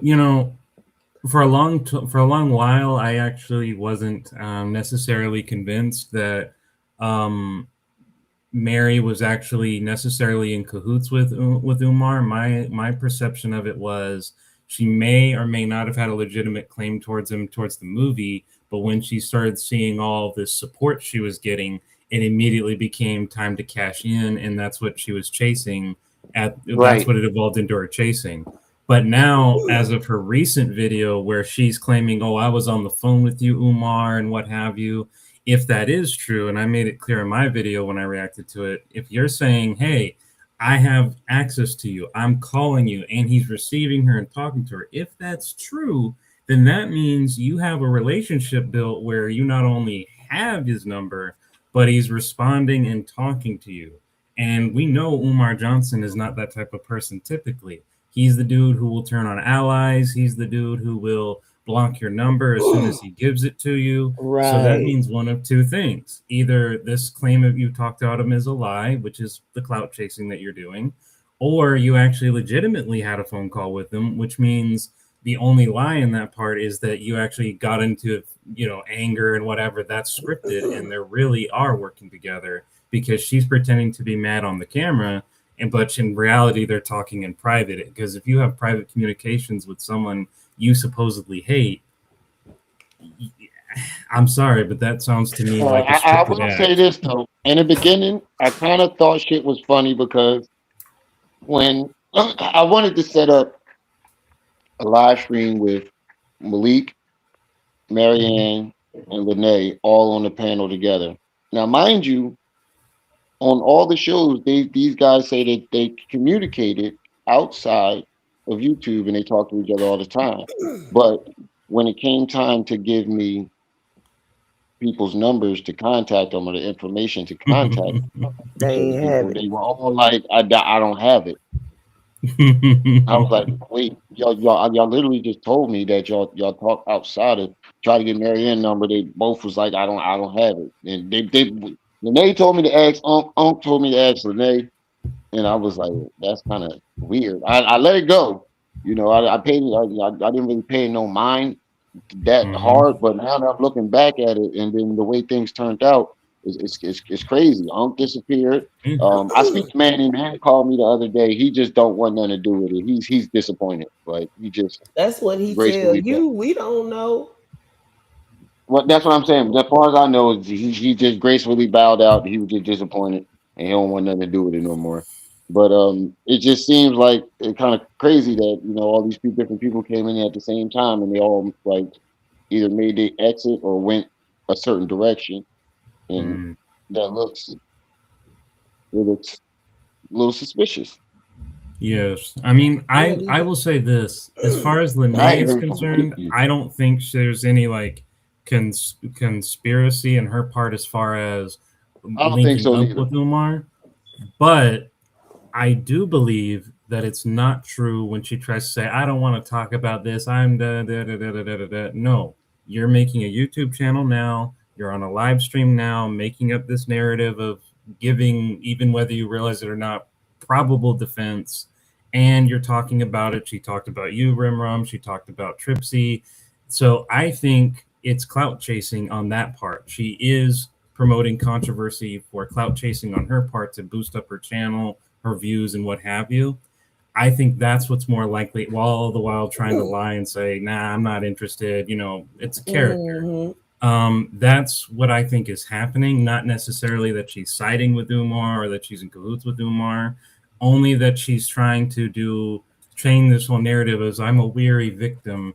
for a long while, I actually wasn't necessarily convinced that Mary was actually necessarily in cahoots with Umar. My perception of it was she may or may not have had a legitimate claim towards him towards the movie, but when she started seeing all this support she was getting, it immediately became time to cash in, and that's what she was chasing. That's what it evolved into her chasing. But now, as of her recent video where she's claiming, oh, I was on the phone with you, Umar, and what have you, if that is true, and I made it clear in my video when I reacted to it, if you're saying, hey, I have access to you, I'm calling you, and he's receiving her and talking to her, if that's true, then that means you have a relationship built where you not only have his number, but he's responding and talking to you. And we know Umar Johnson is not that type of person typically. He's the dude who will turn on allies. He's the dude who will block your number as soon as he gives it to you. Right. So that means one of two things. Either this claim of you talked about him is a lie, which is the clout chasing that you're doing, or you actually legitimately had a phone call with them, which means the only lie in that part is that you actually got into, anger and whatever. That's scripted, and they really are working together because she's pretending to be mad on the camera, but in reality they're talking in private. Because if you have private communications with someone you supposedly hate, I'm sorry, but that sounds to me like a I scripted will say act. this though. In the beginning, I kind of thought shit was funny because when I wanted to set up a live stream with Malik, Marianne, and Lene all on the panel together. Now, mind you, on all the shows, these guys say that they communicated outside of YouTube and they talk to each other all the time. But when it came time to give me people's numbers to contact them or the information to contact They certain ain't have people, it. they were all like, I don't have it. I was like, wait, y'all literally just told me that y'all talk outside of try to get Marianne number. They both was like, I don't have it. And they Lene told me to ask Unc told me to ask Lene, and I was like, that's kind of weird. I let it go. I paid I didn't really pay no mind that Mhm. hard, but now that I'm looking back at it, and then the way things turned out, it's crazy. Unc disappeared. I speak to Manny. Man called me the other day. He just don't want nothing to do with it. He's disappointed. Like he just That's what he tell gracefully. you. We don't know. Well, that's what I'm saying. As far as I know, he just gracefully bowed out. He was just disappointed, and he don't want nothing to do with it no more. But it just seems like it kind of crazy that all these different people came in at the same time, and they all like either made their exit or went a certain direction, and Mm. that looks a little suspicious. Yes. I mean, What I is will say this. As far as Lene I ain't is heard from concerned, Ricky. I don't think there's any like conspiracy in her part as far as I don't think linking so up neither. with Umar. But I do believe that it's not true when she tries to say, I don't want to talk about this. I'm da da da da da da da da. No, you're making a YouTube channel now. You're on a live stream now, making up this narrative of giving, even whether you realize it or not, probable defense. And you're talking about it. She talked about you, Rimram. She talked about Tripsy. So I think it's clout chasing on that part. She is promoting controversy for clout chasing on her part to boost up her channel, her views, and what have you. I think that's what's more likely, while all the while trying to lie and say, nah, I'm not interested. It's a character. Mm-hmm. That's what I think is happening. Not necessarily that she's siding with Umar or that she's in cahoots with Umar, only that she's trying to train this whole narrative as I'm a weary victim.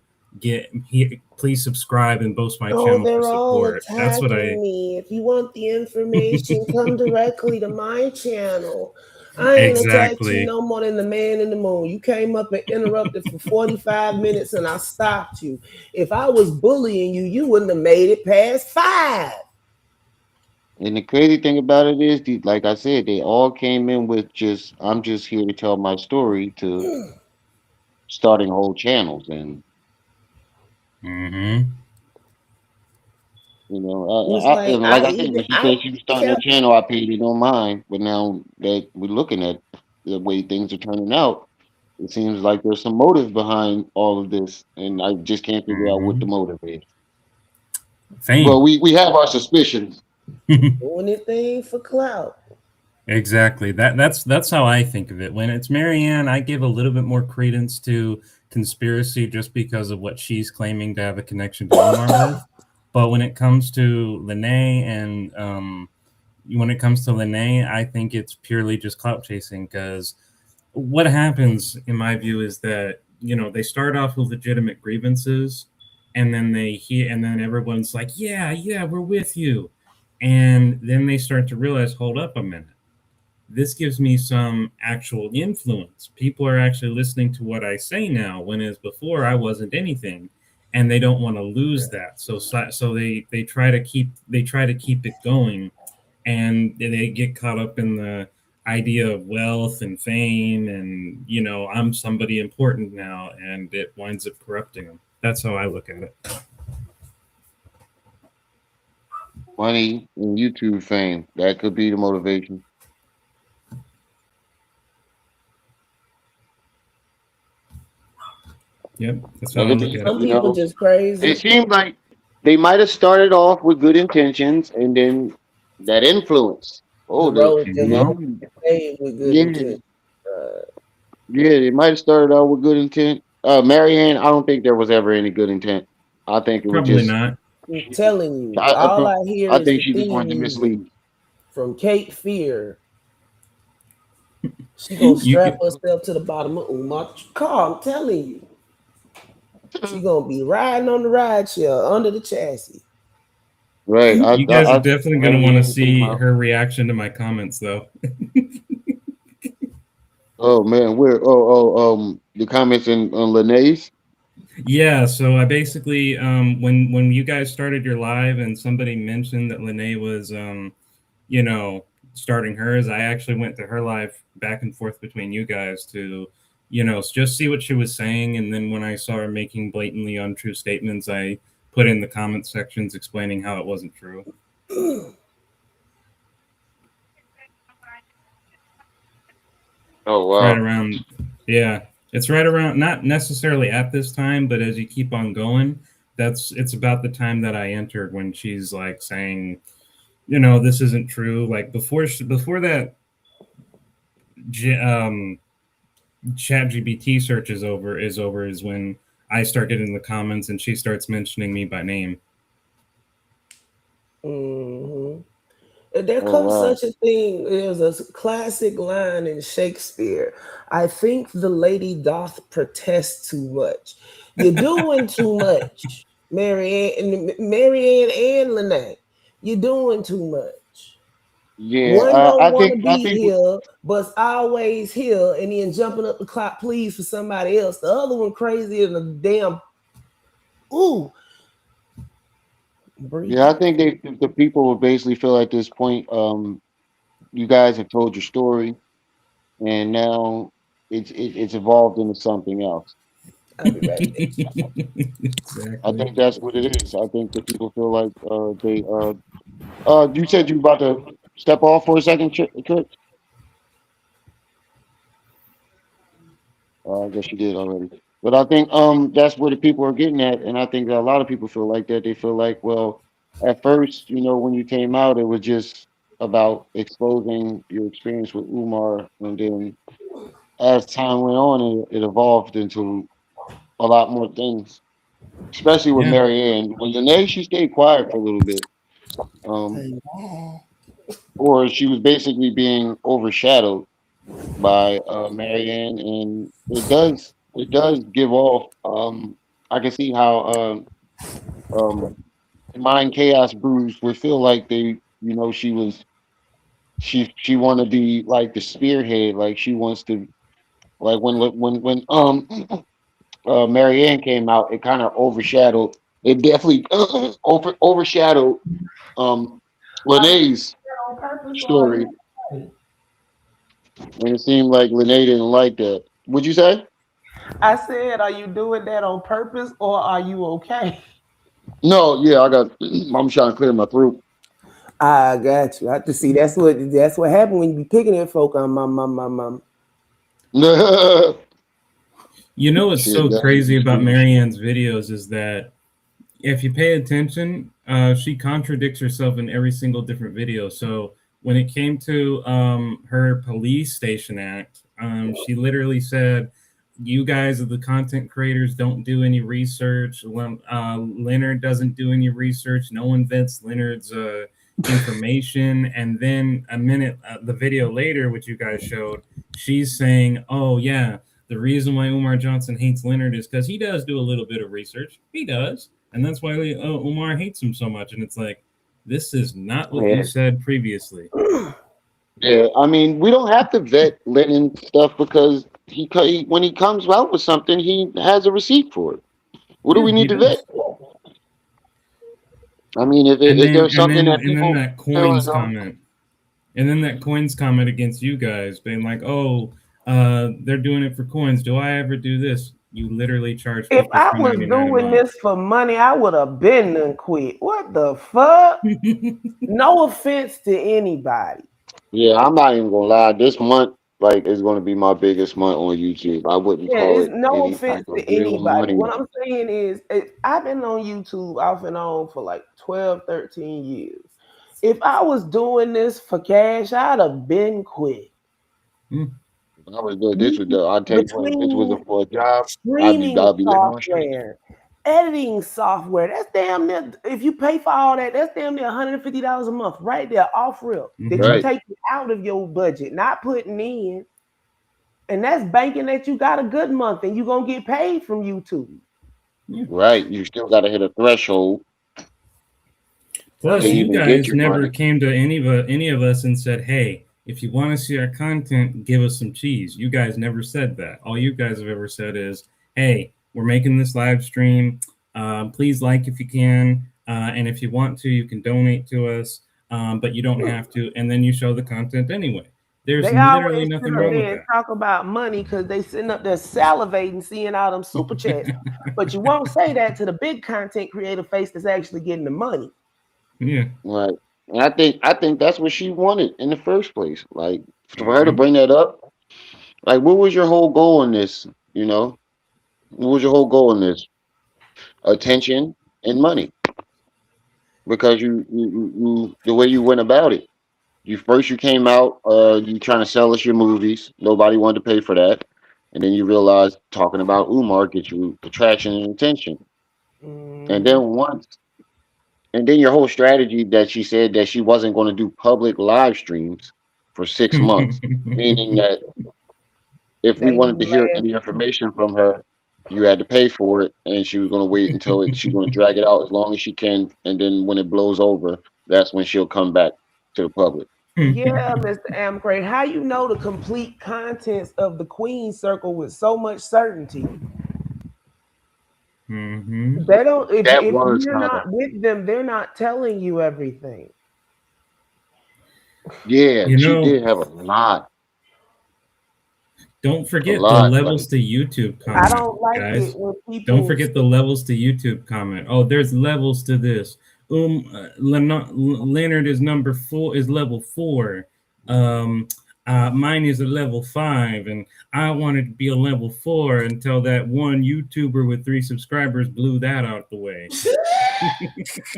Please subscribe and boost my Oh, channel for they're all support. That's what attacking I. me. If you want the information, come directly to my channel. I ain't attacked you Exactly. no more than the man in the moon. You came up and interrupted for 45 minutes and I stopped you. If I was bullying you, you wouldn't have made it past 5. And the crazy thing about it is, like I said, they all came in with just, I'm just here to tell my story to starting whole channels. And, Mm-hmm. It's like and like I I said, even when she I said she was starting her kept channel, I paid it no mind. But now that we're looking at the way things are turning out, it seems like there's some motive behind all of this. And I just can't figure out what Mm-hmm. the motive is. But Fame. we have our suspicions. do anything for clout. Exactly. That's how I think of it. When it's Marianne, I give a little bit more credence to conspiracy just because of what she's claiming to have a connection to Umar with. But when it comes to Lene and when it comes to Lene, I think it's purely just clout chasing because what happens in my view is that they start off with legitimate grievances and then and then everyone's like, yeah, we're with you, and then they start to realize, hold up a minute, this gives me some actual influence. People are actually listening to what I say now, when as before I wasn't anything, and they don't want to lose that. So they try to keep it going, and they get caught up in the idea of wealth and fame, and I'm somebody important now, and it winds up corrupting them. That's how I look at it. Money and YouTube fame. That could be the motivation. Yep, that's how Like I look at it. Some people just crazy. it seemed like they might have started off with good intentions, and then that influence. The Oh, road you just know, paved with good yeah, intent. yeah, they might have started out with good intent. Marianne, I don't think there was ever any good intent. I think it was Probably just, not. I'm telling you, I, all I I hear I is think the she just theme wanted to music mislead. from Cape Fear. She gonna You strap could, herself to the bottom of Umar's car. I'm telling you, she gonna be riding on the ride share under the chassis. Right. you guys are definitely gonna want to Marianne came see out. her reaction to my comments, though. Oh man, where? The comments in on Lene's. Yeah, so I basically when you guys started your live and somebody mentioned that Lene was you know starting hers, I actually went to her live back and forth between you guys to just see what she was saying, and then when I saw her making blatantly untrue statements, I put in the comment sections explaining how it wasn't true. Oh It's right wow. around, yeah, it's right around, not necessarily at this time, but as you keep on going, it's about the time that I entered when she's like saying, this isn't true. Like before that, um, Chat GBT search is when I start getting the comments and she starts mentioning me by name. Hmm. There Oh comes wow. such a thing. There's a classic line in Shakespeare. I think the lady doth protest too much. You're doing too much, Marianne and Lynette. You're doing too much. Yeah. One don't I want to think be here, but's always here, and then jumping up the clock, please, for somebody else. The other one crazier than a damn ooh. Breathe. Yeah, I think the people will basically feel at this point, you guys have told your story, and now it's evolved into something else. I'll be right back. I Exactly. think that's what it is. I think that people feel like they you said you about to step off for a second, Chris? I guess you did already. But I think that's where the people are getting at, and I think that a lot of people feel like that. They feel like, well, at first, when you came out, it was just about exposing your experience with Umar, and then as time went on, it evolved into a lot more things, especially with Yeah. Marianne. When Lene, she stayed quiet for a little bit, um, or she was basically being overshadowed by Marianne, and it does give off. I can see how Mind Chaos Bruise would feel like she want to be like the spearhead, like she wants to like when Marianne came out, it kind of overshadowed. It definitely overshadowed um Are you Lene's on purpose or are you story, and it seemed like Lene didn't like that. Would you say? I said, are you doing that on purpose or are you okay? No, yeah, I got. I'm trying to clear my throat. I got you. I have to see that's what happened when you be picking at folk on my. What's Shit, so that's what crazy you about scream. Marianne's videos is that if you pay attention, she contradicts herself in every single different video. So when it came to her police station act, she literally said, "You guys, are the content creators, don't do any research. Leonard doesn't do any research. No one vets Leonard's information." And then the video later, which you guys showed, she's saying, "Oh yeah." The reason why Umar Johnson hates Leonard is because he does do a little bit of research. He does. And that's why Umar hates him so much. And it's like, this is not what you Yeah, said previously. yeah. I mean, we don't have to vet Lennon stuff because when he comes out with something, he has a receipt for it. What do Yeah, we he need to vet? does. I mean, And if then there's and something then that and then people that feel coins is comment. And then that coins comment against you guys, being like, "Oh, they're doing it for coins. Do I ever do this?" You literally charge If people I was $3.99 a doing month. this for money, I would have been done quit. What the fuck? No offense to anybody. yeah, I'm not even gonna lie. This month, like is going to be my biggest month on YouTube. I wouldn't Yeah, call it's it no any offense type of to real anybody. money. What I'm saying is, I've been on YouTube off and on for like 12, 13 years. If I was doing this for cash, I'd have been quit. Mm. I was doing this with the. I tell you what, if this was Between for a job, streaming I'd be living on the streets. software, editing software, that's damn near, if you pay for all that, that's damn near $150 a month right there off rip that you Right, taking out of your budget, not putting in. And that's banking that you got a good month and you're going to get paid from YouTube. Yeah. right. You still got to hit a threshold to Plus, you even get guys your never money. came to any of us and said, "Hey, if you want to see our content, give us some cheese." You guys never said that. All you guys have ever said is, "Hey, we're making this live stream. Please like if you can, and if you want to, you can donate to us, but you don't have to." And then you show the content anyway. There's They literally always sit nothing up wrong with there and that. talk about money because they sitting up there salivating, seeing all them super chats. But you won't say that to the big content creator face that's actually getting the money. Yeah. Right. And I think that's what she wanted in the first place. Like for her to Mhm. bring that up, like what was your whole goal in this? You know, what was your whole goal in this? Attention and money. Because the way you went about it. You came out, you trying to sell us your movies. Nobody wanted to pay for that. And then you realized talking about Umar gets you attraction and attention. And Mhm. then once and then your whole strategy that she said that she wasn't going to do public live streams for 6 months, meaning that if we That wanted to you hear last. any information from her, you had to pay for it, and she was going to wait until she's going to drag it out as long as she can, and then when it blows over, that's when she'll come back to the public. Yeah, Mr. Amcray, how you know the complete contents of the Queen Circle with so much certainty? Mhm. They don't. That If was you're kind of not with them, they're not telling you everything. yeah. You She know, did have don't a forget the lot. Like levels to YouTube I comment, don't like it guys. when Don't people. forget the levels to YouTube comment. Oh, there's levels to this. Leonard is number 4, is level 4. Um, mine is a level 5, and I wanted to be a level 4 until that one YouTuber with 3 subscribers blew that out the way.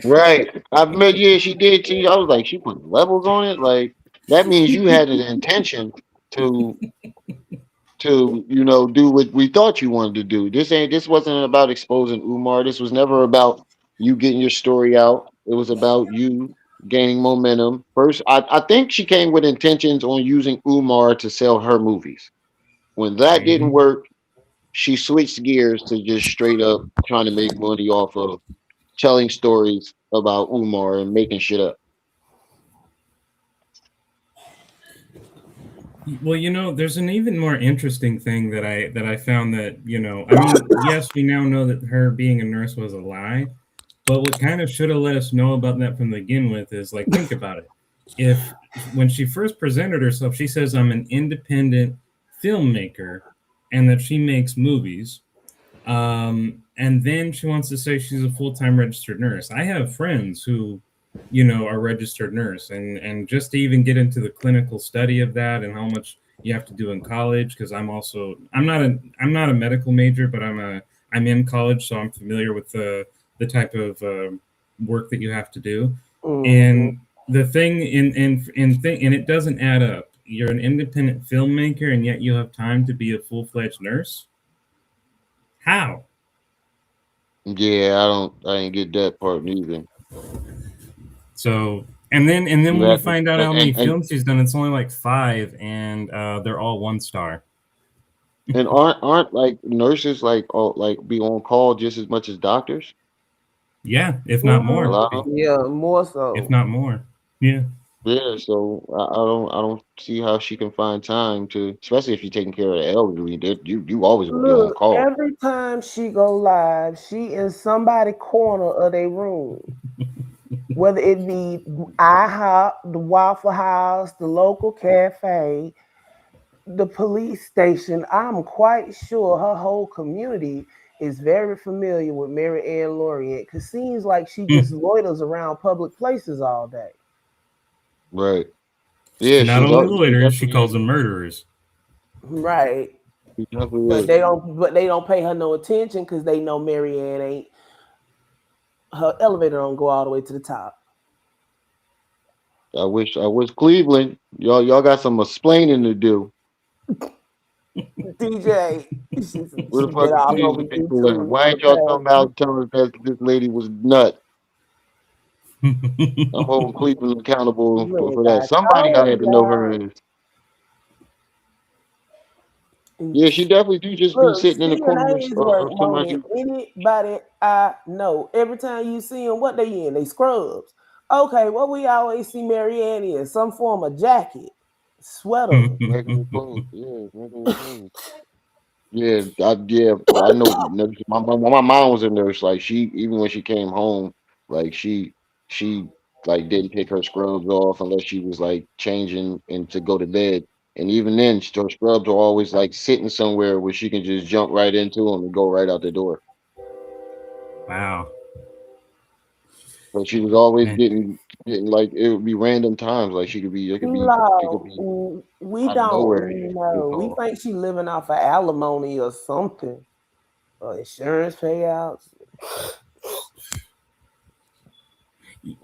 right. I met yeah, she did too. I was like, she put levels on it. Like that means you had an intention to do what we thought you wanted to do. This wasn't about exposing Umar. This was never about you getting your story out. It was about you gaining momentum. First, I think she came with intentions on using Umar to sell her movies. When that didn't Mhm. work, she switched gears to just straight up trying to make money off of telling stories about Umar and making shit up. Well, there's an even more interesting thing that I found that, I mean, yes, we now know that her being a nurse was a lie, but what kind of should have let us know about that from the begin with is like, think about it. If when she first presented herself, she says, "I'm an independent filmmaker and that she makes movies." And then she wants to say she's a full-time registered nurse. I have friends who, are registered nurse, and just to even get into the clinical study of that and how much you have to do in college, because I'm not a medical major, but I'm in college, so I'm familiar with the type of work that you have to do. Mhm. And the thing and it doesn't add up. You're an independent filmmaker, and yet you have time to be a full-fledged nurse. How? Yeah, I didn't get that part neither. So and then You when you have to, find out how many and films she's done, it's only like 5, and they're all 1 star. And aren't like nurses like be on call just as much as doctors? Yeah, if not A Mhm. more. lot of them. Yeah, more If so. not more. Yeah. Yeah, so I don't see how she can find time to, especially if you're taking care of the elderly. That you always gonna be on Look, call. every time she go live, she in somebody corner of their room. Whether it be IHOP, the Waffle House, the local cafe, the police station, I'm quite sure her whole community is very familiar with Mary Ann Lorient because seems like she just loiters around public places all day. Right. Yeah, Not only she loiterers, she definitely calls is. them murderers. Right. She definitely But is. they don't pay her no attention because they know Marianne ain't her elevator don't go all the way to the top. I wish Cleveland, y'all got some explaining to do. DJ, Where she the been fuck is all over Cleveland people at? YouTube Why for ain't y'all the come out and tell us that this lady was nut? I'm holding Cleveland accountable look. for that. I Somebody got told to know her y'all. is. Yeah, she definitely do just be Look, sitting in the corner CNAs work of more than somebody. anybody I know. Every time you see them, what they in? They scrubs. Okay, what we always see Marianne in? Some form of jacket, sweater. Regular clothes. Yeah, regular clothes. Yeah, I know. My mom was a nurse. Like she, even when she came home, like she like didn't take her scrubs off unless she was like changing and to go to bed. And even then, her scrubs are always like sitting somewhere where she can just jump right into them and go right out the door. Wow. So she was always Man. getting like it would be random times. Like it could be We out of nowhere. don't She just get know. We called. think she living off of alimony or something, or insurance payouts.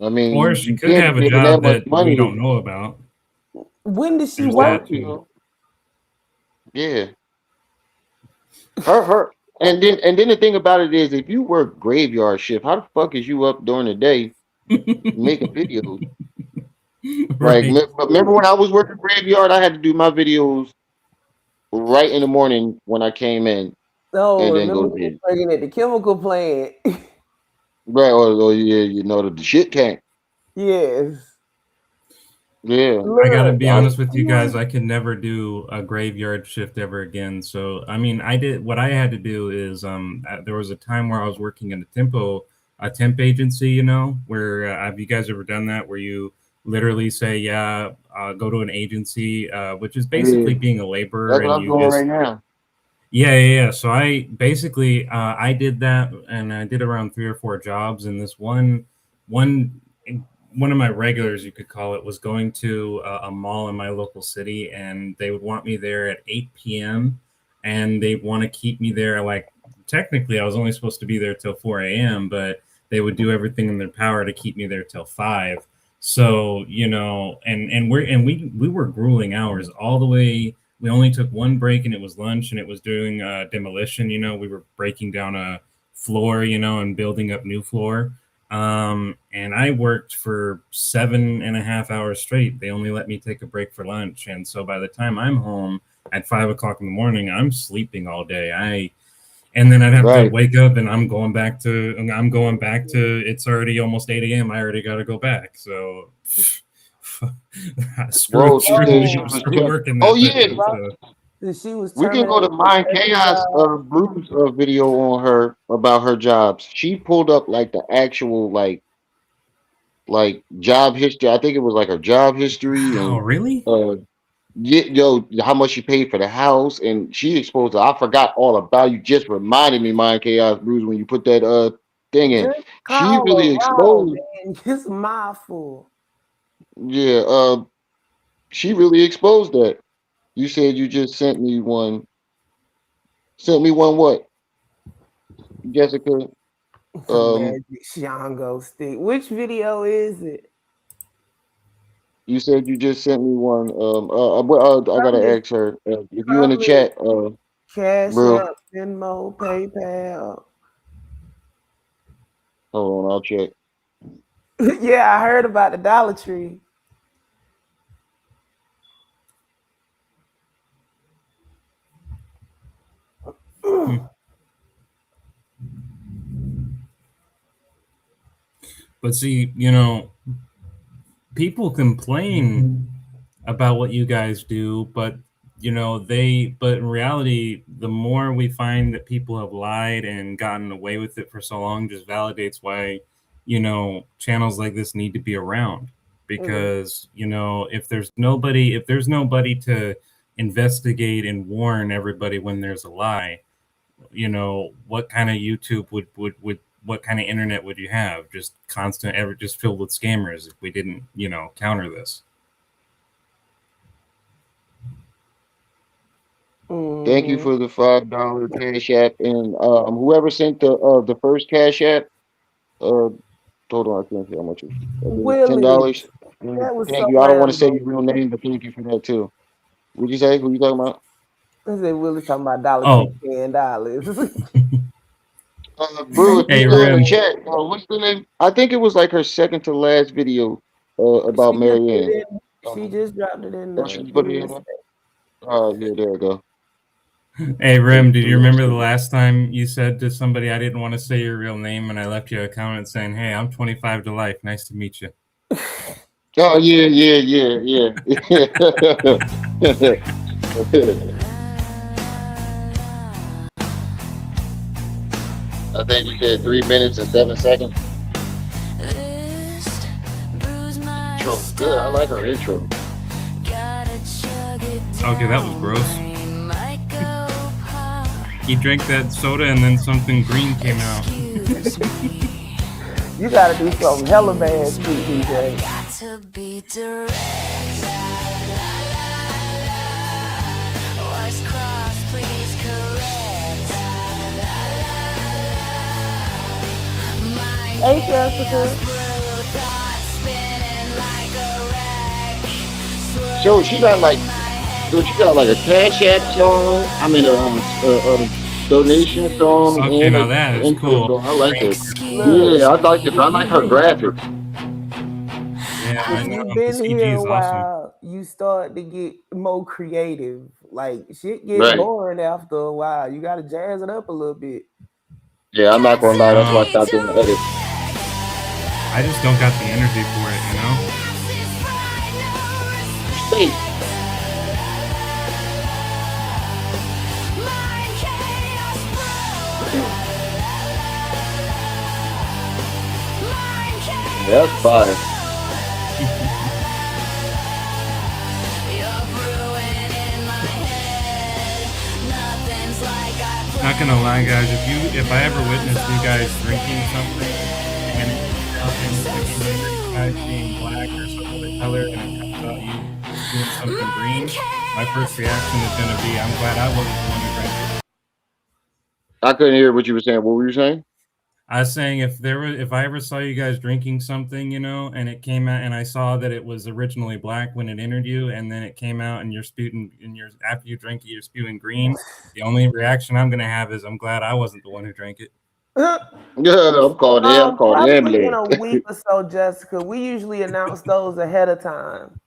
I mean, Or she you could can't have a be making that job much that we money. don't know about. When did she There's work? that Well, too. yeah. Her and then the thing about it is if you work graveyard shift, how the fuck is you up during the day making videos? Like Right. remember when I was working graveyard, I had to do my videos right in the morning when I came in Oh, and then remember go to we was bed. working at the chemical plant? Right, or yeah, you know the shit tank. Yes. Yeah. I gotta Look, be I and honest with she you guys, was I could never do a graveyard shift ever again. So, I mean, I did what I had to do is there was a time where I was working in a temp agency, you know, where have you guys ever done that where you literally say, yeah, go to an agency, which is yeah, basically being a laborer that's what and I'm you doing just right now. yeah. So I basically I did that, and I did around 3 or 4 jobs. And this one one of my regulars, you could call it, was going to a mall in my local city, and they would want me there at 8 p.m. and they want to keep me there. Like technically, I was only supposed to be there till 4 a.m., but they would do everything in their power to keep me there till 5. So you know, we were grueling hours all the way. We only took one break, and it was lunch, and it was doing demolition. You know, we were breaking down a floor, you know, and building up new floor. And I worked for 7.5 hours straight. They only let me take a break for lunch, and so by the time I'm home at 5 o'clock in the morning, I'm sleeping all day. And then I'd have to Right. wake up, and I'm going back to. It's already almost 8 a.m. I already got to go back. So. Whoa, she said she oh, was Screw working oh that yeah. day. So. she was We can go terminated to from Mind every Chaos job. Bruce video on her about her jobs. She pulled up like the actual like job history. I think it was like her job history Wow, and really? uh how much she paid for the house and she exposed I forgot all about you just reminded me Mind Chaos Bruce when you put that thing in. Just She call really her raw, exposed man. It's a mouthful. yeah, she really exposed that. You said you just sent me one. Sent me one what? Jessica? Um Magic Shango stick. Which video is it? You said you just sent me one. I gotta Probably, ask her. If you in the probably chat, Cash bro, App, Venmo, PayPal. hold on, I'll check. Yeah, I heard about the Dollar Tree. Hmm. But see, you know, people complain about what you guys do, but you know, but in reality, the more we find that people have lied and gotten away with it for so long just validates why, you know, channels like this need to be around. Mhm. Because, you know, if there's nobody to investigate and warn everybody when there's a lie, you know, what kind of YouTube would what kind of internet would you have? Just constant, ever just filled with scammers if we didn't, you know, counter this. Thank you Mhm. for the $5 cash app, and whoever sent the first cash app, uh, hold on, I can't see how much. I think it's $10. Willis, that was Thank so you. I don't want to say random. your real name, but thank you for that too. What'd you say? Who you talking about? I said Willis talking about dollar Oh, to $10. Bro, if you're hey still in the Rim. chat, what's the name? I think it was like her second to last video about She just put Marianne. it in. She just dropped it in Oh, she the just put it in in the there? Oh, yeah, there we go. Hey Rim, did you Y'all remember the stupid. last time you said to somebody I didn't want to say your real name and I left you a comment saying, "Hey, I'm 25 to life. Nice to meet you." Oh, yeah, yeah, yeah, yeah. I think you said 3 minutes and 7 seconds. Intro was good. I like her intro. Okay, that was gross. He drank that soda and then something green came out. You gotta do something hella bad, sweet DJ. Hey Jessica. So she got like, so she got like a Cash App song. I mean, donation song Okay, and now a that is intro cool. song. I like it. Look, Yeah, I like it. I like her graphics. Yeah, I if know. you've The been CG here a is awesome. while, you start to get more creative. Like shit get Right. boring after a while. You gotta jazz it up a little bit. Yeah, I'm not gonna lie. That's why I stopped doing the edits. I just don't got the energy for it, you know? Space. Yeah, that's fire. Not gonna lie, guys, if I ever witnessed you guys drinking something and it comes out and like in either you guys being black or some other color and it comes out you doing something green, my first reaction is gonna be, I'm glad I wasn't the one who drank it. I couldn't hear what you were saying. What were you saying? I was saying if I ever saw you guys drinking something, you know, and it came out and I saw that it was originally black when it entered you, and then it came out and you're spewing and you're after you drink it, you're spewing green. The only reaction I'm gonna have is I'm glad I wasn't the one who drank it. Yeah, I'm calling it. I'm calling the Probably in ambulance. a week or so, Jessica. We usually announce those ahead of time.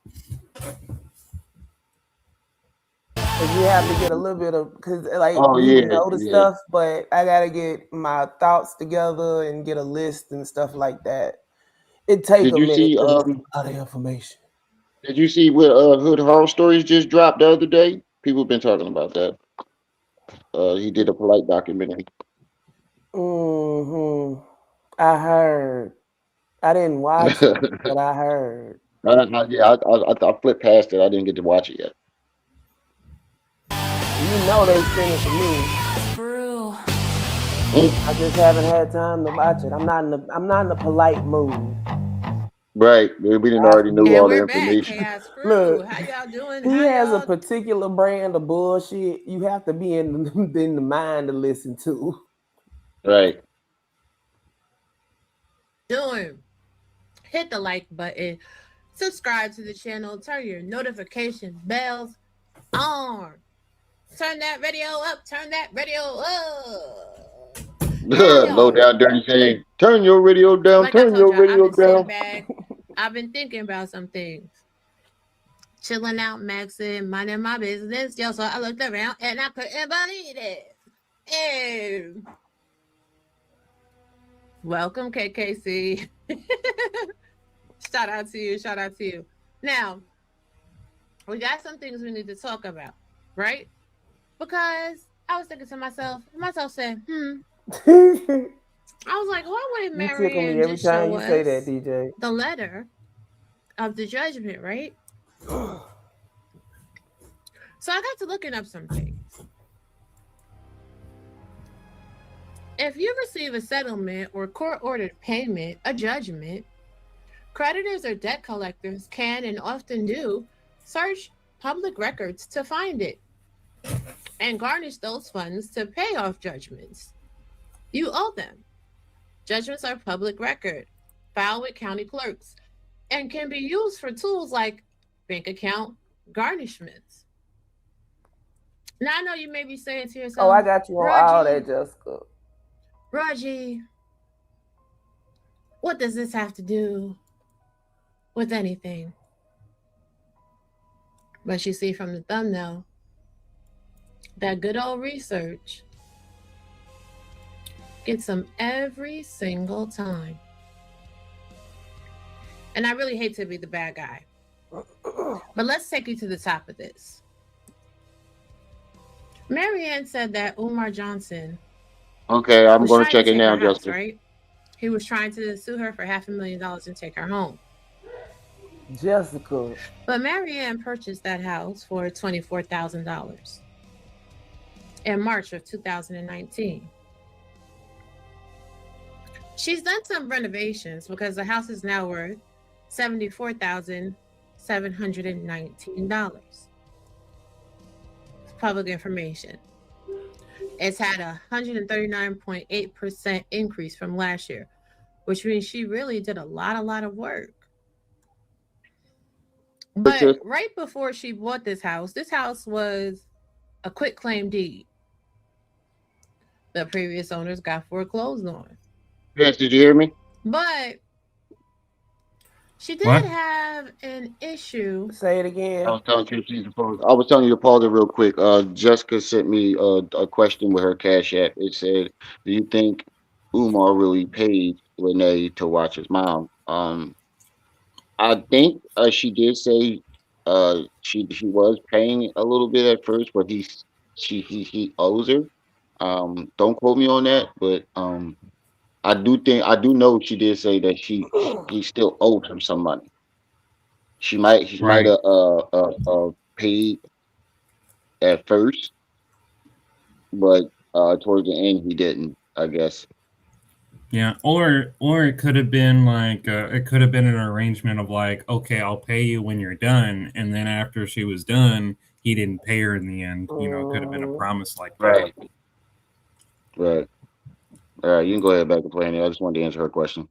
Cause we have to get a little bit of, cause like Oh we yeah, know the yeah. stuff, but I gotta get my thoughts together and get a list and stuff like that. It take Did a you minute see because it's a lot of information. did you see what Hood Horror Stories just dropped the other day? People have been talking about that. He did a polite documentary. Hmm. I heard. I didn't watch it, but I heard. I flipped past it. I didn't get to watch it yet. You know they sent it to me. Mm, I just haven't had time to watch it. I'm not in the polite mood. right. We didn't I already knew And all forget. the we're back. information. Chaos Crew. Look, How y'all doing? he How has a y'all particular brand of bullshit you have to be in the mind to listen to. Right. doing? Hit the like button. Subscribe to the channel. Turn your notification bells on. Turn that radio up. Turn that radio up. Low Now, down dirty saying, turn your radio down, like I turn told your y'all, I've radio been sitting down. back. I've been thinking about some things. Chilling out, maxing, minding my business. Yo, so I looked around and I couldn't believe it. And welcome, KKC. Shout out to you. Shout out to you. Now, we got some things we need to talk about, right? Because I was thinking to myself said, You I was like, why wouldn't tickle me Marianne every just time show you say that, us DJ. the letter of the judgment, right? So I got to looking up some things. If you receive a settlement or court-ordered payment, a judgment, creditors or debt collectors can and often do search public records to find it. and garnish those funds to pay off judgments you owe them. Judgments are public record, filed with county clerks, and can be used for tools like bank account garnishments. Now, I know you may be saying to yourself, Oh, I got you on all that, Raji, Jessica. Raji, what does this have to do with anything? But you see from the thumbnail, that good old research gets them every single time. And I really hate to be the bad guy, but let's take you to the top of this. Marianne said that Umar Johnson Okay, I'm was going to trying check to it take now, her house, Justin. right? He was trying to sue her for $500,000 and take her home. Jessica. But Marianne purchased that house for $24,000 in March of 2019. She's done some renovations because the house is now worth $74,719. It's public information. It's had a 139.8% increase from last year, which means she really did a lot of work. But right before she bought this house was a quitclaim deed. The previous owners got foreclosed on. Yes, did you hear me? But she did What? have an issue. Say it again. I was telling you to pause it real quick. Jessica sent me a question with her Cash App. It said, "Do you think Umar really paid Renee to watch his mom?" I think she did say she was paying a little bit at first, but he owes her. Don't quote me on that, but I do know she did say that he still owed him some money. He might Right. have paid at first, but towards the end he didn't, I guess. Yeah, or it could have been like it could have been an arrangement of like, okay, I'll pay you when you're done, and then after she was done, he didn't pay her in the end. You know, it could have been a promise like that. Right. Right. All right, you can go ahead back to playing it. I just wanted to answer her question.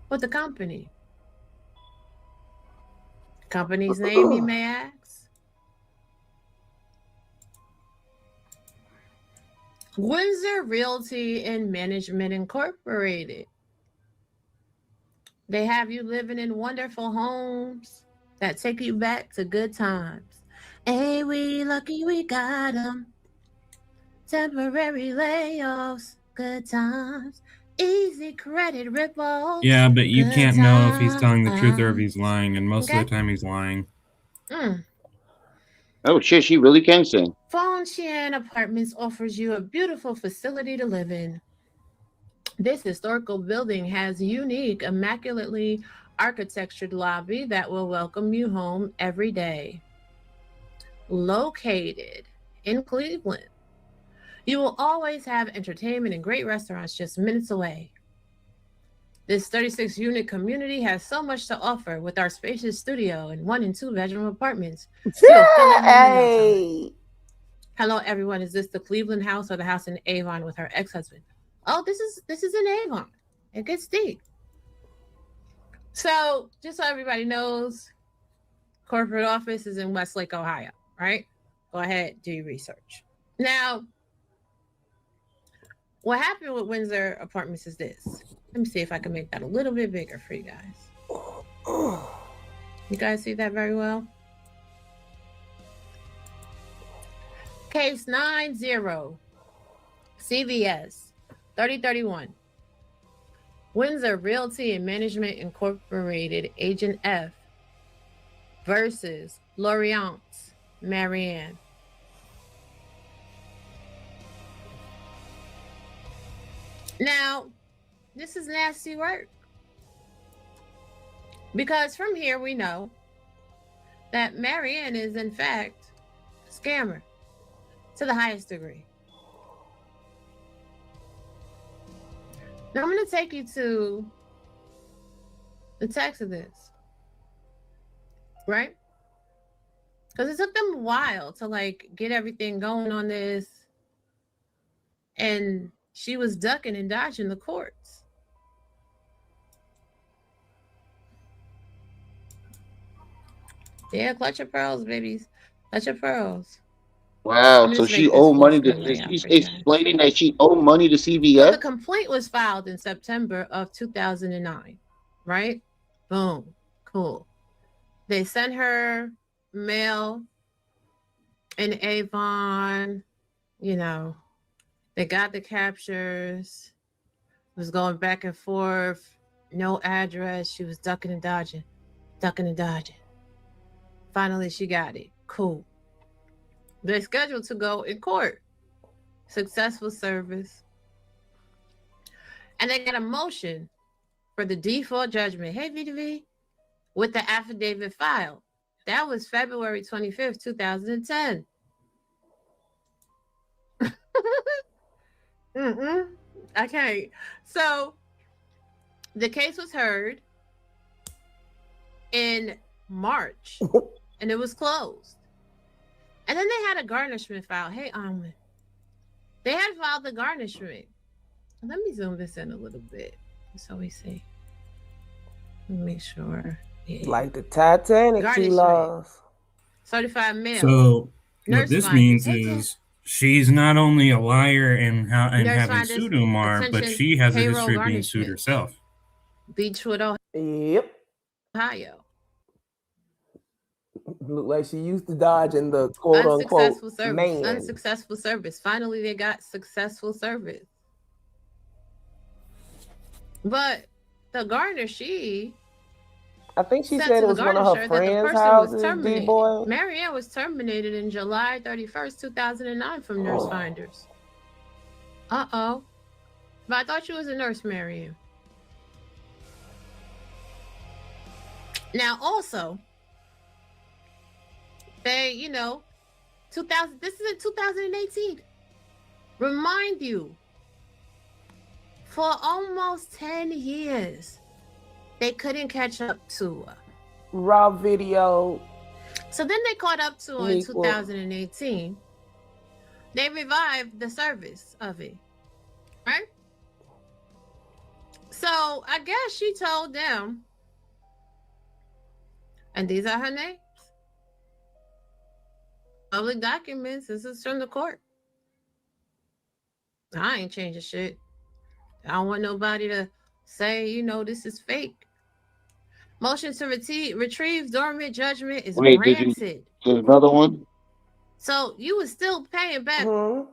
With the company. Company's name, you may ask? Windsor Realty and Management Incorporated. They have you living in wonderful homes that take you back to good times. Ain't we lucky we got them? Temporary layoffs, good times. Easy credit ripples. Yeah, but you good can't know if he's telling the truth or if times. he's lying, and most Okay. of the time he's lying. Oh shit, she really can sing. Fongxian Apartments offers you a beautiful facility to live in. This historical building has a unique, immaculately architectured lobby that will welcome you home every day. Located in Cleveland, you will always have entertainment and great restaurants just minutes away. This 36-unit community has so much to offer with our spacious studio and 1 and 2 bedroom apartments. You'll fill it home in no time. Hey. Hello, everyone. Is this the Cleveland house or the house in Avon with her ex-husband? Oh, this is in Avon. It gets deep. So, just so everybody knows, corporate office is in Westlake, Ohio, right? Go ahead, do your research. Now, what happened with Windsor Apartments is this. Let me see if I can make that a little bit bigger for you guys. You guys see that very well? Case 90 CVS 3031. Windsor Realty and Management Incorporated, Agent F versus Lorient, Marianne. Now, this is nasty work. Because from here we know that Marianne is in fact a scammer to the highest degree. Now I'm going to take you to the text of this, right? Because it took them a while to like get everything going on this. And she was ducking and dodging the courts. Yeah, clutch your pearls, babies. Clutch your pearls. Wow. Let me So just she make this owed full money to. screen Is layout she for you guys. explaining that she owed money to So the CVS? complaint was filed in September of 2009, right? Boom. Cool. They sent her mail in Avon, you know, they got the captures. It was going back and forth. No address. She was ducking and dodging, ducking and dodging. Finally, she got it. Cool. They're scheduled to go in court. Successful service. And they got a motion for the default judgment. Hey, VDV, with the affidavit filed. That was February 25th, 2010. Okay. So the case was heard in March and it was closed. And then they had a garnishment file. Hey, they had filed the garnishment. Let me zoom this in a little bit so we see. Make sure. Yeah. Like the Titanic, she lost. Certified mail. So Nurse what this finders. means is she's not only a liar and having finders, sued Umar, but attention, she has a payroll history of being sued garnishment. herself. Beechwood, Yep. Ohio. Look like she used to dodge in the quote unquote man. Unsuccessful service. Finally, they got successful service. But the gardener, I think she said it was one of her friends' houses, D-boy. Marianne was terminated in July 31st, 2009 from nurse finders. Uh-oh. But I thought you was a nurse, Marianne. Now, also, they, 2000, this is in 2018. Remind you, for almost 10 years, they couldn't catch up to her. Raw video. So then they caught up to her in 2018. They revived the service of it, right? So I guess she told them, and these are her names. Public documents. This is from the court. I ain't changing shit. I don't want nobody to say, this is fake. Motion to retrieve dormant judgment is granted. Did another one? So you was still paying back. Mm-hmm.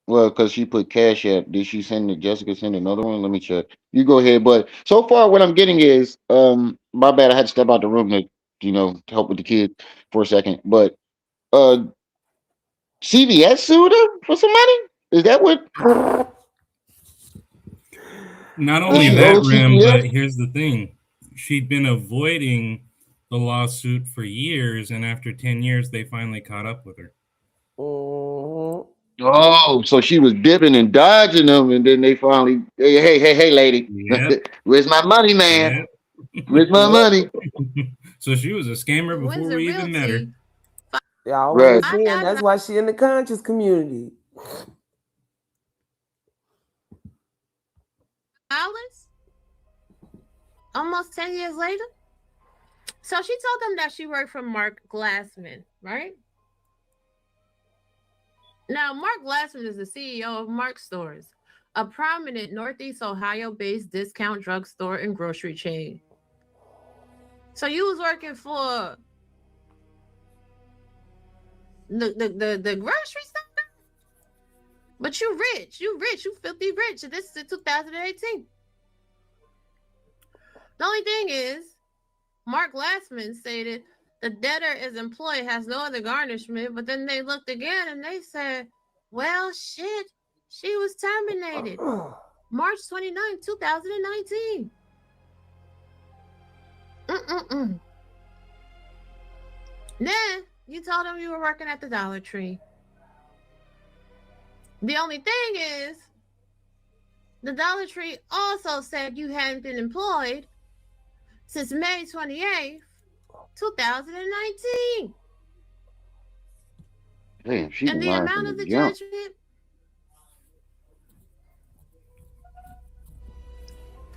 Well, because she put cash at. Did she send it? Jessica send another one? Let me check. You go ahead. But so far, what I'm getting is, my bad. I had to step out the room to, to help with the kid for a second. But, CVS sued her for some money. Is that what? Not only that, Rim, but here's the thing. She'd been avoiding the lawsuit for years, and after 10 years, they finally caught up with her. Mm-hmm. Oh, so she was dipping and dodging them, and then they finally, hey, lady, Yep. Where's my money, man? Yep. Where's my money? So she was a scammer before we even met her. Yeah, always been. That's why she in the conscious community. Almost 10 years later. So she told them that she worked for Mark Glassman, right? Now, Mark Glassman is the CEO of Mark Stores, a prominent Northeast Ohio-based discount drugstore and grocery chain. So you was working for the grocery store? But you rich, you filthy rich. And this is in 2018. The only thing is, Mark Glassman stated the debtor is employed, has no other garnishment, but then they looked again and they said, well, shit, she was terminated March 29, 2019. Then you told them you were working at the Dollar Tree. The only thing is, the Dollar Tree also said you hadn't been employed since May 28th, 2019. Damn, she And been the lying from amount the of the jump. judgment,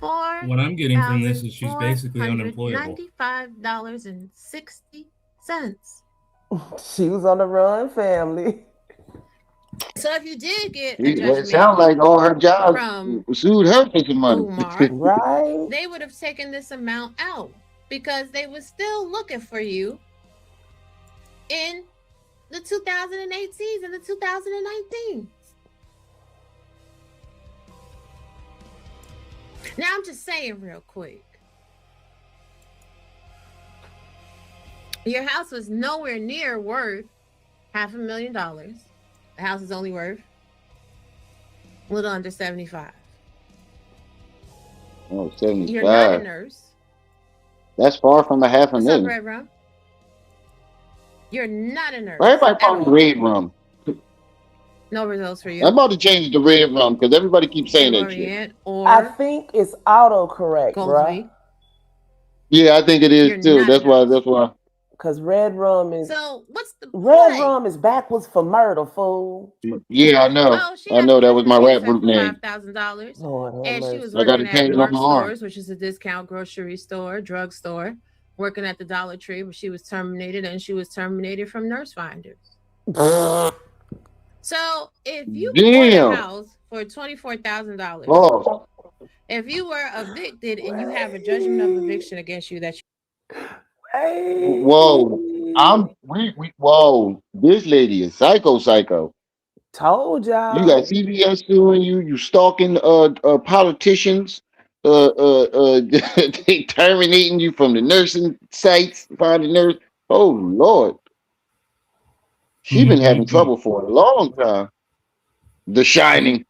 What I'm getting from this is she's basically unemployable. $4,495.60. She was on the run, family. So if you did get a It judgment sounds like all her jobs from sued her for some money. Umar, Right? they would have taken this amount out because they were still looking for you in the 2018 and the 2019. Now I'm just saying real quick. Your house was nowhere near worth $500,000. The house is only worth a little under 75. Oh, 75. You're not a nurse. That's far from a half a What's up, million. Red Rum? You're not a nurse. Everybody at calling the all. red rum. No results for you. I'm about to change the red rum because everybody keeps saying that shit. Lorient or I think it's autocorrect, bruh. Goldsby. Yeah, I think it is You're too. not a That's why. nurse. That's why. Because red rum is So what's the red play? rum is backwards for murder, fool. Yeah, I know. Well, she I has know a that was my business rap group for name. $5,000. Lord have And she mercy. was I got working to at change it on Mark my arm. Stores, which is a discount grocery store, drugstore, working at the Dollar Tree, but she was terminated, and she was terminated from Nurse Finders. So if you bought a Damn. house for $24,000, Oh, if you were evicted and you have a judgment of eviction against you that Hey. whoa. Whoa. This lady is psycho. Told You y'all. got CBS suing you. You stalking politicians. They terminating you from the nursing sites. Find a nurse. Oh Lord, she been having trouble for a long time. The Shining,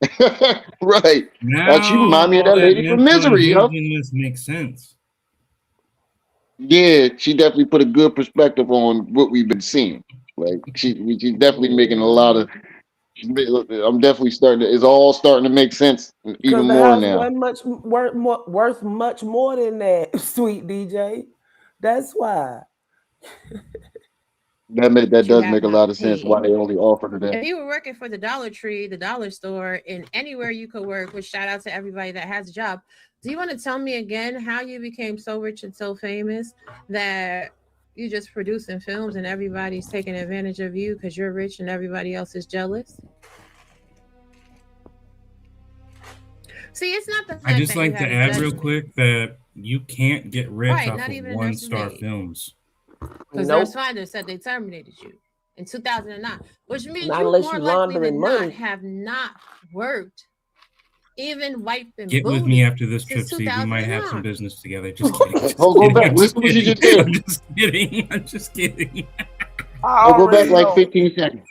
right? She Now remind me of all that that lady from mental Misery, huh? unhingedness makes sense. Yeah, she definitely put a good perspective on what we've been seeing. Like she's definitely making a lot of. I'm definitely starting to. It's all starting to make sense even Because the more house now. wasn't worth much more than that, sweet DJ. That's why. That you does have make a not lot of sense paid. why they only offered her If that. you were working for the Dollar Tree, the dollar store, and anywhere you could work, which shout out to everybody that has a job. Do you want to tell me again how you became so rich and so famous that you just producing films and everybody's taking advantage of you because you're rich and everybody else is jealous? See, it's not the fact I just that you like to had a add real judgment. quick that you can't get rich Right, off not of even a nurse's one-star maid. films. Because Nope. Nurse Finder said they terminated you in 2009, which means Not you unless more you likely than laundering not money. have not worked, even wiping Get with booty me after this trip, since Steve. We might have some 2009. business together. Just kidding. Just Oh, go kidding. back. I'm just Listen what she kidding. just said. I'm just kidding. I'm just kidding. I Oh, go back already like know. 15 seconds.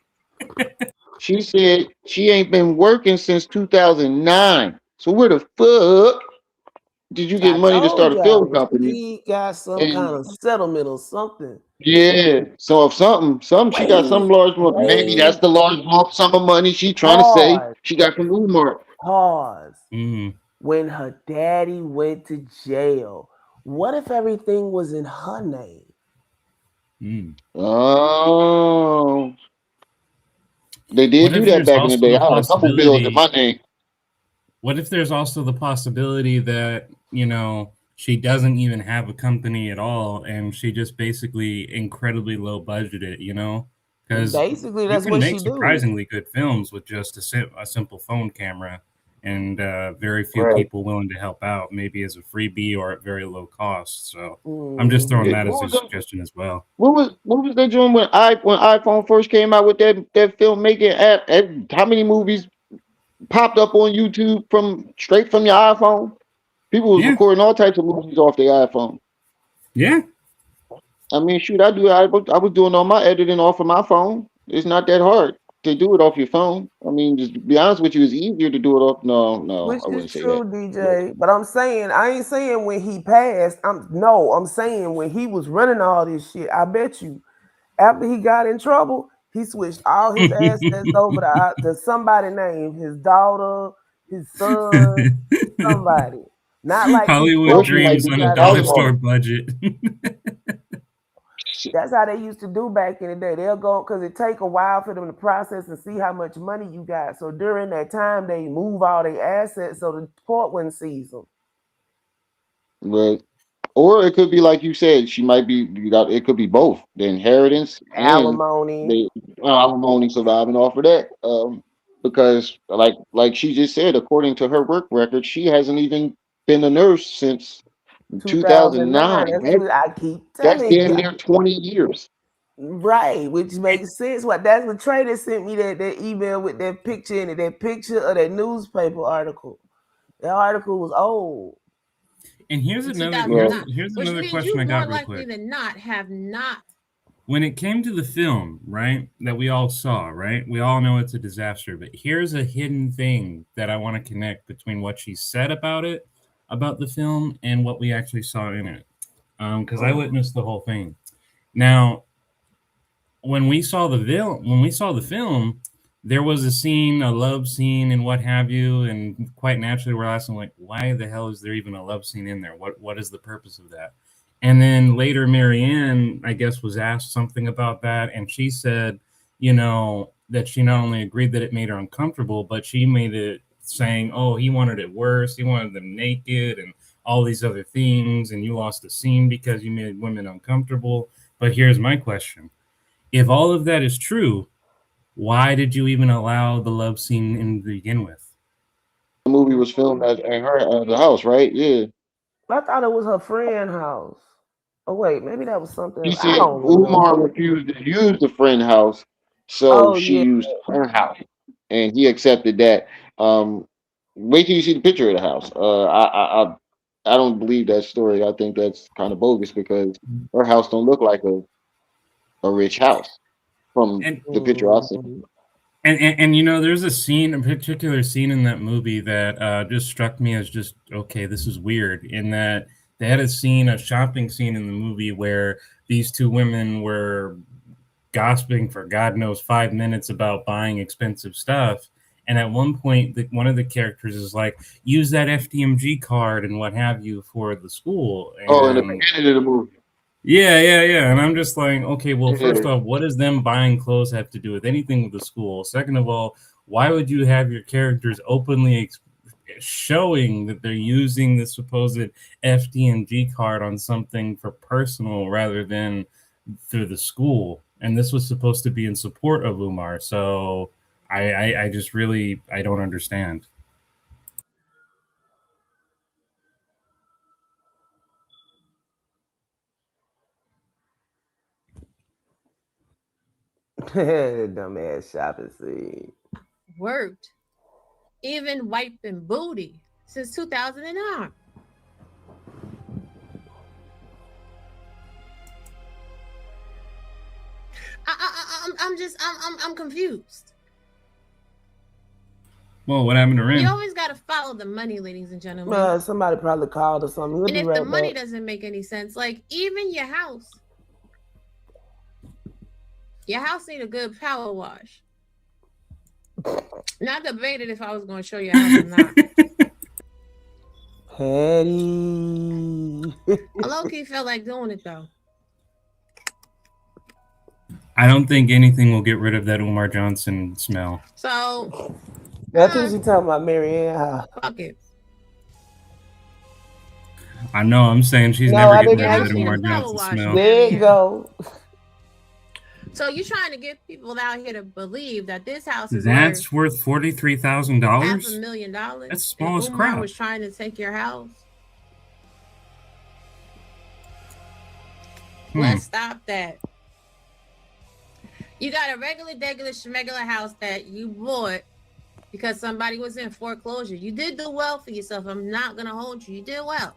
She said she ain't been working since 2009. So where the fuck did you get I money to start told a film y'all. company? He got some And kind of settlement or something. yeah, so if something, she got some large lump. Maybe that's the large lump sum of money she trying to say Pause. she got from Umar. Pause. Mm. When her daddy went to jail, what if everything was in her name? Mm. Oh, they What did do if that there's back in the also day. the I had a couple bills in possibility? my name. What if there's also the possibility that, she doesn't even have a company at all and she just basically incredibly low budgeted, Because Basically, you that's can what make she do. surprisingly good films with just a simple phone camera and very few Right. people willing to help out, maybe as a freebie or at very low cost. So I'm just throwing Mhm. that as What a was that? suggestion as well. What was they doing when iPhone first came out with that filmmaking app? How many movies popped up on YouTube straight from your iPhone? People was Yeah, recording all types of movies off their iPhone. yeah. I mean, shoot, I was doing all my editing off of my phone. It's not that hard to do it off your phone. I mean, just to be honest with you, it's easier to do it off. No, Which I is wouldn't say that. true, DJ. But I'm saying, I ain't saying when he passed. I'm saying when he was running all this shit. I bet you, after he got in trouble, he switched all his assets over to somebody named his daughter, his son, somebody. Not like he Hollywood Or she broke it might dreams and be on a his got dollar house everything. store phone. budget. That's how they used to do back in the day. They'll go because it take a while for them to process and see how much money you got. So during that time, they move all their assets so the court wouldn't seize them. Right. Or it could be like you said, she might be it could be both the inheritance and Alimony. the alimony surviving off of that. Because like she just said, according to her work record, she hasn't even been a nurse since 2009. 2009. That's what I keep That's telling damn you. near 20 years. Right, which makes sense. That's what Trader sent me that email with that picture in it, that picture of that newspaper article. That article was old. And here's another 2009, here's which another means question you I more got real likely quick. than not have not. When it came to the film, right, that we all saw, right, we all know it's a disaster, but here's a hidden thing that I want to connect between what she said about it, about the film, and what we actually saw in it, because I witnessed the whole thing. Now, when we saw the film, there was a scene, a love scene, and what have you, and quite naturally, we're asking like, why the hell is there even a love scene in there? What is the purpose of that? And then later, Marianne, I guess, was asked something about that, and she said, that she not only agreed that it made her uncomfortable, but she made it saying, "Oh, he wanted it worse. He wanted them naked and all these other things, and you lost the scene because you made women uncomfortable." But here's my question: if all of that is true, why did you even allow the love scene to begin with? The movie was filmed at the house, right? Yeah. I thought it was her friend's house. Oh wait, maybe that was something She else. I said don't Umar remember. refused to use the friend house, so Oh she yeah. used her house, and he accepted that. Um, Wait till you see the picture of the house. I don't believe that story. I think that's kind of bogus because her house don't look like a rich house from And the picture I see. and there's a particular scene in that movie that just struck me as just okay, this is weird. In that they had a shopping scene in the movie where these two women were gossiping for God knows 5 minutes about buying expensive stuff. And at one point, one of the characters is like, use that FDMG card and what have you for the school. Oh, in the And beginning of the movie. yeah. And I'm just like, okay, well, first Yeah. off, what does them buying clothes have to do with anything with the school? Second of all, why would you have your characters openly showing that they're using the supposed FDMG card on something for personal rather than through the school? And this was supposed to be in support of Umar. So I just really, I don't understand. Dumbass shopping scene. Worked, even wiping booty since 2009. I'm confused. Well, what happened to Ren? You always got to follow the money, ladies and gentlemen. Somebody probably called or something. He'll And be if right the money back. doesn't make any sense, like even your house need a good power wash. Not debated if I was going to show you how or not. Petty. I low-key felt like doing it though. I don't think anything will get rid of that Umar Johnson smell. So I think she's talking about Marianne. fuck it. I know. I'm saying she's No, never I getting didn't rid of ask that you. Umar The power Johnson wash smell. There you go. So you're trying to get people out here to believe that this house is That's worth $43,000. $500,000. That's small as Umar crap. was trying to take your house. Let's stop that. You got a regular schmegular house that you bought because somebody was in foreclosure. You did do well for yourself. I'm not gonna hold you. You did well.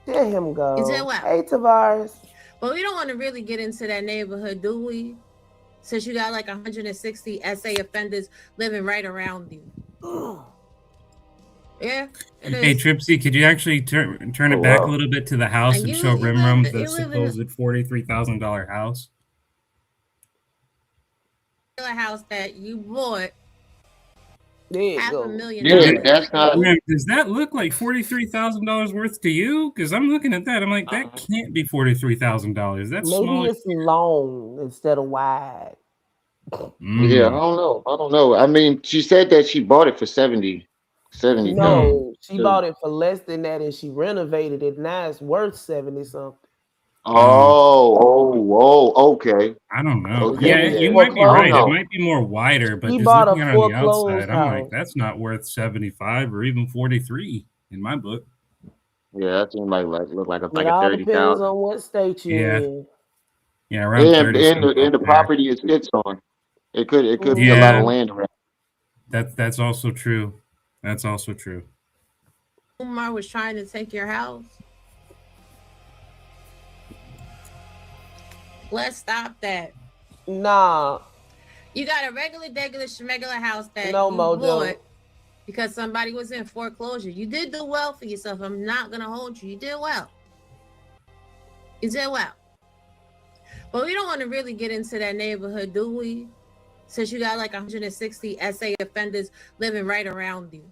Let him go. You did well. Hey, Tavares. But we don't want to really get into that neighborhood, do we? Since you got like 160 SA offenders living right around you. Yeah, it is. Hey, Tripsy, could you actually turn it back a little bit to the house and show Rimrum the supposed $43,000 house? A house that you bought There you half go. a million Yeah, dollars. that's not. Man, does that look like $43,000 worth to you? Because I'm looking at that. I'm like, that can't be $43,000. That's Maybe small. it's long instead of wide. Yeah, I Mm. don't know. I don't know. I mean, she said that she bought it for 70K. No, she So- bought it for less than that and she renovated it. Now it's worth 70 something. Okay. I don't know. Okay. Yeah, Then you Well, might be I don't right. It know. might be more wider, but she just bought a looking at it on the foreclosed outside, I'm like, house. that's not worth 75 or even 43 in my book. Yeah, that seemed look like It a all 30,000. depends on what state you Yeah. in. Yeah, around 30 And something the there. property it sits on. It could be a lot of Yeah, land around. that's also true. That's also true. Umar was trying to take your house. Let's stop that. Nah, You got a regular schmegular house that no you mojo. bought because somebody was in foreclosure. You did do well for yourself. I'm not gonna hold you. You did well. You did well. But we don't want to really get into that neighborhood, do we? Since you got like 160 SA offenders living right around you.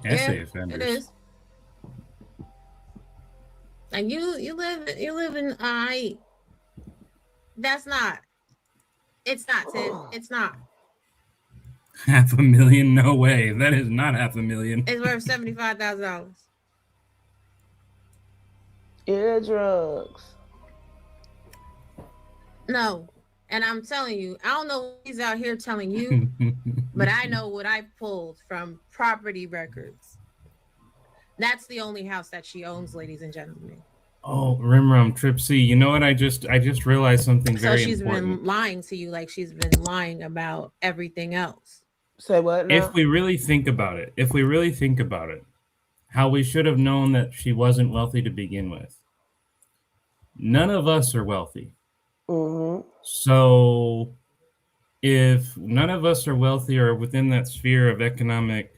Essay Yeah, offenders. it is. And you live in that's not. It's not, Ted. It's not. $500,000? No way. That is not $500,000. It's worth $75,000. Yeah, drugs. No. And I'm telling you, I don't know what he's out here telling you, but I know what I pulled from property records. That's the only house that she owns, ladies and gentlemen. Oh, Rimrum, Trip C. You know what? I just realized something So very she's important. been lying to you like she's been lying about everything else. Say what now? If we really think about it, how we should have known that she wasn't wealthy to begin with. None of us are wealthy. Mm-hmm. So if none of us are wealthy or within that sphere of economic,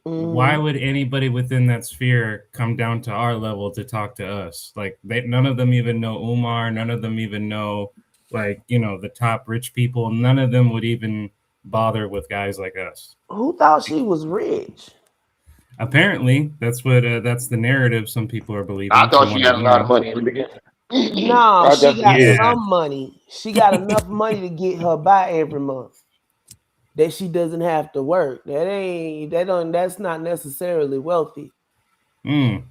why would anybody within that sphere come down to our level to talk to us? Like none of them even know Umar. None of them even know, the top rich people. None of them would even bother with guys like us. Who thought she was rich? Apparently, that's the narrative some people are believing. I thought from she what had a I lot know. of money in the beginning. No, I she got definitely did. some money. She got enough money to get her by every month. That she doesn't have to work. That's not necessarily wealthy. Mm.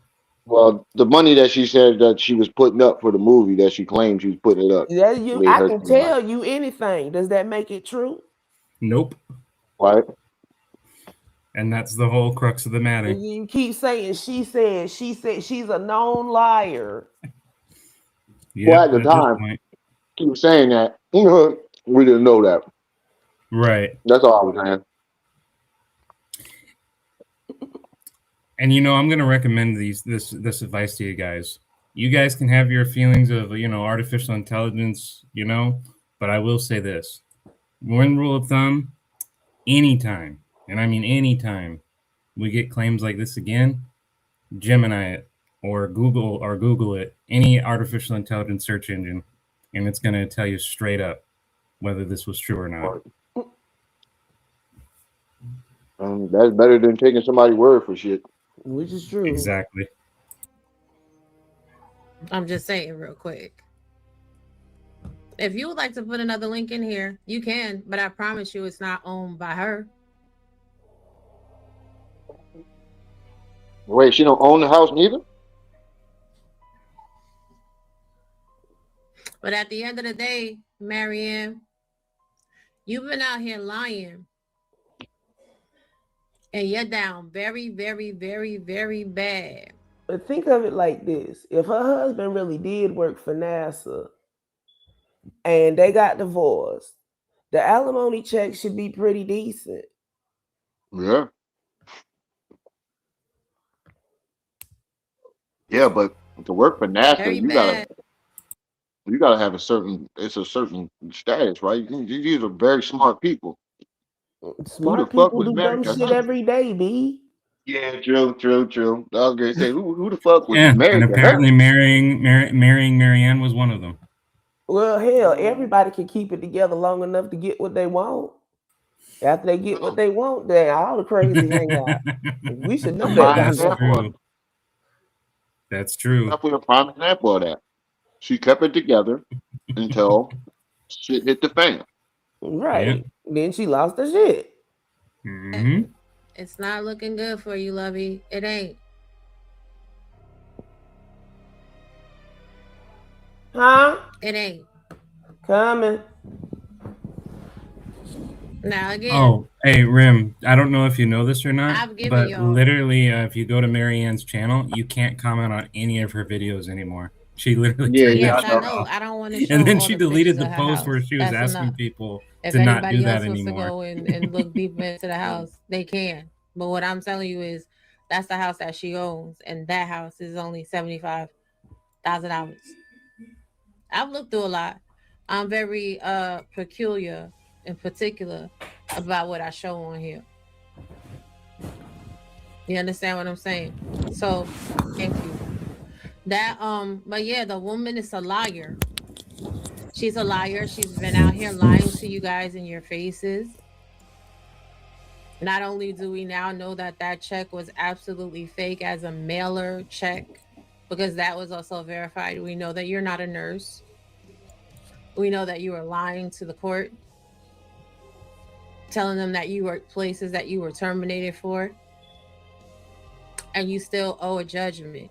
Well, the money that she said that she was putting up for the movie that she claimed she was putting it up. I can tell you anything. Does that make it true? Nope. Right. And that's the whole crux of the matter. You keep saying she said she's a known liar. Well, at the time, she was saying that we didn't know that. Right. That's all I was saying. And I'm going to recommend this advice to you guys. You guys can have your feelings of artificial intelligence, but I will say this: one rule of thumb, anytime, and I mean anytime, we get claims like this again, Gemini it or Google it, any artificial intelligence search engine, and it's going to tell you straight up whether this was true or not. That's better than taking somebody's word for shit. Which is true. Exactly. I'm just saying real quick. If you would like to put another link in here, you can, but I promise you it's not owned by her. Wait, she don't own the house neither? But at the end of the day, Marianne, you've been out here lying. And you're down very, very, very, very bad. But think of it like this. If her husband really did work for NASA and they got divorced, the alimony check should be pretty decent. Yeah. Yeah, but to work for NASA, Very you bad. gotta have a certain status, right? These are very smart people. Smart people do dumb shit every day, B. Yeah, true. I was gonna say, who the fuck was Yeah, married and to apparently her? marrying Marianne was one of them. Well, hell, everybody can keep it together long enough to get what they want. After they get what they want, then all the crazy hang out. We should know that by Prime That's now. example of true. it. That's true. Definitely a prime example of that. She kept it together until shit hit the fan. Right. Then she lost her shit. Hmm. It's not looking good for you, Lovey. It ain't. Huh? It ain't. Coming. Now again, Oh, hey, Rim. I don't know if you know this or not, I've given but y'all. literally, if you go to Marianne's channel, you can't comment on any of her videos anymore. She literally Yeah, turned yeah, Yes, that I I shit know. know. off. I don't want to show And then all she the deleted pictures the of her post house. where she was That's asking enough. people If to not anybody do that else wants to anymore. go and look deeper into the house, they can. But what I'm telling you is that's the house that she owns, and that house is only $75,000. I've looked through a lot. I'm very peculiar and particular about what I show on here. You understand what I'm saying? So thank you. That but yeah, the woman is a liar. She's a liar. She's been out here lying to you guys in your faces. Not only do we now know that that check was absolutely fake as a mailer check, because that was also verified. We know that you're not a nurse. We know that you were lying to the court, telling them that you worked places that you were terminated for, and you still owe a judgment.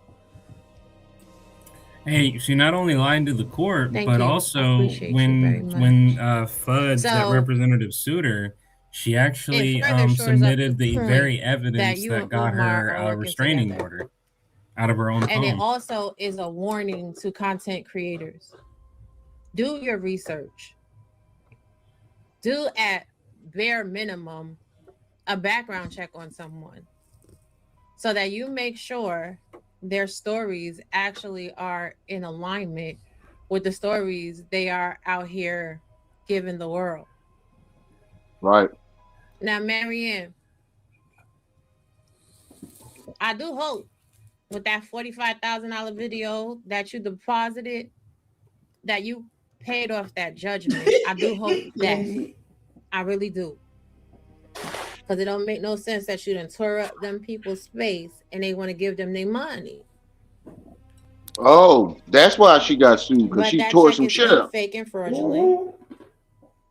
Hey, she not only lied to the court, Thank but you. I also appreciate you very when much. Fuds, that So representative sued her, she it actually further shores up the submitted the point very that evidence you that and got Umar her are a working restraining together. order out of her own And it phone. also is a warning to content creators. Do your research. Do at bare minimum a background check on someone so that you make sure their stories actually are in alignment with the stories they are out here giving the world. Right. Now, Marianne, I do hope with that $45,000 video that you deposited that you paid off that judgment. I do hope that. I really do. Because it don't make no sense that you done tore up them people's space and they want to give them their money. Oh, that's why she got sued, because But she that tore check some is shit still up. fake and fraudulent,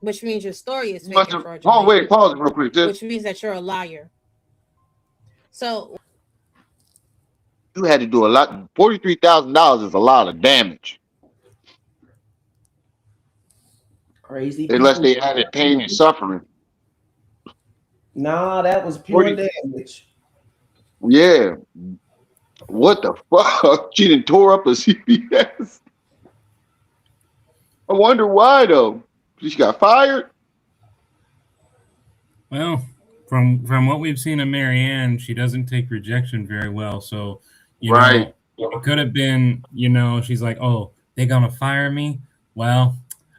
which means your story is You fake must and have. Oh, fraudulent, wait, pause it real quick. which means that you're a liar. So You had to do a lot. $43,000 is a lot of damage, Crazy unless people. they added pain and suffering. Nah, that was pure 40, damage. yeah. What the fuck? She done tore up a CPS. I wonder why though. She got fired. Well, from what we've seen of Marianne, she doesn't take rejection very well. So, Right. it could have been, she's like, oh, they gonna fire me. Well,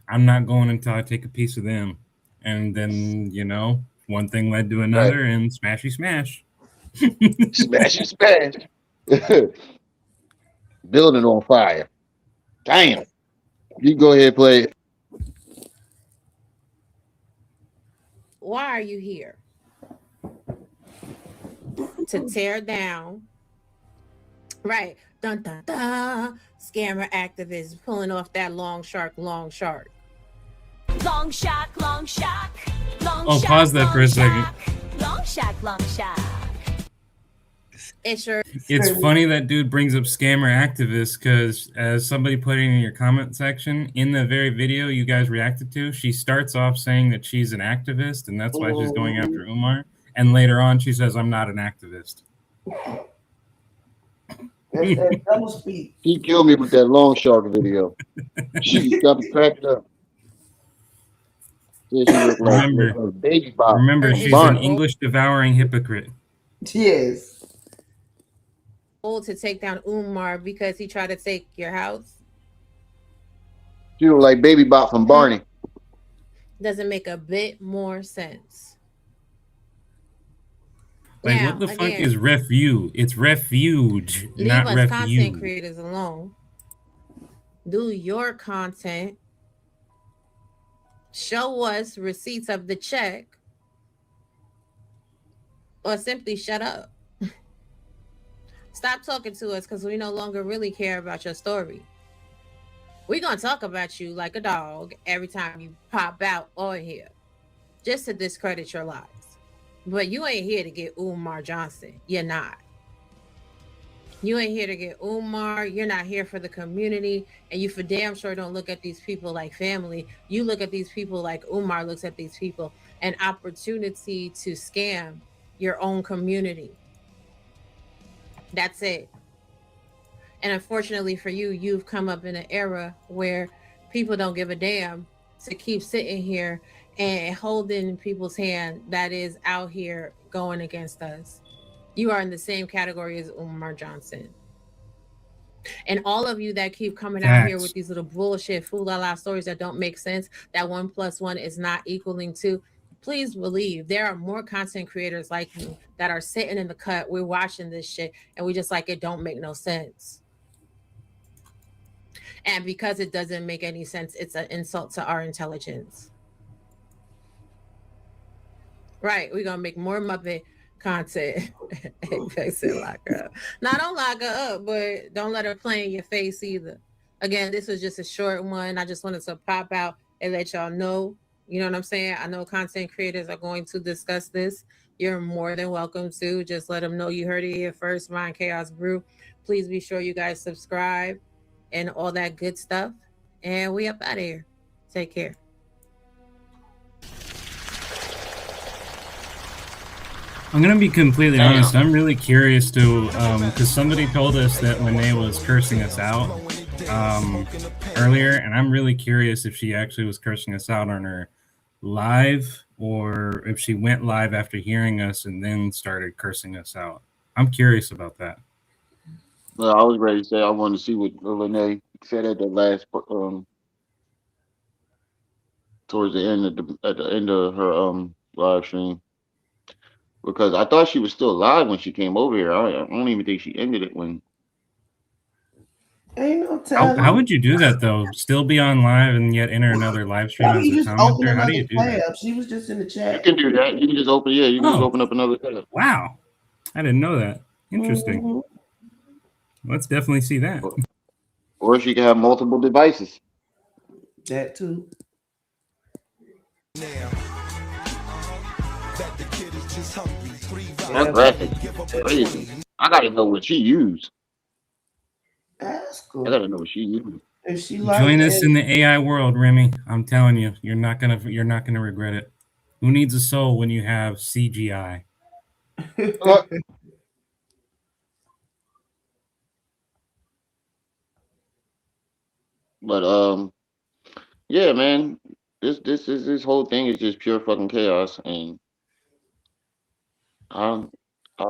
I'm not going until I take a piece of them. And then, one thing led to Right. another, and smashy smash. Smash and smash. Building on fire. Damn. You go ahead and play it. why are you here? To tear down. Right. Dun dun dun. Scammer activists pulling off that long shark, long shark. Long shack, long shack. Long Oh, shack, pause that for a second. Long shack, long shack. It's your It's funny that dude brings up scammer activists because, as somebody put it in your comment section, in the very video you guys reacted to, she starts off saying that she's an activist and that's why she's going after Umar. And later on, she says, I'm not an activist. That's that double speak. He killed me with that long shark video. She got me cracked up. Yeah, she looked like a baby bop. Remember, It's she's your an goal. English devouring hypocrite. Yes. To take down Umar because he tried to take your house. She looked like baby bop from Barney. Doesn't make a bit more sense. Like, Now, what the fuck again, is refuge? It's refuge, leave not us refuge. content creators alone. Do your content show us receipts of the check, or simply shut up. Stop talking to us because we no longer really care about your story. We're going to talk about you like a dog every time you pop out on here just to discredit your lies. But you ain't here to get Umar Johnson. You're not. You ain't here to get Umar. You're not here for the community. And you for damn sure don't look at these people like family. You look at these people like Umar looks at these people, an opportunity to scam your own community. That's it. And unfortunately for you, you've come up in an era where people don't give a damn to keep sitting here and holding people's hand that is out here going against us. You are in the same category as Umar Johnson. And all of you that keep coming out here with these little bullshit fool-la-la stories that don't make sense, that 1 + 1 is not equaling 2, please believe there are more content creators like me that are sitting in the cut. We're watching this shit and we just like, it don't make no sense. And because it doesn't make any sense, it's an insult to our intelligence. Right, we're gonna make more Muppet content. Apex and lock her up. Now, don't lock her up, but don't let her play in your face either. Again, this was just a short one. I just wanted to pop out and let y'all know. You know what I'm saying? I know content creators are going to discuss this. You're more than welcome to. Just let them know you heard it here first. Mind Chaos Brew. Please be sure you guys subscribe and all that good stuff. And we up out of here. Take care. I'm gonna be completely honest. I'm really curious to, because somebody told us that Lene was cursing us out earlier, and I'm really curious if she actually was cursing us out on her live, or if she went live after hearing us and then started cursing us out. I'm curious about that. Well, I was ready to say I wanted to see what Lene said at the last towards the end of her live stream, because I thought she was still live when she came over here. I don't even think she ended it when. Ain't no telling. How would you do that though? Still be on live and yet enter another live stream as a commenter? How do you do that? She was just in the chat. You can do that. You can just open. Yeah, you can just open up another tab. Wow, I didn't know that. Interesting. Mhm. Let's definitely see that. Or she can have multiple devices. That too. That graphic is crazy. I gotta know what she used. Ask her. I gotta know what she used. If she Join us in the AI world, Remy. I'm telling you, you're not gonna regret it. Who needs a soul when you have CGI? But yeah, man. This whole thing is just pure fucking chaos, and I'm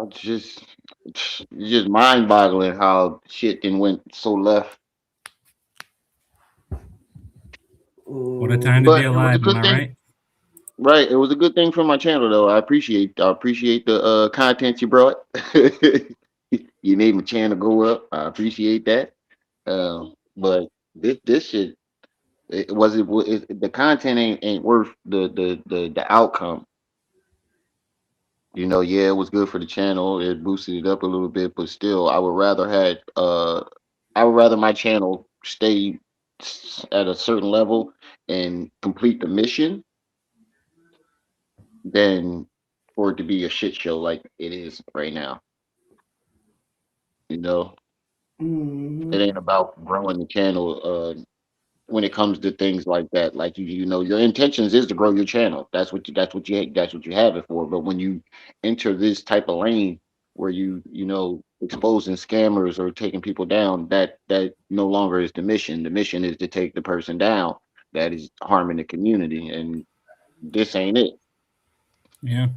just it's just mind boggling how shit then went so left. What a time to be alive, am I right? Right, it was a good thing for my channel though. I appreciate the content you brought. You made my channel go up. I appreciate that. But this shit, the content ain't worth the outcome. You know, yeah, it was good for the channel. It boosted it up a little bit, but still, I would rather my channel stay at a certain level and complete the mission than for it to be a shit show like it is right now. You know, Mhm. it ain't about growing the channel. When it comes to things like that, like you know, your intentions is to grow your channel. That's what you have it for. But when you enter this type of lane where you know exposing scammers or taking people down, that no longer is the mission. The mission is to take the person down that is harming the community, and this ain't it. Yeah.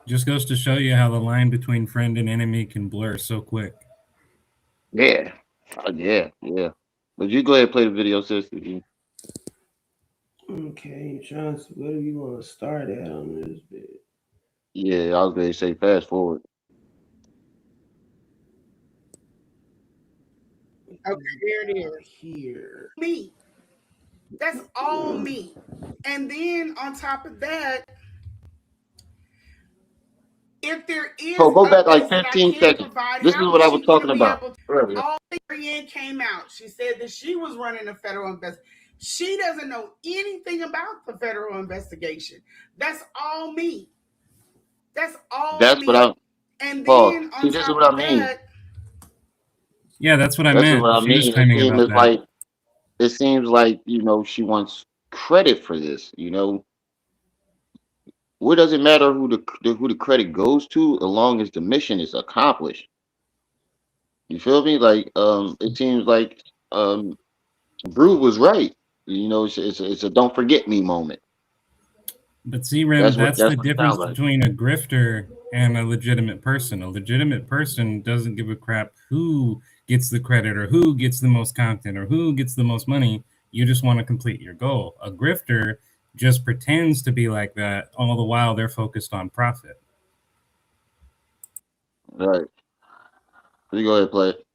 Just goes to show you how the line between friend and enemy can blur so quick. Yeah. Yeah. But you go ahead and play the video, sister. Okay, Chance, where do you want to start at on this bit? Yeah, I was going to say fast forward. Okay, here it is. Here. Me. That's all me. And then on top of that, if there is So go back like updates that I 15 can seconds. provide, This is how what is I she was going to talking be about able to? earlier. All Lorient came out. She said that she was running a federal investigation. She doesn't know anything about the federal investigation. That's all me. That's all That's what me. I And Paul. then See, on this is top what I of mean. that, Yeah, that's what I This is what meant. I She was mean. It claiming about seems that. like she wants credit for this. What does it matter who the credit goes to, as long as the mission is accomplished? You feel me? Like it seems like um Brew was right. It's a don't forget me moment. But see, Rim, That's what that's the that's what it difference sounds like. between a grifter and a legitimate person. A legitimate person doesn't give a crap who gets the credit or who gets the most content or who gets the most money. You just want to complete your goal. A grifter just pretends to be like that, all the while they're focused on profit. Right. You go ahead, play it.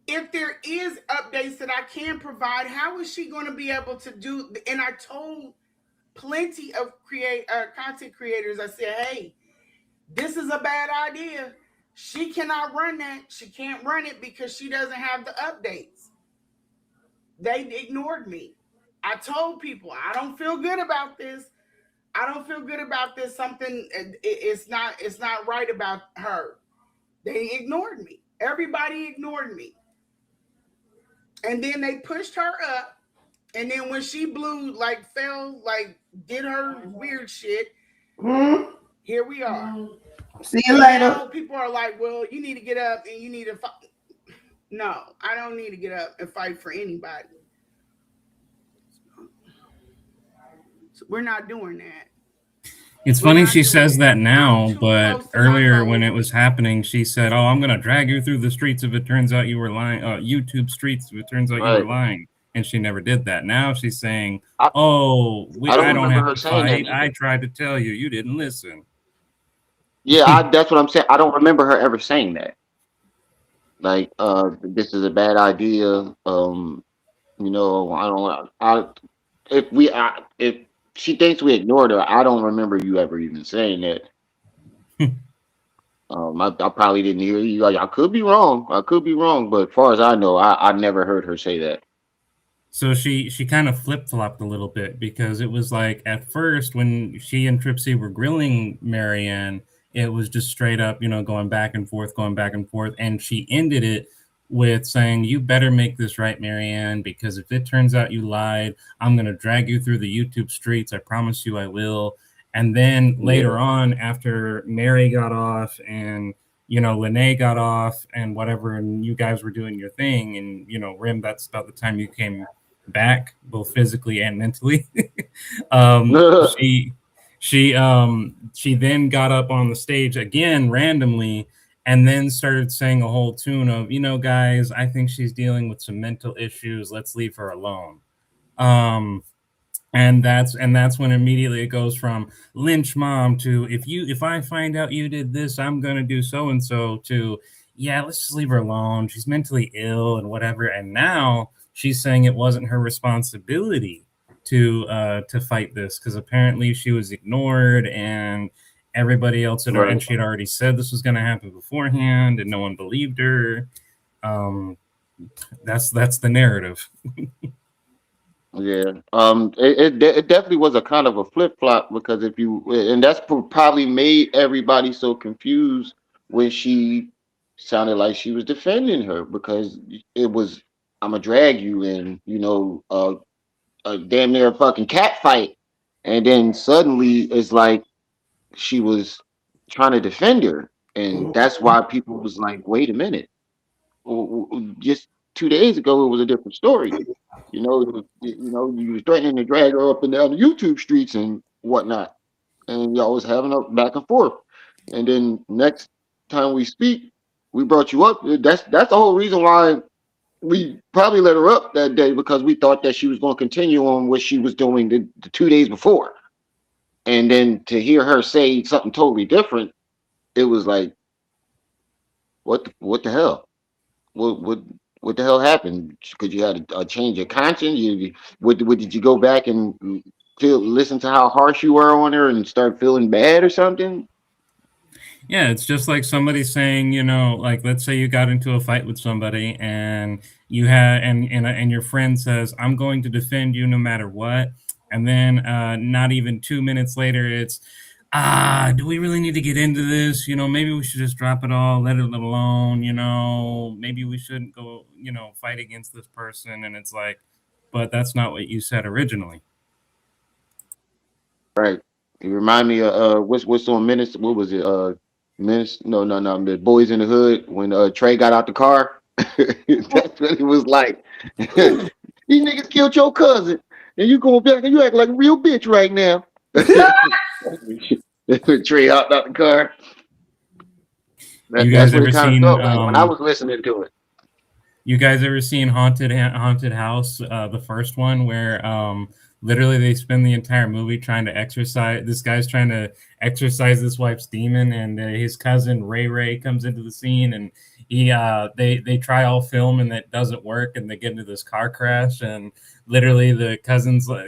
if there is updates that I can provide, how is she going to be able to do? And I told plenty of content creators, I said, hey, this is a bad idea. She cannot run that. She can't run it because she doesn't have the updates. They ignored me. I told people, I don't feel good about this. I don't feel good about this. Something it's not right about her. They ignored me. Everybody ignored me. And then they pushed her up. And then when she blew, like fell, like did her weird shit, here we are. See you And later. now people are like, well, you need to get up and you need to fight. No, I don't need to get up and fight for anybody. So we're not doing that. It's We're funny not she doing says that I'm now, too but close to my earlier when goals. it was happening, she said, "Oh, I'm gonna drag you through the streets if it turns out you were lying. YouTube streets if it turns out you were Right. lying." And she never did that. Now she's saying, I, "Oh, I don't I don't remember have her to saying that fight. either. I tried to tell you, you didn't listen." Yeah, that's what I'm saying. I don't remember her ever saying that. Like, this is a bad idea. I don't. If she thinks we ignored her, I don't remember you ever even saying that. I probably didn't hear you. Like, I could be wrong. I could be wrong, but as far as I know, I never heard her say that. So she kind of flip flopped a little bit because it was like at first when she and Tripsy were grilling Marianne, it was just straight up, going back and forth, and she ended it with saying, "You better make this right, Marianne, because if it turns out you lied, I'm gonna drag you through the YouTube streets. I promise you, I will." And then later on, after Mary got off and Lene got off and whatever, and you guys were doing your thing, and Rim, that's about the time you came back, both physically and mentally. um, she she then got up on the stage again randomly and then started saying a whole tune of, guys, I think she's dealing with some mental issues. Let's leave her alone. And that's when immediately it goes from lynch mom to if I find out you did this, I'm gonna do so and so, to yeah, let's just leave her alone. She's mentally ill and whatever. And now she's saying it wasn't her responsibility to fight this because apparently she was ignored and everybody else and Right. she had already said this was going to happen beforehand and no one believed her. That's the narrative. Yeah. It definitely was a kind of a flip flop, because and that's probably made everybody so confused when she sounded like she was defending her, because it was, I'm gonna drag you in, a damn near fucking cat fight, and then suddenly it's like she was trying to defend her, and that's why people was like, wait a minute, just 2 days ago it was a different story. You was threatening to drag her up and down the YouTube streets and whatnot, and y'all was having a back and forth. And then next time we speak, we brought you up. That's the whole reason why we probably let her up that day, because we thought that she was going to continue on what she was doing the 2 days before. And then to hear her say something totally different, it was like, what the hell? What what the hell happened? Because you had a change of conscience. What did you go back and listen to how harsh you were on her and start feeling bad or something? Yeah, it's just like somebody saying, like let's say you got into a fight with somebody and you had and your friend says, "I'm going to defend you no matter what." And then not even 2 minutes later it's, do we really need to get into this? Maybe we should just drop it all, let it alone, maybe we shouldn't go, fight against this person. And it's like, but that's not what you said originally. Right. You remind me of what's on Menace? What was it? Menace? No. The Boys in the Hood when Trey got out the car. That's what it was like. These niggas killed your cousin, and you going back and you act like a real bitch right now. Trey hopped out the car. You That's guys what ever it kind of seen felt like when I was listening to it. You guys ever seen Haunted House, the first one, where literally they spend the entire movie trying to exorcise this guy's trying to exorcise this wife's demon, and his cousin Ray comes into the scene, and they try all film and that doesn't work, and they get into this car crash, and literally the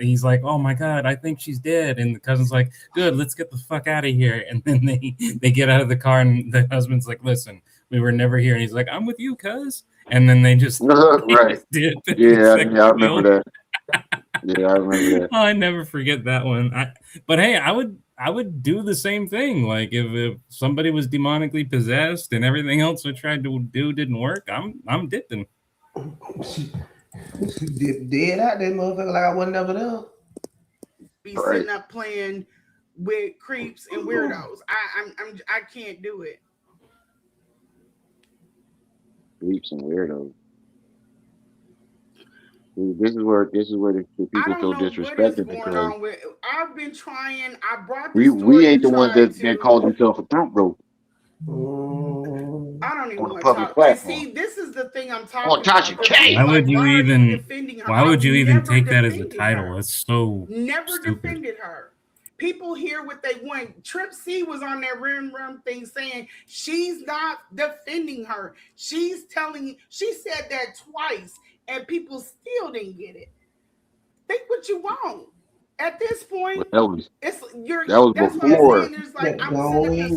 he's like, "Oh my god, I think she's dead," and the cousin's like, "Good, let's get the fuck out of here," and then they get out of the car, and the husband's like, "Listen, we were never here," and he's like, "I'm with you, cuz." And then they just, Right. did Yeah, I remember that. Yeah, I remember that. Oh, I never forget that one. But hey, I would do the same thing. Like if somebody was demonically possessed and everything else I tried to do didn't work, I'm dipping. Dead out that motherfucker like I wasn't never there. Be sitting up playing with creeps and weirdos. I can't do it. Creeps and weirdos. This is where the people feel disrespected because I've been trying. I brought we ain't the ones that call themselves a throat rope. I don't even on a want public to talk. platform. See, this is the thing I'm talking Tasha about. K. Why would you even? Why would you even take that as a defended title? her. It's so Never stupid. defended her. People hear what they want. Trip C was on their rim thing saying she's not defending her. She said that twice, and people still didn't get it. Think what you want. At this point, that was that's before. what I'm saying. There's like I'm going.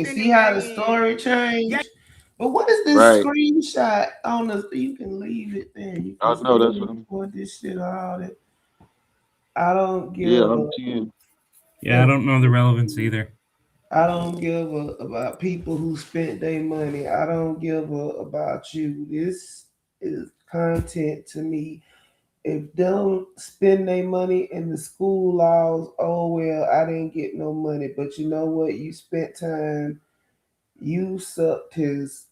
See how the story changed. Yeah. But what is this screenshot on the? You can leave it there. You can record this shit all that. I don't give. Yeah, I don't know the relevance either. I don't give a about people who spent their money. I don't give a about you. This is content to me. If they don't spend their money in the school laws, oh well, I didn't get no money. But you know what? You spent time, you sucked his,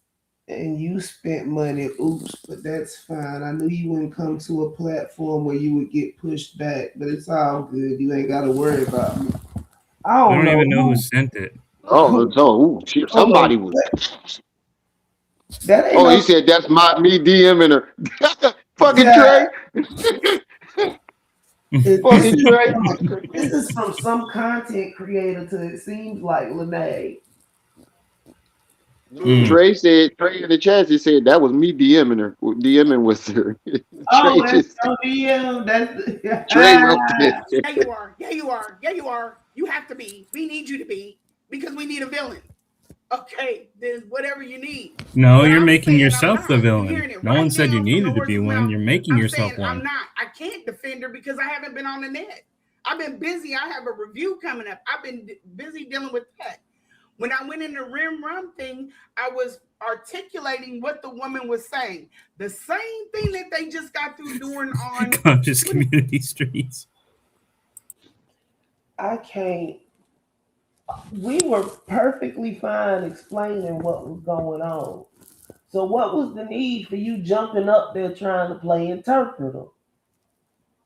and you spent money. Oops, but that's fine. I knew you wouldn't come to a platform where you would get pushed back, but it's all good. You ain't got to worry about me. I don't even know who sent it. Somebody was. That ain't he said that's me DMing her. Fucking Trey. Fucking Trey. This is from some content creator to it seems like Lene. Trey in the chat, he said that was me DMing her. DMing with her. Oh, that's no DM. That's Trey wrote this. Yeah, you are. Yeah, you are. Yeah, you are. You have to be. We need you to be because we need a villain. Okay, then whatever you need. No, you're making yourself the villain. No one said you needed to be one. You're making yourself one. I'm not. I can't defend her because I haven't been on the net. I've been busy. I have a review coming up. I've been busy dealing with that. When I went in the rim thing, I was articulating what the woman was saying. The same thing that they just got through doing on Conscious Community Streets. I can't. We were perfectly fine explaining what was going on. So what was the need for you jumping up there trying to play interpreter?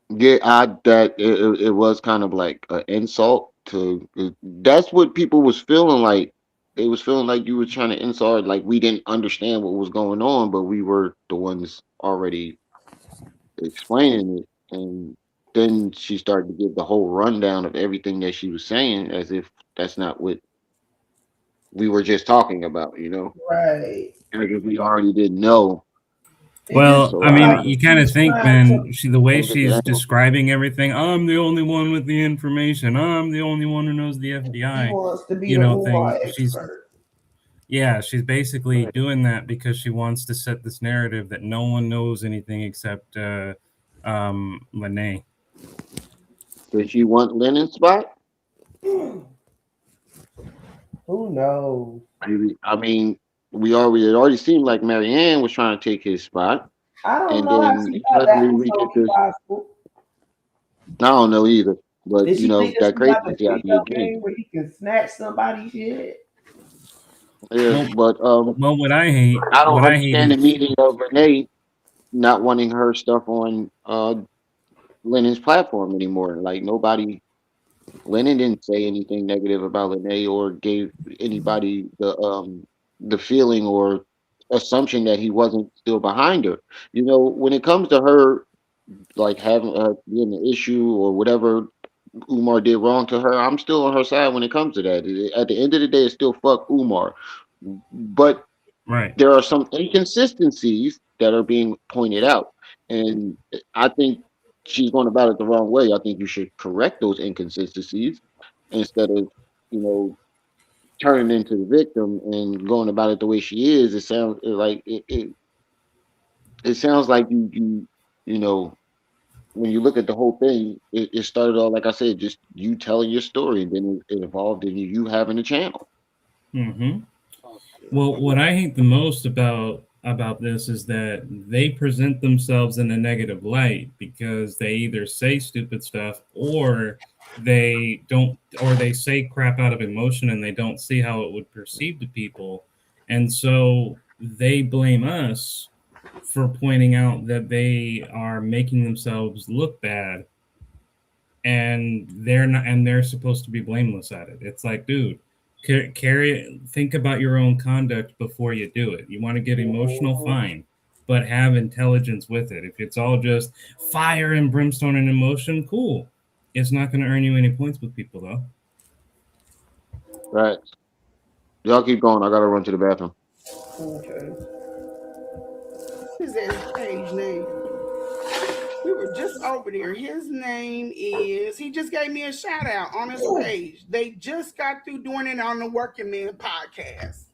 Yeah, it was kind of like an insult to. That's what people was feeling like. They was feeling like you were trying to insult, like we didn't understand what was going on, but we were the ones already explaining it. And then she started to give the whole rundown of everything that she was saying, as if that's not what we were just talking about, Right. Because we already didn't know Well, So I mean, I you kind of think, man, the way she's understand. describing everything, I'm the only one with the information. I'm the only one who knows the He FBI, wants to be the Umar expert. She's basically doing that because she wants to set this narrative that no one knows anything except Lene. Does she want Lennon's spot? Who knows? I mean, it already seemed like Marianne was trying to take his spot, I don't and know how then she thought that suddenly was we gonna get be this. possible. I don't know either, but Did she think this that was like a crazy out video there again. game where you can snatch somebody's shit? Yeah, but Well, what I hate understand the is meaning of Renee not wanting her stuff on Lennon's platform anymore. Like Lennon didn't say anything negative about Lene or gave anybody the feeling or assumption that he wasn't still behind her. When it comes to her like having being an issue or whatever Umar did wrong to her, I'm still on her side when it comes to that. At the end of the day, it's still fuck Umar. But right. there are some inconsistencies that are being pointed out, and I think she's going about it the wrong way. I think you should correct those inconsistencies instead of you know turning into the victim and going about it the way she is. It sounds like it sounds like you know when you look at the whole thing, it started off like I said, just you telling your story, and then it evolved into you having a channel. Mm-hmm. Well, what I hate the most about this is that they present themselves in a negative light because they either say stupid stuff or they don't, or they say crap out of emotion and they don't see how it would perceive to people, and so they blame us for pointing out that they are making themselves look bad, and they're supposed to be blameless at it. It's like, dude, think about your own conduct before you do it. You want to get emotional, fine, but have intelligence with it. If it's all just fire and brimstone and emotion, cool. It's not going to earn you any points with people, though. Right. Y'all keep going. I gotta run to the bathroom. Okay. What is that page name? We were just over there. His name is, he just gave me a shout out on his page. They just got through doing it on the Working Man podcast.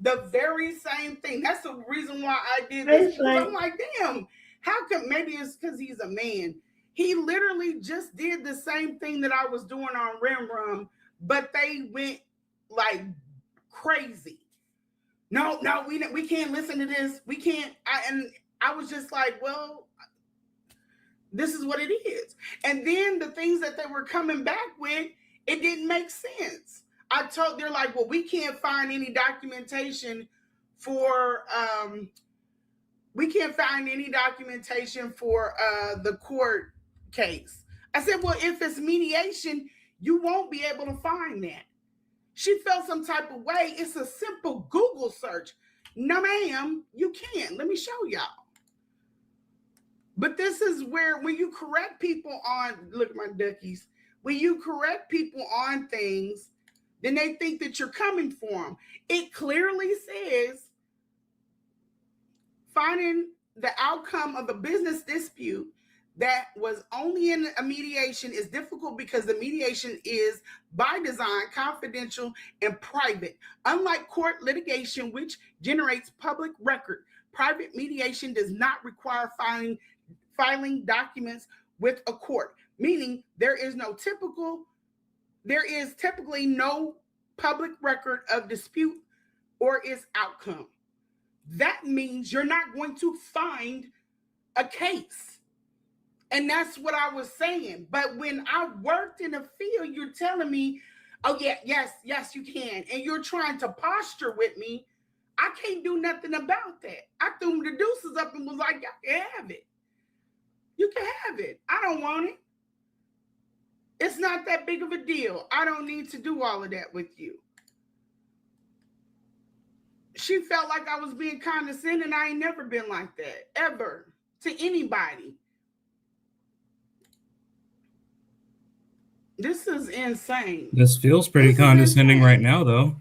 The very same thing. That's the reason why I did this. Because I'm like, damn, how come? Maybe it's because he's a man. He literally just did the same thing that I was doing on Rim, but they went like crazy. No, we can't listen to this. We can't. And I was just like, well, this is what it is. And then the things that they were coming back with, it didn't make sense. They're like, well, we can't find any documentation for the court case. I said, well, if it's mediation, you won't be able to find that. She felt some type of way. It's a simple Google search. No, ma'am, you can't. Let me show y'all. But this is where when you correct people on, look at my duckies, when you correct people on things, then they think that you're coming for them. It clearly says finding the outcome of a business dispute that was only in a mediation is difficult because the mediation is by design confidential and private. Unlike court litigation, which generates public record, private mediation does not require filing documents with a court, meaning there is typically no public record of dispute or its outcome. That means you're not going to find a case. And that's what I was saying. But when I worked in the field, you're telling me, oh yeah, yes, you can. And you're trying to posture with me. I can't do nothing about that. I threw the deuces up and was like, y'all can have it. You can have it. I don't want it. It's not that big of a deal. I don't need to do all of that with you. She felt like I was being condescending. I ain't never been like that, ever, to anybody. This is insane. This feels pretty condescending right now, though.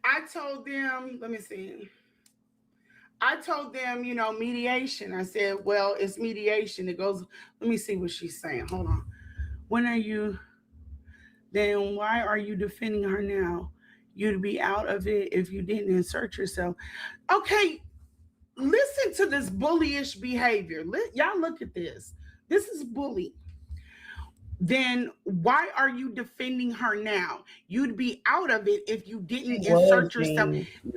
I told them, let me see. I told them, mediation. I said, well, it's mediation. It goes, let me see what she's saying. Hold on. Then why are you defending her now? You'd be out of it if you didn't insert yourself. Okay, listen to this bullyish behavior. Y'all look at this. This is bully. Then why are you defending her now? You'd be out of it if you didn't insert yourself.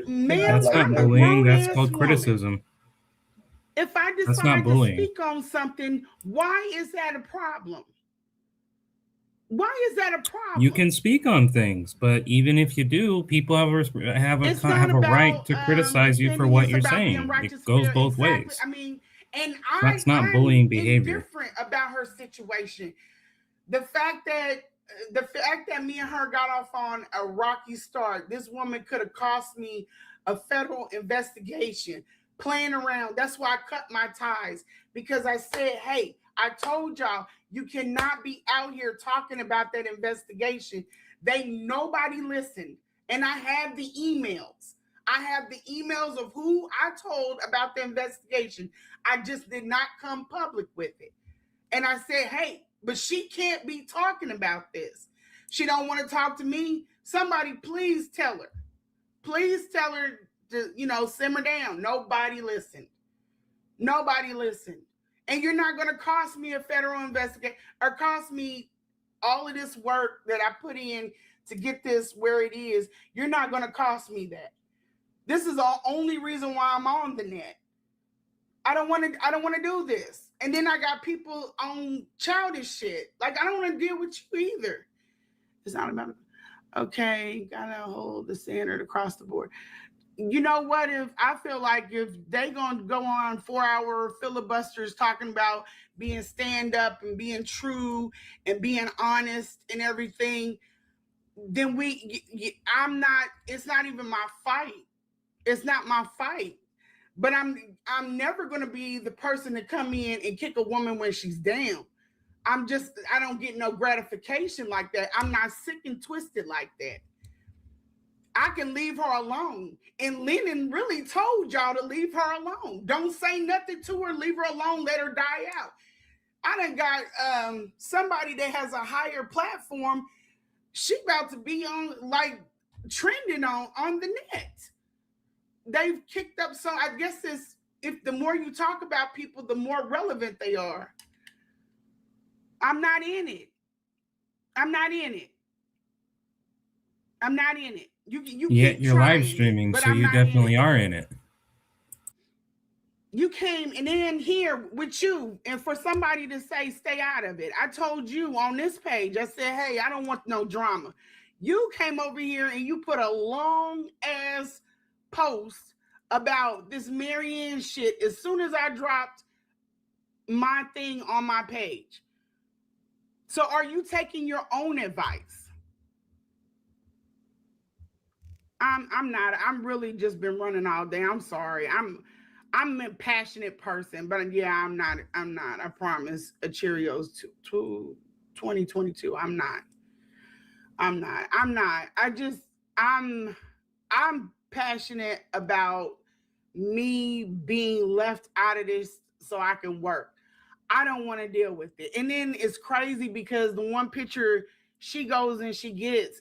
Man, that's not bullying. That's called criticism. If I decide to speak on something, why is that a problem? Why is that a problem? You can speak on things, but even if you do, people have a right to criticize you for what you're saying. It goes both ways. I mean, and that's not bullying behavior. Indifferent about her situation. The fact that me and her got off on a rocky start, this woman could have cost me a federal investigation. Playing around. That's why I cut my ties, because I said, hey, I told y'all you cannot be out here talking about that investigation. Nobody listened. And I have the emails. I have the emails of who I told about the investigation. I just did not come public with it. And I said, hey, but she can't be talking about this. She don't want to talk to me. Somebody please tell her. Please tell her to, simmer down. Nobody listened. And you're not going to cost me a federal investigation or cost me all of this work that I put in to get this where it is. You're not going to cost me that. This is the only reason why I'm on the net. I don't want to do this. And then I got people on childish shit. Like, I don't want to deal with you either. It's not about, okay, gotta hold the standard across the board. You know what? If they gonna go on 4-hour filibusters talking about being stand up and being true and being honest and everything, then it's not even my fight. It's not my fight. But I'm never gonna be the person to come in and kick a woman when she's down. I don't get no gratification like that. I'm not sick and twisted like that. I can leave her alone. And Lennon really told y'all to leave her alone. Don't say nothing to her. Leave her alone. Let her die out. I done got somebody that has a higher platform. She about to be on, trending on the net. They've kicked up some, I guess if the more you talk about people, the more relevant they are. I'm not in it. You're live streaming, so you definitely are in it. You came and then here with you, and for somebody to say, stay out of it. I told you on this page, I said, hey, I don't want no drama. You came over here and you put a long ass post about this Marianne shit as soon as I dropped my thing on my page. So are you taking your own advice? I'm not. I'm really just been running all day. I'm sorry. I'm a passionate person, but yeah, I'm not. I promise. A Cheerios to 2022. I'm not. I'm passionate about me being left out of this so I can work. I don't want to deal with it. And then it's crazy because the one picture she goes and she gets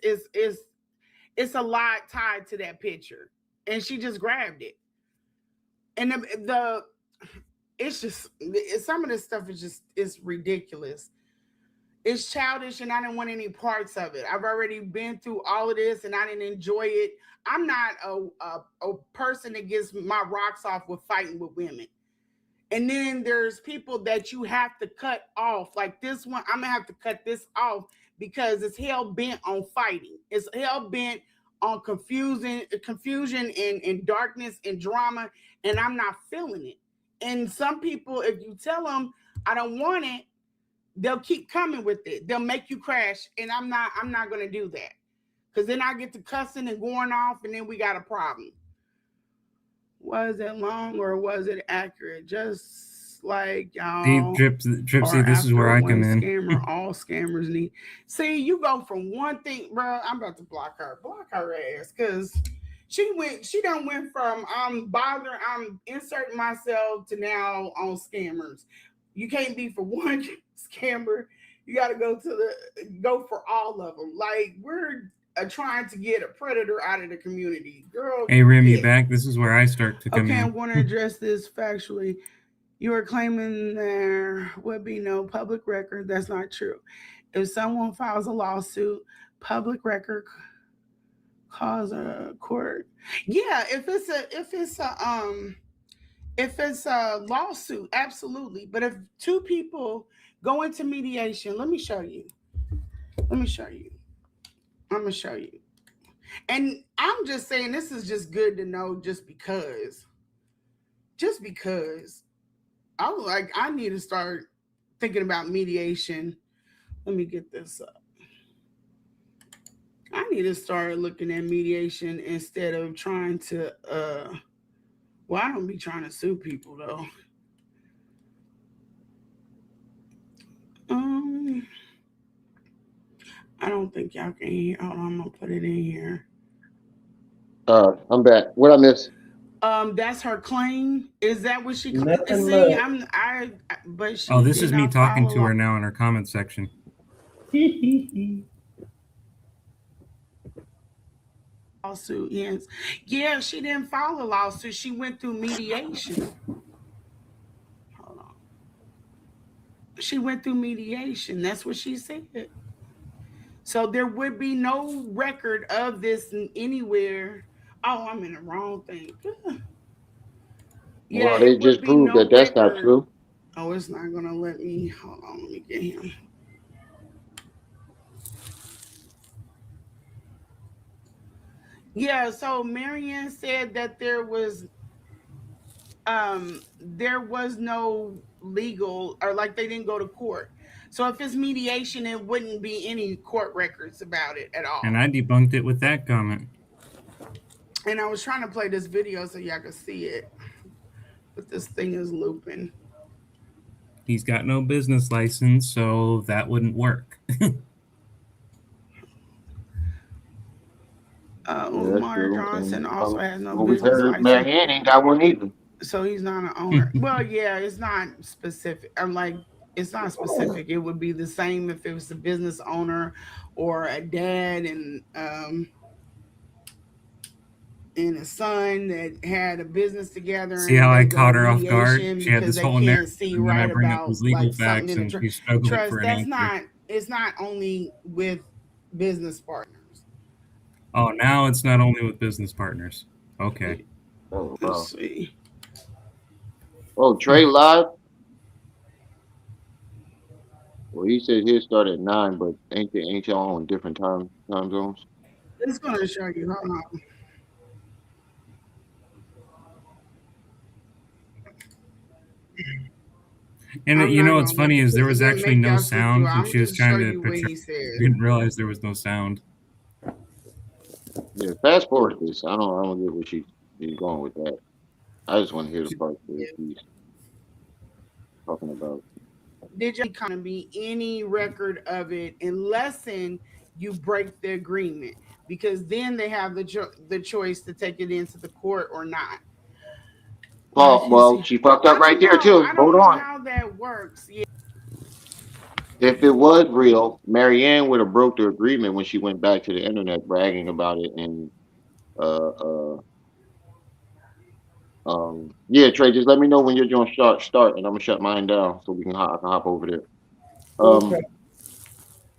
it's a lot tied to that picture, and she just grabbed it. And some of this stuff is ridiculous. It's childish, and I didn't want any parts of it. I've already been through all of this, and I didn't enjoy it. I'm not a person that gets my rocks off with fighting with women. And then there's people that you have to cut off. Like this one, I'm gonna have to cut this off because it's hell bent on fighting. It's hell bent on confusion and darkness and drama, and I'm not feeling it. And some people, if you tell them I don't want it, they'll keep coming with it. They'll make you crash, and I'm not gonna do that. Because then I get to cussing and going off, and then we got a problem. Was it long or was it accurate? Just like y'all. Dripsy, this is where I come in. Scammer, all scammers need. See, you go from one thing, bro. I'm about to block her ass because She done went from I'm inserting myself to now on scammers. You can't be for one scammer. You got to go for all of them. Like we're trying to get a predator out of the community, girl. Hey, Rim, you back? This is where I start to come Okay, in. I'm going to address this factually. You are claiming there would be no public record. That's not true. If someone files a lawsuit, public record cause a court. Yeah, if it's a lawsuit, absolutely. But if two people go into mediation, let me show you. Let me show you. I'm gonna show you. And I'm just saying this is just good to know just because. Just because. I need to start thinking about mediation. Let me get this up. I need to start looking at mediation instead of trying to well, I don't be trying to sue people though. I don't think y'all can hear. Hold on, I'm gonna put it in here. I'm back. What I miss? That's her claim. Is that what she Nothing see? much. But she Oh, this did is me not talking to follow her now in her comment section. lawsuit. Yes, yeah, she didn't file a lawsuit. She went through mediation. Hold on. She went through mediation. That's what she said. So there would be no record of this anywhere. Oh, I'm in the wrong thing. Yeah, Well, they it would just be proved no that that's not record. true. Oh, it's not gonna let me. Hold on, let me get him. Yeah, so Marianne said that there was no legal or like they didn't go to court. So if it's mediation, it wouldn't be any court records about it at all. And I debunked it with that comment. And I was trying to play this video so y'all could see it, but this thing is looping. He's got no business license, so that wouldn't work. Yeah, that's Umar true. Johnson And also has no what we business heard, license, Marianne ain't got one either. so he's not an owner. Well, yeah, it's not specific. I'm like, it's not specific. It would be the same if it was a business owner or a dad and a son that had a business together See and how I they go to caught her off guard? mediation She had because this they whole can't narrative, see and then I right bring up about these legal like something facts, in and the she struggled trust. for an That's answer. not. It's not only with business partners. Oh, now it's not only with business partners. Okay. Oh, Let's wow. see. Oh, Trey live? Well, he said his start at 9, but ain't y'all on different time zones? It's gonna show you. Hold on. And I'm you not know what's gonna funny is there was then actually make no y'all sit through. sound, and I'm she was just show trying to you what portray. he said. Didn't realize there was no sound. Yeah, fast forward this. I don't get what she's going with that. I just want to hear the part that she's talking about. Did you kind of be any record of it unless you break the agreement? Because then they have the choice to take it into the court or not. Well, she fucked up right there too. I don't Hold know on. how that works. Yeah. If it was real, Marianne would have broke the agreement when she went back to the internet bragging about it. And uh, uh, yeah, Trey, just let me know when you're doing start, and I'm gonna shut mine down so I can hop over there. Okay.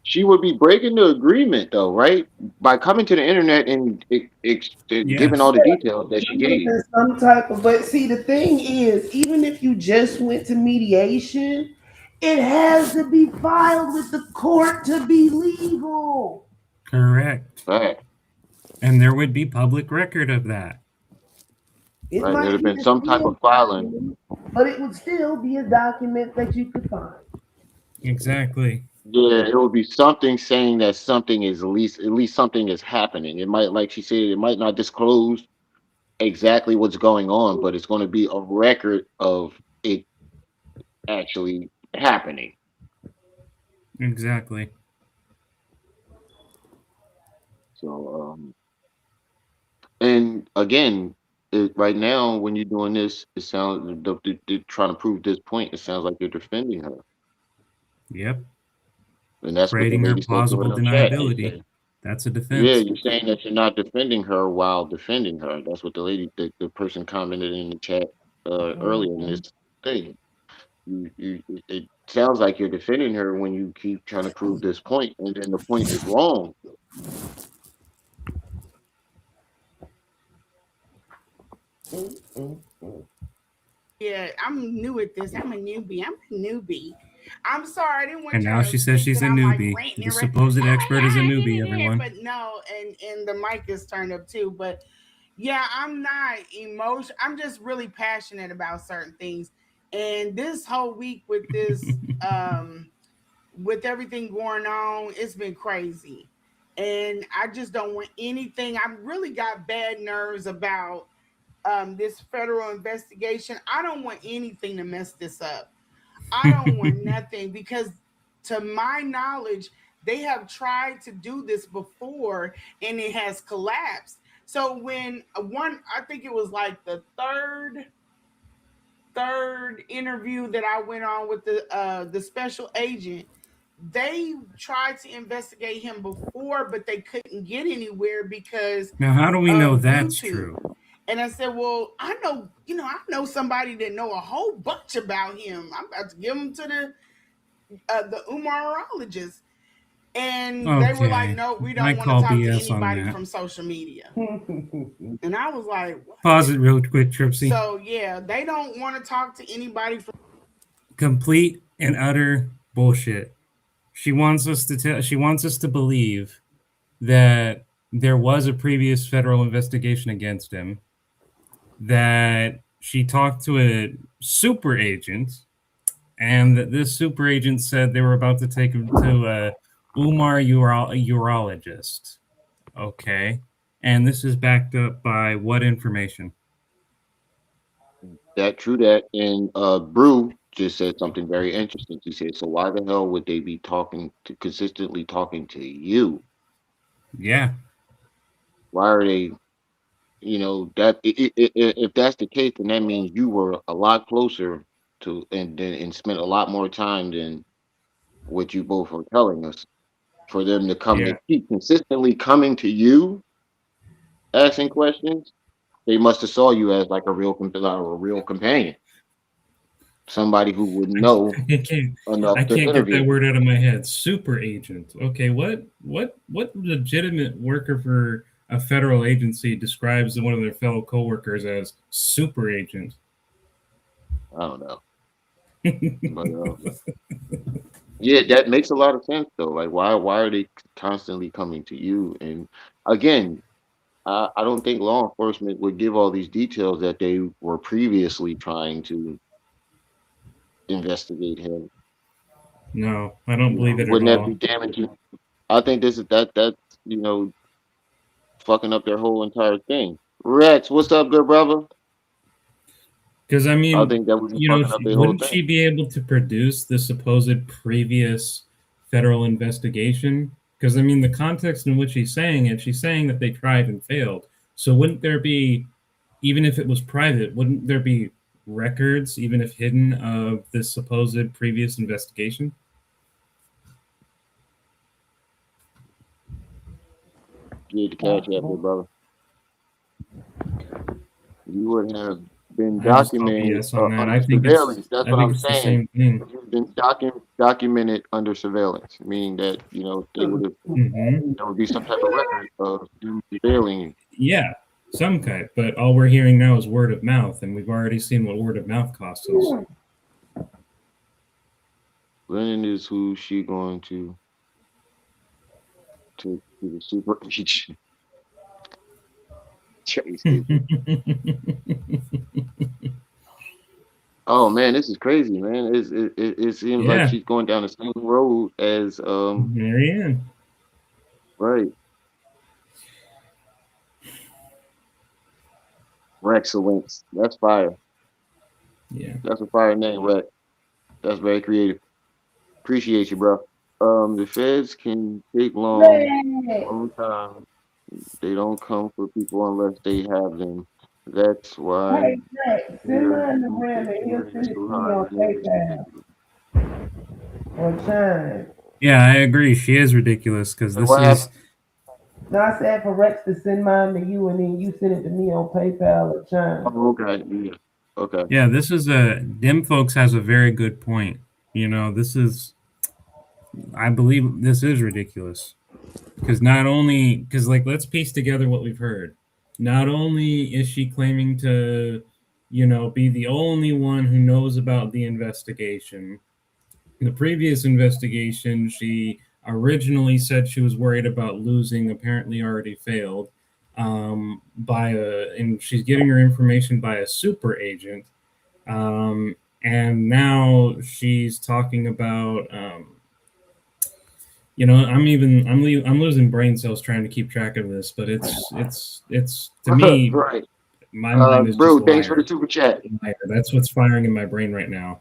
She would be breaking the agreement though, right? By coming to the internet and giving all Yes. the details that she gave. There's some type of, but see, the thing is, even if you just went to mediation, it has to be filed with the court to be legal. Correct. Right. And there would be public record of that. It Right. There'd might have been even some be type of filing. but it would still be a document that you could find. Exactly. Yeah, it would be something saying that something is at least something is happening. It might, like she said, it might not disclose exactly what's going on, but it's going to be a record of it actually happening. Exactly. So, and And again, right now when you're doing this, it sounds they're trying to prove this point. It sounds like you're defending her, Yep. and that's what the Creating her lady said to in plausible the chat. She deniability. said, That's a "Yeah, defense. you're saying that you're not defending her while defending her." That's what the lady, the person commented in the chat earlier in this thing. It sounds like you're defending her when you keep trying to prove this point, and then the point is wrong. Yeah, I'm new at this. I'm a newbie. I'm sorry, I didn't want And y'all now to she says think she's that a I'm like newbie. ranting The and ranting. supposed Oh my expert is a God, newbie, everyone. but no, and the mic is turned up too. But yeah, I'm not emotional. I'm just really passionate about certain things. And this whole week with this, with everything going on, it's been crazy. And I just don't want anything. I really got bad nerves about this federal investigation. I don't want anything to mess this up. I don't want nothing because, to my knowledge, they have tried to do this before and it has collapsed. So when I think it was like the third interview that I went on with the special agent, they tried to investigate him before, but they couldn't get anywhere because Now, how do we know of that's YouTube. true? And I said, well, I know somebody that know a whole bunch about him. I'm about to give him to the Umarologist. And they were like, Okay. no, we I don't want to call talk to BS on anybody that. from social media. And I was like, what? Pause it real quick, Tripsy. So yeah, they don't want to talk to anybody from Complete and utter bullshit. She wants us to believe that there was a previous federal investigation against him, that she talked to a super agent, and that this super agent said they were about to take him to a Umar urologist. Okay. And this is backed up by what information? True that. And Brew just said something very interesting. He said, "So why the hell would they be consistently talking to you? Yeah. Why are they?" That if that's the case, then that means you were a lot closer to and spent a lot more time than what you both are telling us. For them to come Yeah. to keep consistently coming to you, asking questions, they must have saw you as like a real companion, somebody who would know I can't, enough I to can't get interview. that word out of my head. Super agent. Okay, what legitimate worker for a federal agency describes one of their fellow coworkers as super agent? I don't know, but yeah, that makes a lot of sense though. Like, why are they constantly coming to you? And again, I don't think law enforcement would give all these details that they were previously trying to investigate him. No, I don't believe it at Wouldn't that all. be damaging? I think that's fucking up their whole entire thing. Rex, what's up, good brother? Because I I mean, think that would be fucking up their whole wouldn't thing. she be able to produce the supposed previous federal investigation? Because I mean, the context in which she's saying that they tried and failed. So wouldn't there be, even if it was private, wouldn't there be records, even if hidden, of this supposed previous investigation? You need to catch up, good brother. You would have been I just call documented BS on that. under I think surveillance. That's I what think I'm it's the saying. same thing. You've been documented under surveillance, meaning that they would have Mm-hmm. there would be some type of record of them surveilling you. Yeah, some kind. But all we're hearing now is word of mouth, and we've already seen what word of mouth costs us. Lennon is who she going to take to the super beach. Oh man, this is crazy, man. It seems like Yeah, she's going down the same road as Marianne. right. Rexcellence. That's fire. Yeah. That's a fire name, Rex. That's very creative. Appreciate you, bro. The feds can take long time They don't come for people unless they have them. That's why Hey, Jack, send here mine to the Ram and he'll here send is it so to me high. on Her name is PayPal ridiculous. or Chime. Yeah, I agree. She is ridiculous because Wait, this what is happened? No, I said for Rex to send mine to you and then you send it to me on PayPal or Chime. Oh, okay. Yeah. Okay. yeah, this is a Dim folks has a very good point. This is I believe this is ridiculous because not only because like let's piece together what we've heard. Not only is she claiming to, be the only one who knows about the investigation. The previous investigation, she originally said she was worried about losing, apparently already failed, and she's getting her information by a super agent. And now she's talking about, I'm losing brain cells trying to keep track of this, but it's to me, Right. my mind is just Bro, thanks for the liar. super chat. Liar. That's what's firing in my brain right now.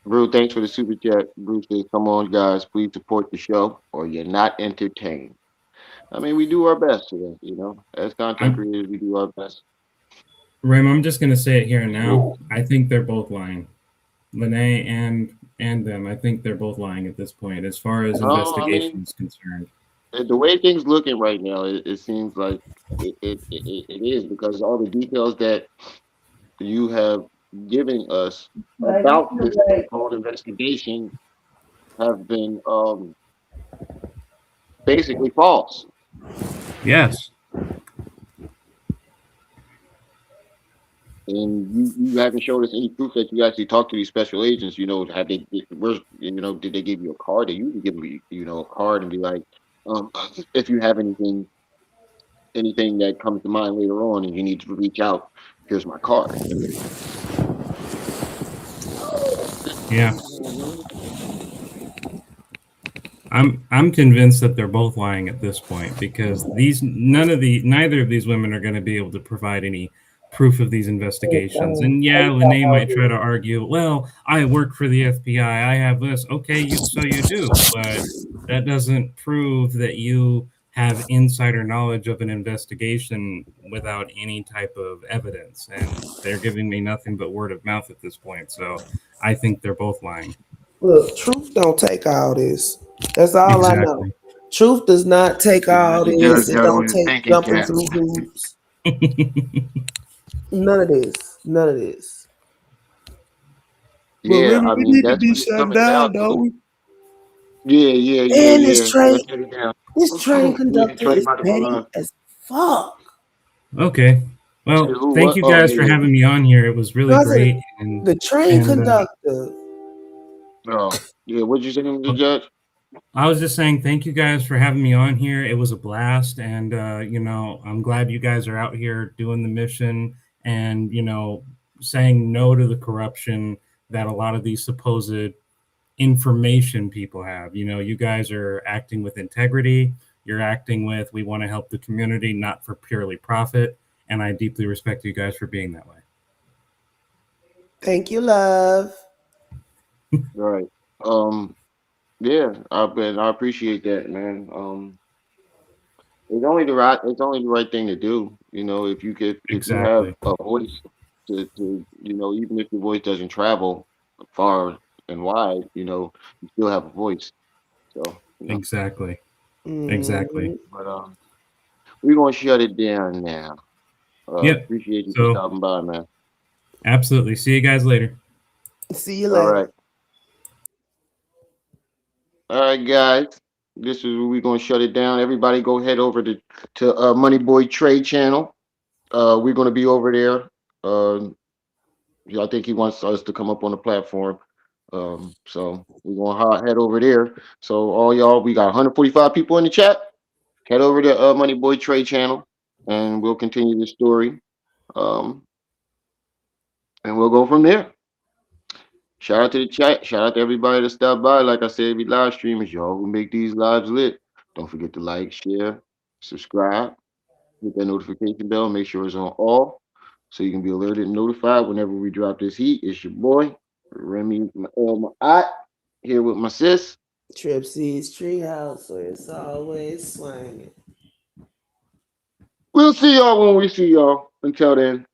Bro, thanks for the super chat. Bruce says, come on, guys, please support the show or you're not entertained. I mean, we do our best today, as content I'm creators, we do our best. Ram, I'm just gonna say it here and now. I think they're both lying. Lene and them. I think they're both lying at this point, as far as No, I investigation mean, is concerned. the way things looking right now, it seems like it is because all the details that you have given us Like, about you this like, so-called investigation have been basically false. Yes. And you haven't showed us any proof that you actually talked to these special agents. Have they? Did they give you a card? They usually give me, a card and be like, um, if you have anything that comes to mind later on, and you need to reach out, here's my card. Yeah. I'm convinced that they're both lying at this point because neither of these women are going to be able to provide any proof of these investigations. And yeah, Lene might try to argue, well, I work for the FBI, I have this. Okay, so you do, but that doesn't prove that you have insider knowledge of an investigation without any type of evidence. And they're giving me nothing but word of mouth at this point. So I think they're both lying. look, truth don't take all this. That's all I know. Exactly. Truth does not take all The judge this. It got don't on his take thinking jumping cap. through hoops. None of this. None of this. But Yeah, really, I we mean need to that's be what it's shut coming down down, to. don't we? Yeah, yeah, yeah, And yeah. Let's get it down. this train Yeah, conductor Trey is about to petty run. as fuck. Okay. Say Well, who? thank What? you Oh, guys yeah, for yeah. having me on here. It was No, really I said great, and the train and conductor. Oh, yeah. What'd you say to the uh, judge? I was just saying thank you guys for having me on here. It was a blast, and I'm glad you guys are out here doing the mission, and saying no to the corruption that a lot of these supposed information people have. You guys are acting with integrity. You're acting with we want to help the community, not for purely profit, and I deeply respect you guys for being that way. Thank you, love. Right. Um. Yeah. I appreciate that, man. It's only the right thing to do. If you have Exactly. a voice to even if your voice doesn't travel far and wide, you still have a voice. So. Exactly. Exactly. Mhm. But we're gonna shut it down now. Yep. Appreciate you for So stopping by, man. absolutely. See you guys later. See you All later. right. All right, guys. This is where we're gonna shut it down. Everybody go head over to Money Boy Trade channel. We're gonna be over there. Yeah, I think he wants us to come up on the platform. So we're gonna head over there. So all y'all, we got 145 people in the chat. Head over to Money Boy Trade channel, and we'll continue the story. Um, and we'll go from there. Shout out to the chat. Shout out to everybody that stopped by. Like I said, we live streamers, y'all who make these lives lit. Don't forget to like, share, subscribe, hit that notification bell, make sure it's on all so you can be alerted and notified whenever we drop this heat. It's your boy, Remy, my aunt, here with my sis. Tripsy's Treehouse, where it's always swinging. We'll see y'all when we see y'all. Until then.